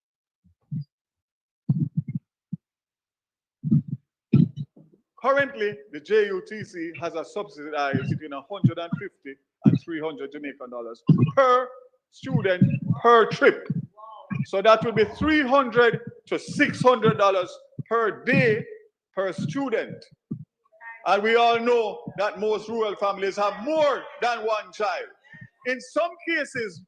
Currently, the JUTC has a subsidized between 150 and 300 Jamaican dollars per student per trip. So that will be $300 to $600 per day per student. And we all know that most rural families have more than one child. In some cases,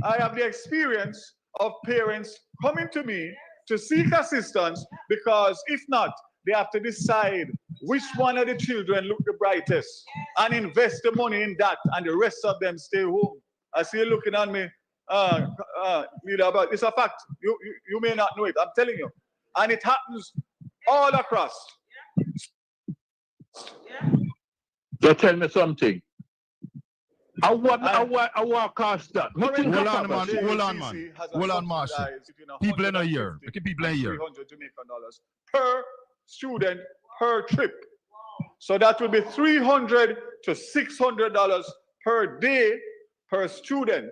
I have the experience of parents coming to me to seek assistance because if not, they have to decide which one of the children look the brightest and invest the money in that and the rest of them stay home. I see you looking at me, leader, but it's a fact. You may not know it. I'm telling you. And it happens all across. You tell me something. I want cost that. Hold on, man. Hold on, man. Hold on, Marshall. People in a year. People in a year. $300 Jamaican per student per trip. So that will be $300 to $600 per day per student.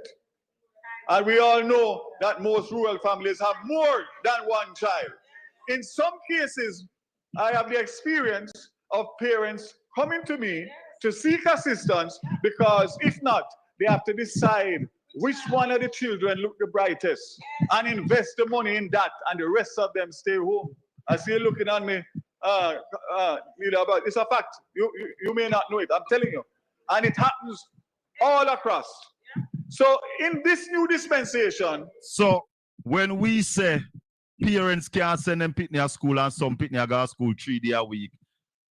And we all know that most rural families have more than one child. In some cases, I have the experience of parents coming to me to seek assistance because if not, they have to decide which one of the children look the brightest and invest the money in that, and the rest of them stay home. I see you looking at me, leader, but it's a fact. You may not know it. I'm telling you. And it happens all across. So in this new dispensation. So when we say parents can't send them pitney to school and some pitney go to school 3 days a week,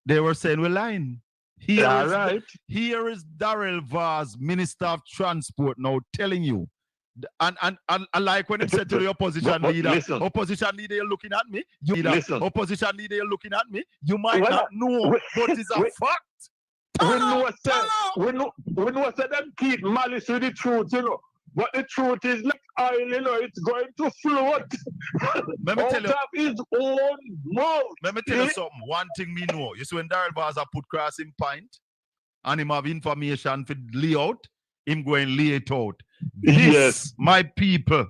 they were saying we're lying. Here is Darrell Vaz, Minister of Transport, now telling you. And like when it said to the opposition leader, listen. Opposition leader, you're looking at me. Opposition leader, you're looking at me. You might Well, not know, but it's a fact. We know that them keep malice with the truth, you know. But the truth is like oil, you know, it's going to float Let me tell you, out of his own mouth. Let me tell you something. One thing me know. You see when Darrell Baza put cross in point and him have information for layout, him going lay it out. This, my people,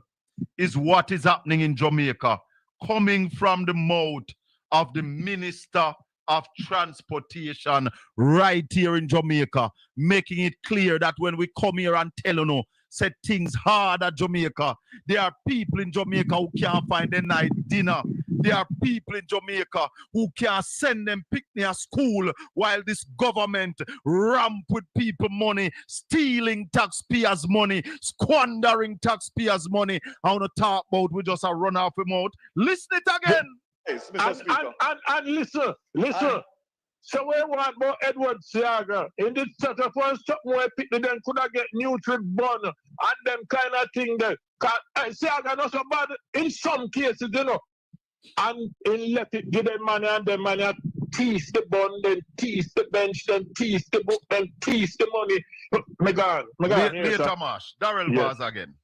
is what is happening in Jamaica, coming from the mouth of the Minister of Transportation right here in Jamaica, making it clear that when we come here and tell you, say things hard at Jamaica, there are people in Jamaica who can't find a night dinner. There are people in Jamaica who can't send them picnic at school while this government ramp with people money, stealing taxpayers' money, squandering taxpayers' money. I want to talk about we just a run off the mouth. Listen it again. And listen. So we want about Edward Siaga in this set of one something where people then could have get nutrient bun and them kind of thing there. Siaga not so bad in some cases, you know. And he let it give them money and them money tease the bun, then tease the bench, then tease the book, then tease the money. Later, Marsh. Darrell Bars again.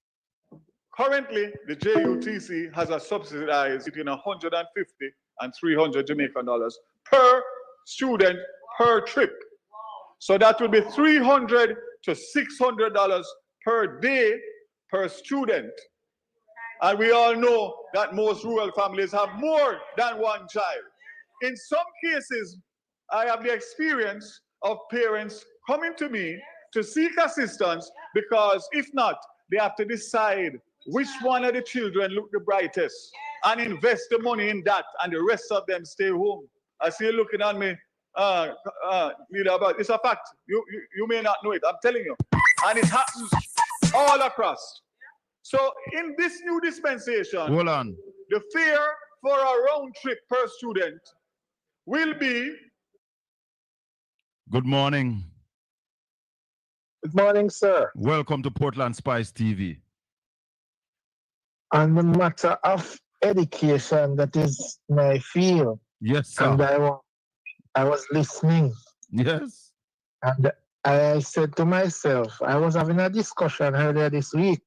Currently, the JUTC has a subsidized between $150 and $300 Jamaican per student per trip. So that will be $300 to $600 per day per student. And we all know that most rural families have more than one child. In some cases, I have the experience of parents coming to me to seek assistance because if not, they have to decide which one of the children look the brightest and invest the money in that, and the rest of them stay home. I see you looking at me, leader, but it's a fact. You may not know it. I'm telling you. And it happens all across. So in this new dispensation, hold on, the fare for a round trip per student will be. Good morning. Good morning, sir. Welcome to Portland Spice TV. On the matter of education, that is my field. Yes, sir. And I was listening. Yes. And I said to myself, I was having a discussion earlier this week.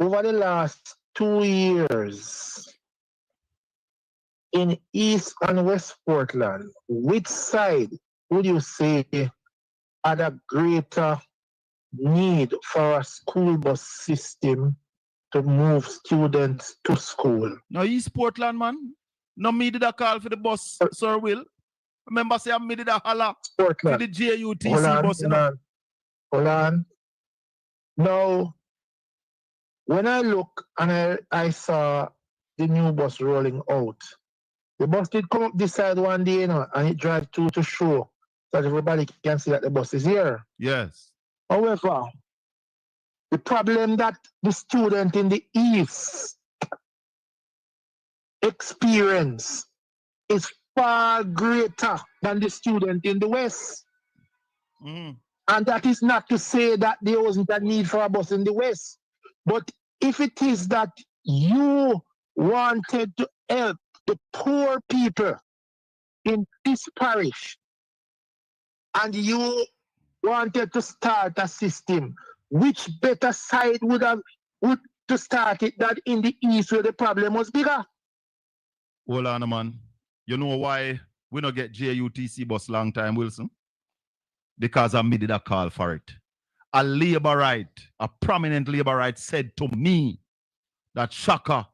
Over the last 2 years, in East and West Portland, which side would you say had a greater need for a school bus system to move students to school? No, East Portland, man. No, me did a call for the bus, Sir Will. Remember, say I me did a holler for the JUTC bus. Hold on. Now, when I look and I saw the new bus rolling out, the bus did come up this side one day, you know, and it drive through to show so that everybody can see that the bus is here. Yes. However, the problem that the student in the East experience is far greater than the student in the West. And that is not to say that there wasn't a need for a bus in the West. But if it is that you wanted to help the poor people in this parish and you wanted to start a system, which better side would to start it than in the East where the problem was bigger? Hold on, man. You know why we don't get JUTC bus long time, Wilson? Because I made a call for it. A labor right, a prominent labor right said to me that Shaka,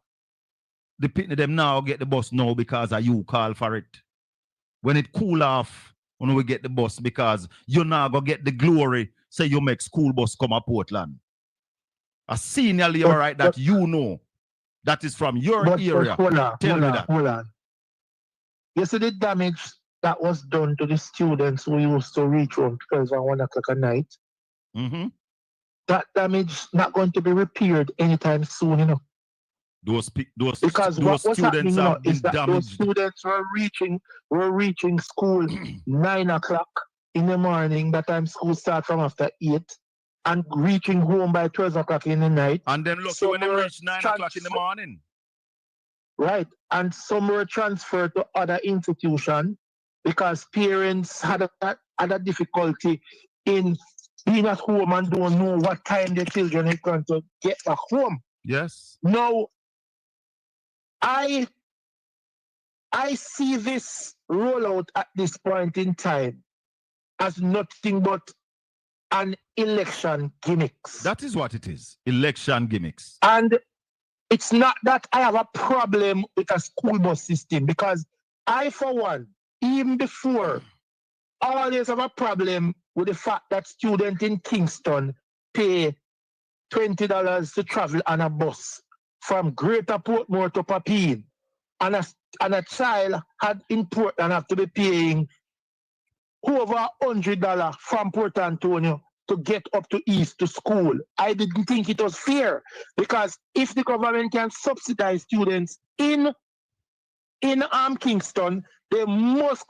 the pitney them now get the bus now because of you call for it. When it cool off, when we get the bus because you now go get the glory, say you make school bus come up Portland. A senior labor right that you know, that is from your area. Tell me that. Hold on. You see the damage that was done to the students who used to reach home 12 and 1 o'clock at night? Mm-hmm. That damage not going to be repaired anytime soon, you know. Because what's happening, you know, is that damaged. those students were reaching school 9 o'clock in the morning. That time school start from after 8, and reaching home by 12 o'clock in the night. And then look, when they reach 9 o'clock in the morning. Right, and some were transferred to other institutions because parents had a difficulty in being at home and don't know what time their children is going to get back home. Yes. Now, I see this rollout at this point in time as nothing but an election gimmicks. That is what it is. Election gimmicks. And it's not that I have a problem with a school bus system, because I, for one, even before, always have a problem with the fact that students in Kingston pay $20 to travel on a bus from Greater Portmore to Papine. And a child in Portland have to be paying over $100 from Port Antonio to get up to East to school. I didn't think it was fair, because if the government can subsidize students in Kingston, they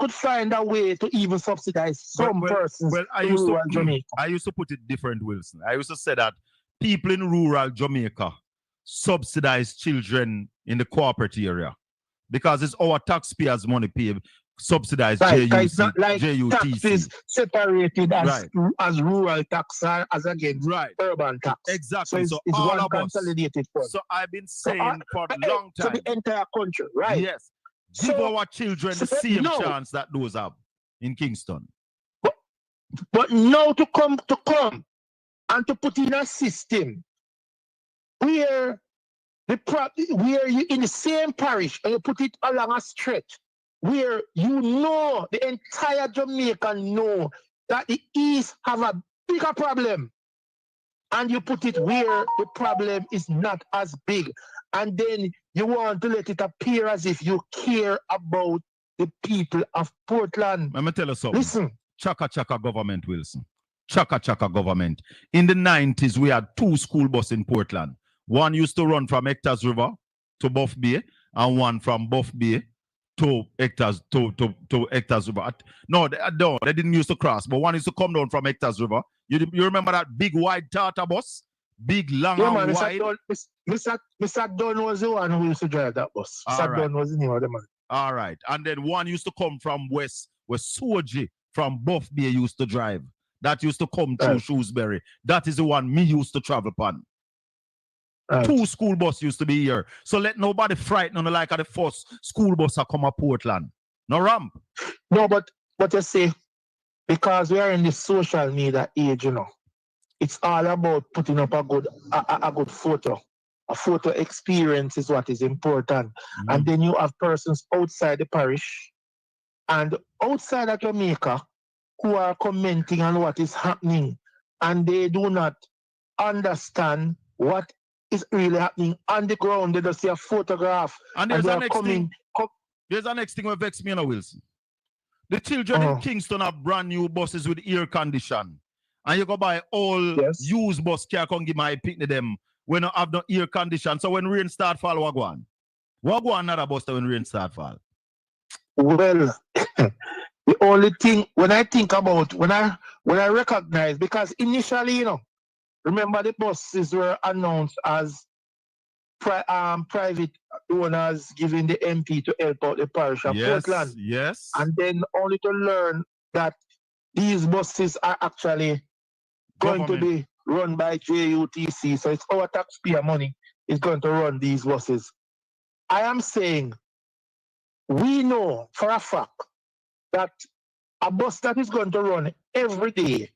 could find a way to even subsidize some persons in rural Jamaica. I used to put it different, Wilson. I used to say that people in rural Jamaica subsidize children in the corporate area because it's our taxpayers' money paid. Subsidized it's not like JUTC. Taxes separated as rural tax as against urban tax. Exactly. So it's all one of us. consolidated fund. So I've been saying for a long time. So the entire country, right? Yes. Give our children the same chance that those have in Kingston. But now to come and to put in a system where where you in the same parish and you put it along a stretch, where the entire Jamaica know that the East have a bigger problem, and you put it where the problem is not as big, and then you want to let it appear as if you care about the people of Portland. Let me tell you something. Listen. Chaka government, Wilson. Chaka government. In the 90s, we had 2 school buses in Portland. One used to run from Hector's River to Buff Bay, and one from Buff Bay to Hector's River. No, they didn't used to cross, but one used to come down from Hector's River. You remember that big wide Tata bus? Big, long, and wide? Mr. Dunn was the one who used to drive that bus. Mr. Dunn was the name of the man. All right. And then one used to come from west, where Soji from Buff Bay used to drive. That used to come through Shrewsbury. That is the one me used to travel upon. 2 school buses used to be here. So let nobody frighten on the like of the first school bus that come to Portland. No ramp. No, but you see, because we are in the social media age, you know, it's all about putting up a good photo. A photo experience is what is important. Mm-hmm. And then you have persons outside the parish and outside of Jamaica who are commenting on what is happening, and they do not understand what is really happening on the ground. They just see a photograph. And there's a next thing. There's a next thing that vexes me, Wilson. The children in Kingston have brand new buses with air condition. And you go buy all used bus car, come give my picnic them when you have no air condition. So when rain start fall, what go on another bus when rain start fall? Well, The only thing when I think about when I recognize, because initially, remember the buses were announced as private owners giving the MP to help out the parish of Portland. Yes. And then only to learn that these buses are actually going to be run by JUTC. So it's our taxpayer money is going to run these buses. I am saying we know for a fact that a bus that is going to run every day,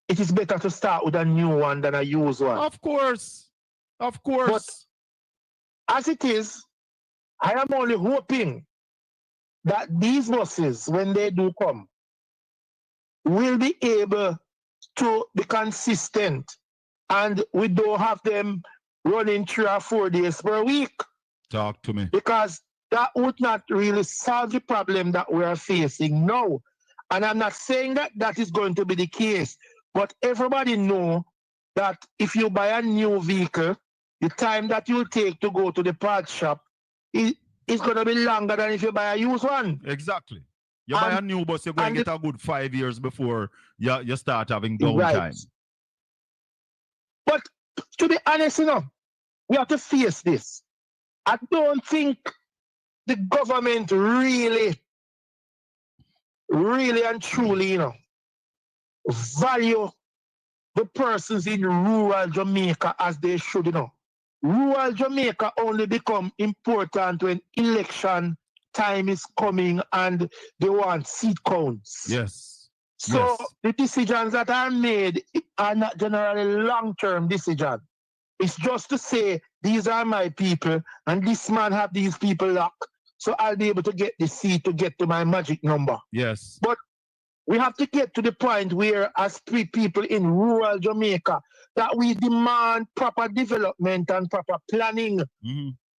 it is better to start with a new one than a used one. Of course. Of course. But as it is, I am only hoping that these buses, when they do come, will be able to be consistent and we don't have them running 3 or 4 days per week. Talk to me. Because that would not really solve the problem that we are facing now. And I'm not saying that that is going to be the case, but everybody know that if you buy a new vehicle, the time that you take to go to the part shop is going to be longer than if you buy a used one. Exactly. You buy a new bus, you're going to get a good 5 years before you start having downtime. Right. But to be honest, we have to face this. I don't think the government really and truly, value the persons in rural Jamaica as they should, Rural Jamaica only become important when election time is coming and they want seat counts. Yes. So the decisions that are made are not generally long-term decisions. It's just to say, these are my people and this man have these people locked, so I'll be able to get the seat to get to my magic number. Yes. But we have to get to the point where, as people in rural Jamaica, that we demand proper development and proper planning.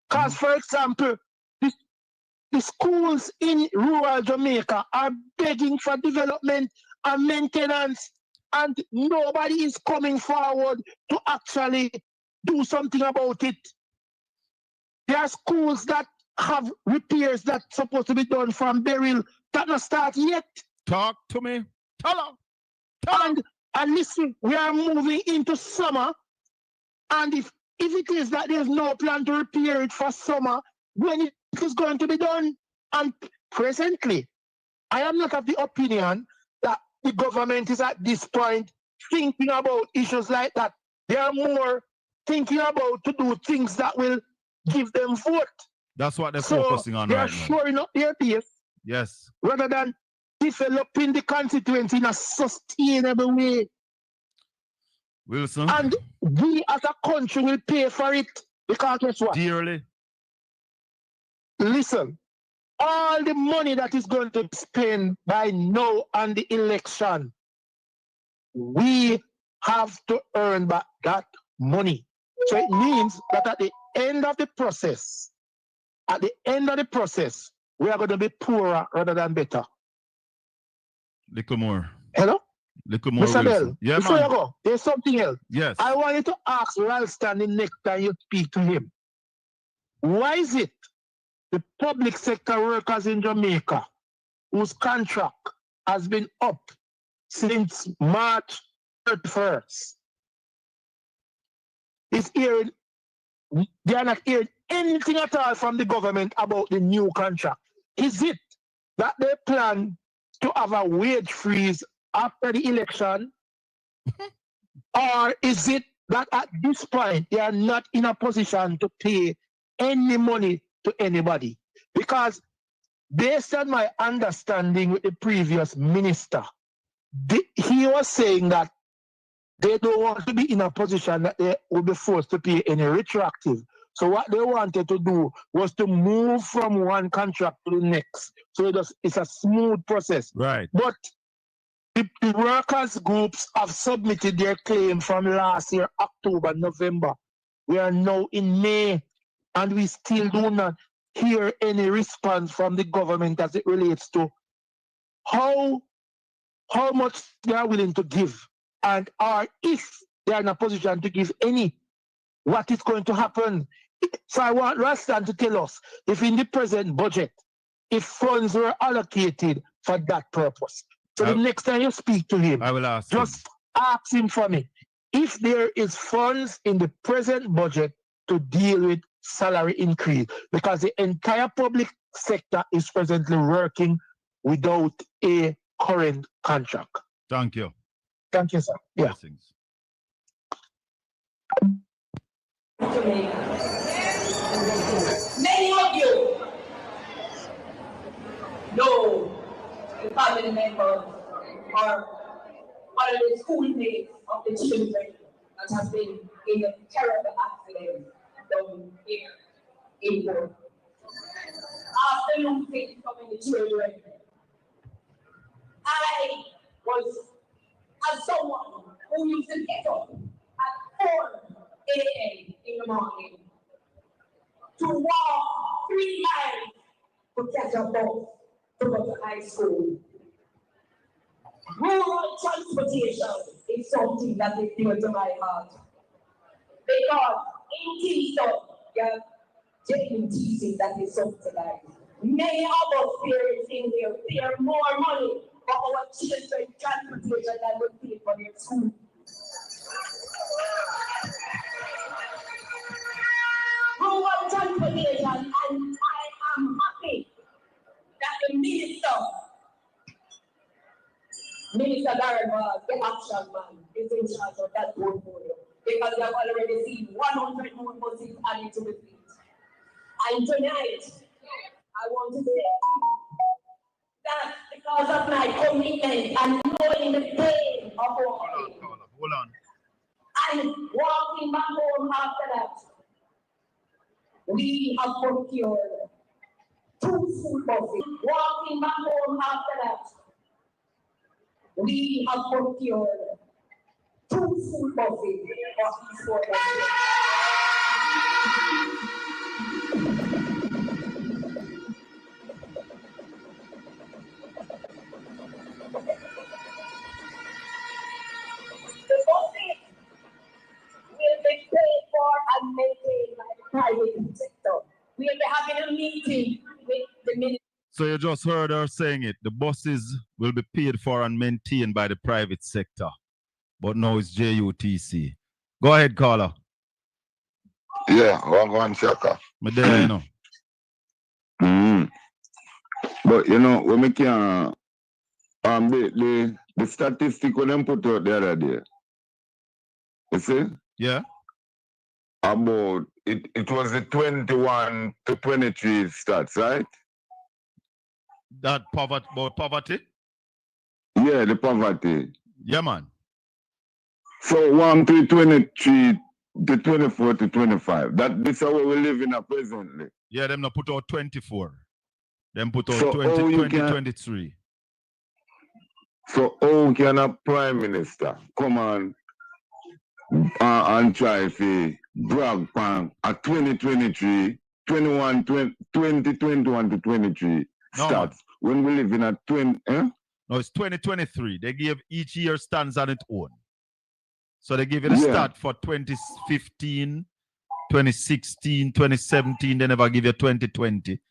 Because, for example, the schools in rural Jamaica are begging for development and maintenance, and nobody is coming forward to actually do something about it. There are schools that have repairs that's supposed to be done from Beryl that not start yet. Talk to me. Tell And listen, we are moving into summer, and if it is that there's no plan to repair it for summer, when it is going to be done? And presently, I am not of the opinion that the government is at this point thinking about issues like that. They are more thinking about to do things that will give them vote. That's what they're focusing on right now. They are shoring up their base. Yes. Rather than developing the constituency in a sustainable way. Wilson. And we as a country will pay for it, because guess what? Dearly. Listen, all the money that is going to be spent by now and the election, we have to earn back that money. So it means that at the end of the process, we are going to be poorer rather than better. Little more. Hello? Little more. Mr. Bell, yeah, before man. you go, there's something else. Yes. I want you to ask Ralston the next time you speak to him. Why is it the public sector workers in Jamaica, whose contract has been up since March 31st, they are not hearing anything at all from the government about the new contract? Is it that they plan to have a wage freeze after the election? Or is it that at this point they are not in a position to pay any money to anybody? Because based on my understanding with the previous minister, he was saying that they don't want to be in a position that they will be forced to pay any retroactive. So what they wanted to do was to move from one contract to the next. So it's a smooth process. Right. But the workers' groups have submitted their claim from last year, October, November. We are now in May, and we still do not hear any response from the government as it relates to how much they are willing to give, and or if they are in a position to give any, what is going to happen. So I want Ralston to tell us if in the present budget, if funds were allocated for that purpose. So the next time you speak to him, I will ask just ask him for me if there is funds in the present budget to deal with salary increase, because the entire public sector is presently working without a current contract. Thank you. Thank you, sir. Yeah. Blessings. Many of you know the family members or one of the schoolmates of the children that have been in a terrible accident down here in Europe. After losing so many children, I was, as someone who used to get up at 4 a.m. in the morning to walk 3 miles to catch a bus to go to high school. Rural transportation is something that is dear to my heart. Because in Kingston, yeah, JUTC that is subsidized. Many of us parents in there pay more money for our children's transportation than we pay for their school. Rural transportation, and I am happy that the Minister Darren was the action man, is in charge of that portfolio, because we have already seen 100 more buses added to the fleet. And tonight, I want to say that because of my commitment and knowing the pain of our Hold on. and walking back home after that, we have procured 2 school buses. Walking back home after that, we have procured 2 school buses for each The buses will be paid for and maintained by the private sector. We'll be having a meeting with the minister. So you just heard her saying it. The buses will be paid for and maintained by the private sector. But now it's JUTC. Go ahead, caller. Yeah, one checker. Me there, you know. But you know, when we can the statistic when them put out the other day. You see? Yeah. About it was the 21 to 23 stats, right? That poverty, about poverty? Yeah, the poverty. Yeah, man. So 1 to 23 to 24 to 25. This is how we live in presently. Yeah, them not put out 24. Them put out So 23. So how can a prime minister come on and try to brag on a 2023, 2021 to 23 stats when we live in a 20? No, it's 2023. They give each year stands on its own. So they give you the stat for 2015, 2016, 2017. They never give you 2020.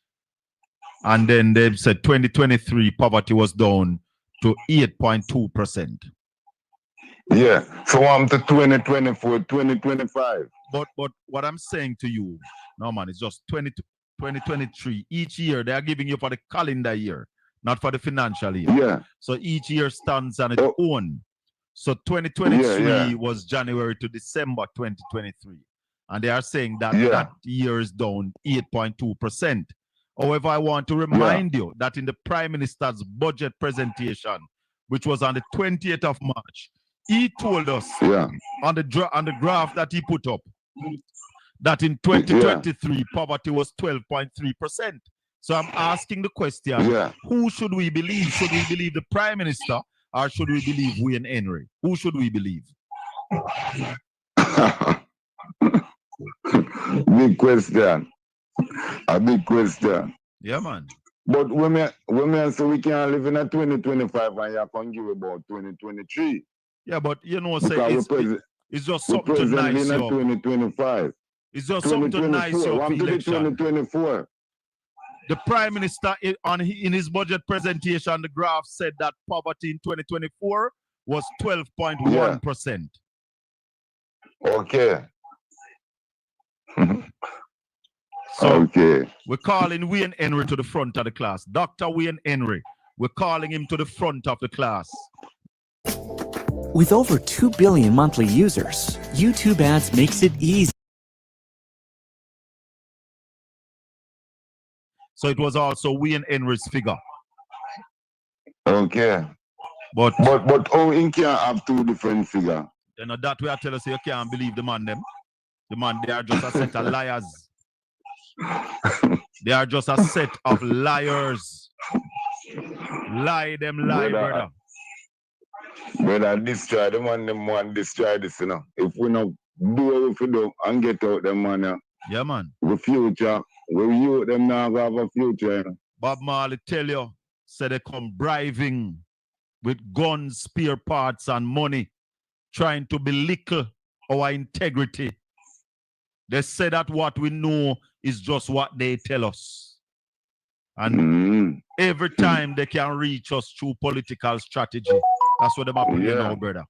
And then they said 2023 poverty was down to 8.2%. Yeah, so I'm to 2024, 2025. But what I'm saying to you, no man, it's just 2023. Each year they are giving you for the calendar year, not for the financial year. Yeah. So each year stands on its own. So 2023 was January to December 2023. And they are saying that that year is down 8.2%. However, I want to remind you that in the Prime Minister's budget presentation, which was on the 28th of March, he told us on the graph that he put up that in 2023 poverty was 12.3%. So I'm asking the question, who should we believe? Should we believe the Prime Minister or should we believe Wayne Henry? Who should we believe? Big question. A big question. Yeah, man. But when we say we can't live in a 2025 and you can give about 2023. Yeah, but you know, say it's just something to nice up. 2025. It's just something to nice up. 2024. The Prime Minister in his budget presentation, the graph said that poverty in 2024 was 12.1%. Okay. So okay. we're calling Wayne Henry to the front of the class. Dr. Wayne Henry, we're calling him to the front of the class. With over 2 billion monthly users, YouTube ads makes it easy. So it was also Wayne Henry's figure. Okay. But how in can have two different figures? You know that way I tell us you can't believe the man them. The man, they are just a set of liars. They are just a set of liars. Lie them lie, brother. Brother, destroy the man, them one destroy this, you know. If we not do what we do and get out them man, yeah, man. The future, we youth them now have a future, you know. Bob Marley tell you, say they come bribing with guns, spare parts, and money, trying to belittle our integrity. They say that what we know is just what they tell us. And every time they can reach us through political strategy. That's what they're happening now, brother.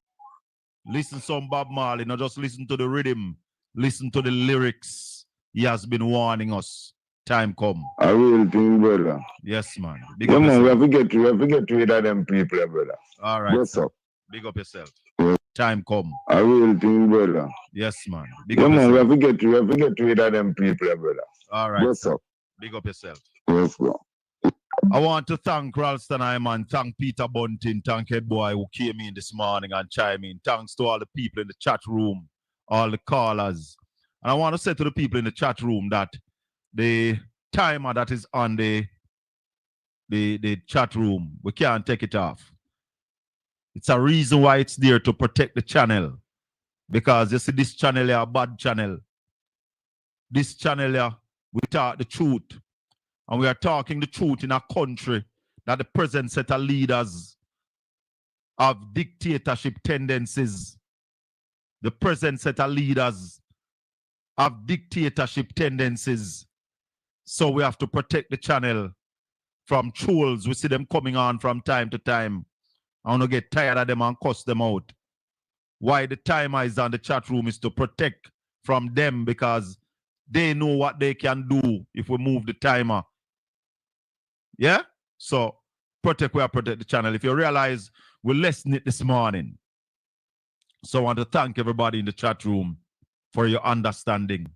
Listen some Bob Marley, not just listen to the rhythm, listen to the lyrics. He has been warning us. Time come. A real thing, brother. Yes, man. Big up man, we have to get rid of them people, brother. All right. What's up? Big up yourself. Time come. A real thing, brother. Yes, man. Big up yourself. We have to get rid of them people, brother. All right. What's up? Big up yourself. Yes, bro. I want to thank Ralston Hyman, thank Peter Bunting, thank Head Boy who came in this morning and chime in. Thanks to all the people in the chat room, all the callers. And I want to say to the people in the chat room that the timer that is on the chat room, we can't take it off. It's a reason why it's there to protect the channel. Because you see this channel here, a bad channel. This channel here, we talk the truth. And we are talking the truth in a country that the present set of leaders have dictatorship tendencies. The present set of leaders have dictatorship tendencies. So we have to protect the channel from trolls. We see them coming on from time to time. I want to get tired of them and cuss them out. Why the timer is on the chat room is to protect from them because they know what they can do if we move the timer. Yeah? So protect the channel. If you realize we lessened it this morning. So I want to thank everybody in the chat room for your understanding.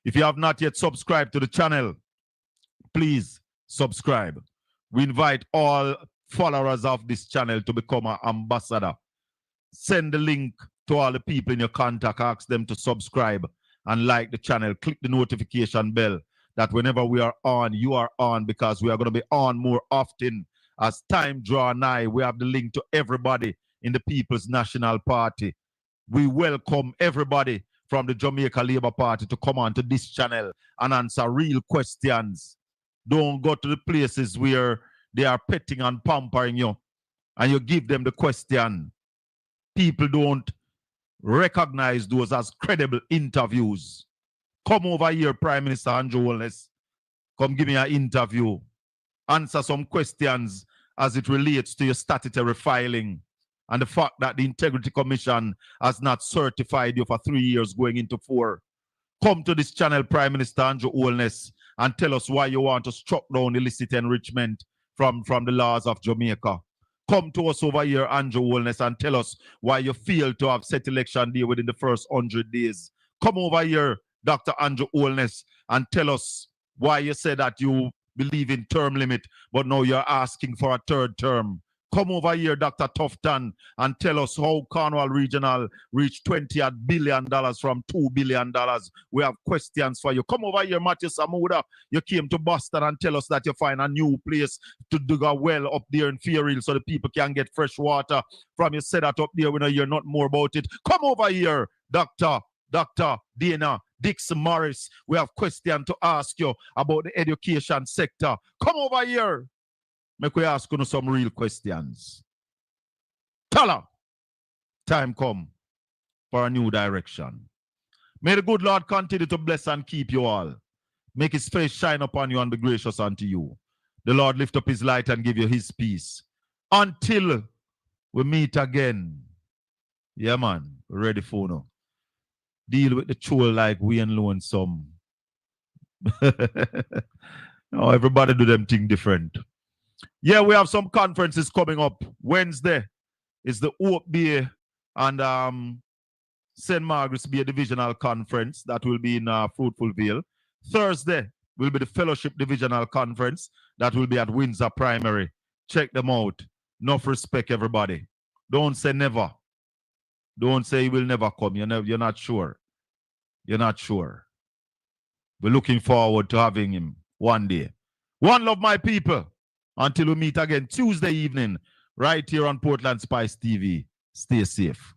If you have not yet subscribed to the channel, please subscribe. We invite all followers of this channel to become an ambassador. Send the link to all the people in your contact, ask them to subscribe and like the channel. Click the notification bell that whenever we are on, you are on, because we are going to be on more often. As time draw nigh, we have the link to everybody in the People's National Party. We welcome everybody from the Jamaica Labour Party to come on to this channel and answer real questions. Don't go to the places where they are petting and pampering you and you give them the question. People don't recognize those as credible interviews. Come over here, Prime Minister Andrew Holness. Come give me an interview. Answer some questions as it relates to your statutory filing and the fact that the Integrity Commission has not certified you for 3 years going into 4. Come to this channel, Prime Minister Andrew Holness, and tell us why you want to struck down illicit enrichment from the laws of Jamaica. Come to us over here, Andrew Holness, and tell us why you failed to have set election day within the first 100 days. Come over here, Dr. Andrew Holness, and tell us why you said that you believe in term limit, but now you're asking for a 3rd term. Come over here, Dr. Tufton, and tell us how Cornwall Regional reached $20 billion from $2 billion. We have questions for you. Come over here, Matthew Samuda. You came to Boston and tell us that you find a new place to dig a well up there in Fairhill so the people can get fresh water from you. Said that up there, we know you're not more about it. Come over here, Dr. Dana Dixon Morris. We have questions to ask you about the education sector. Come over here. Make we ask you some real questions. Tell her. Time come for a new direction. May the good Lord continue to bless and keep you all. make his face shine upon you and be gracious unto you. The Lord lift up his light and give you his peace. Until we meet again. Yeah, man. We're ready for now. Deal with the troll like we and lonesome. No, everybody do them thing different. Yeah, we have some conferences coming up. Wednesday is the Hope Bay and St. Margaret's Bay Divisional Conference. That will be in Fruitful Vale. Thursday will be the Fellowship Divisional Conference. That will be at Windsor Primary. Check them out. Enough respect, everybody. Don't say never. Don't say he will never come. You're not sure. You're not sure. We're looking forward to having him one day. One love, my people. Until we meet again Tuesday evening, right here on Portland Spice TV. Stay safe.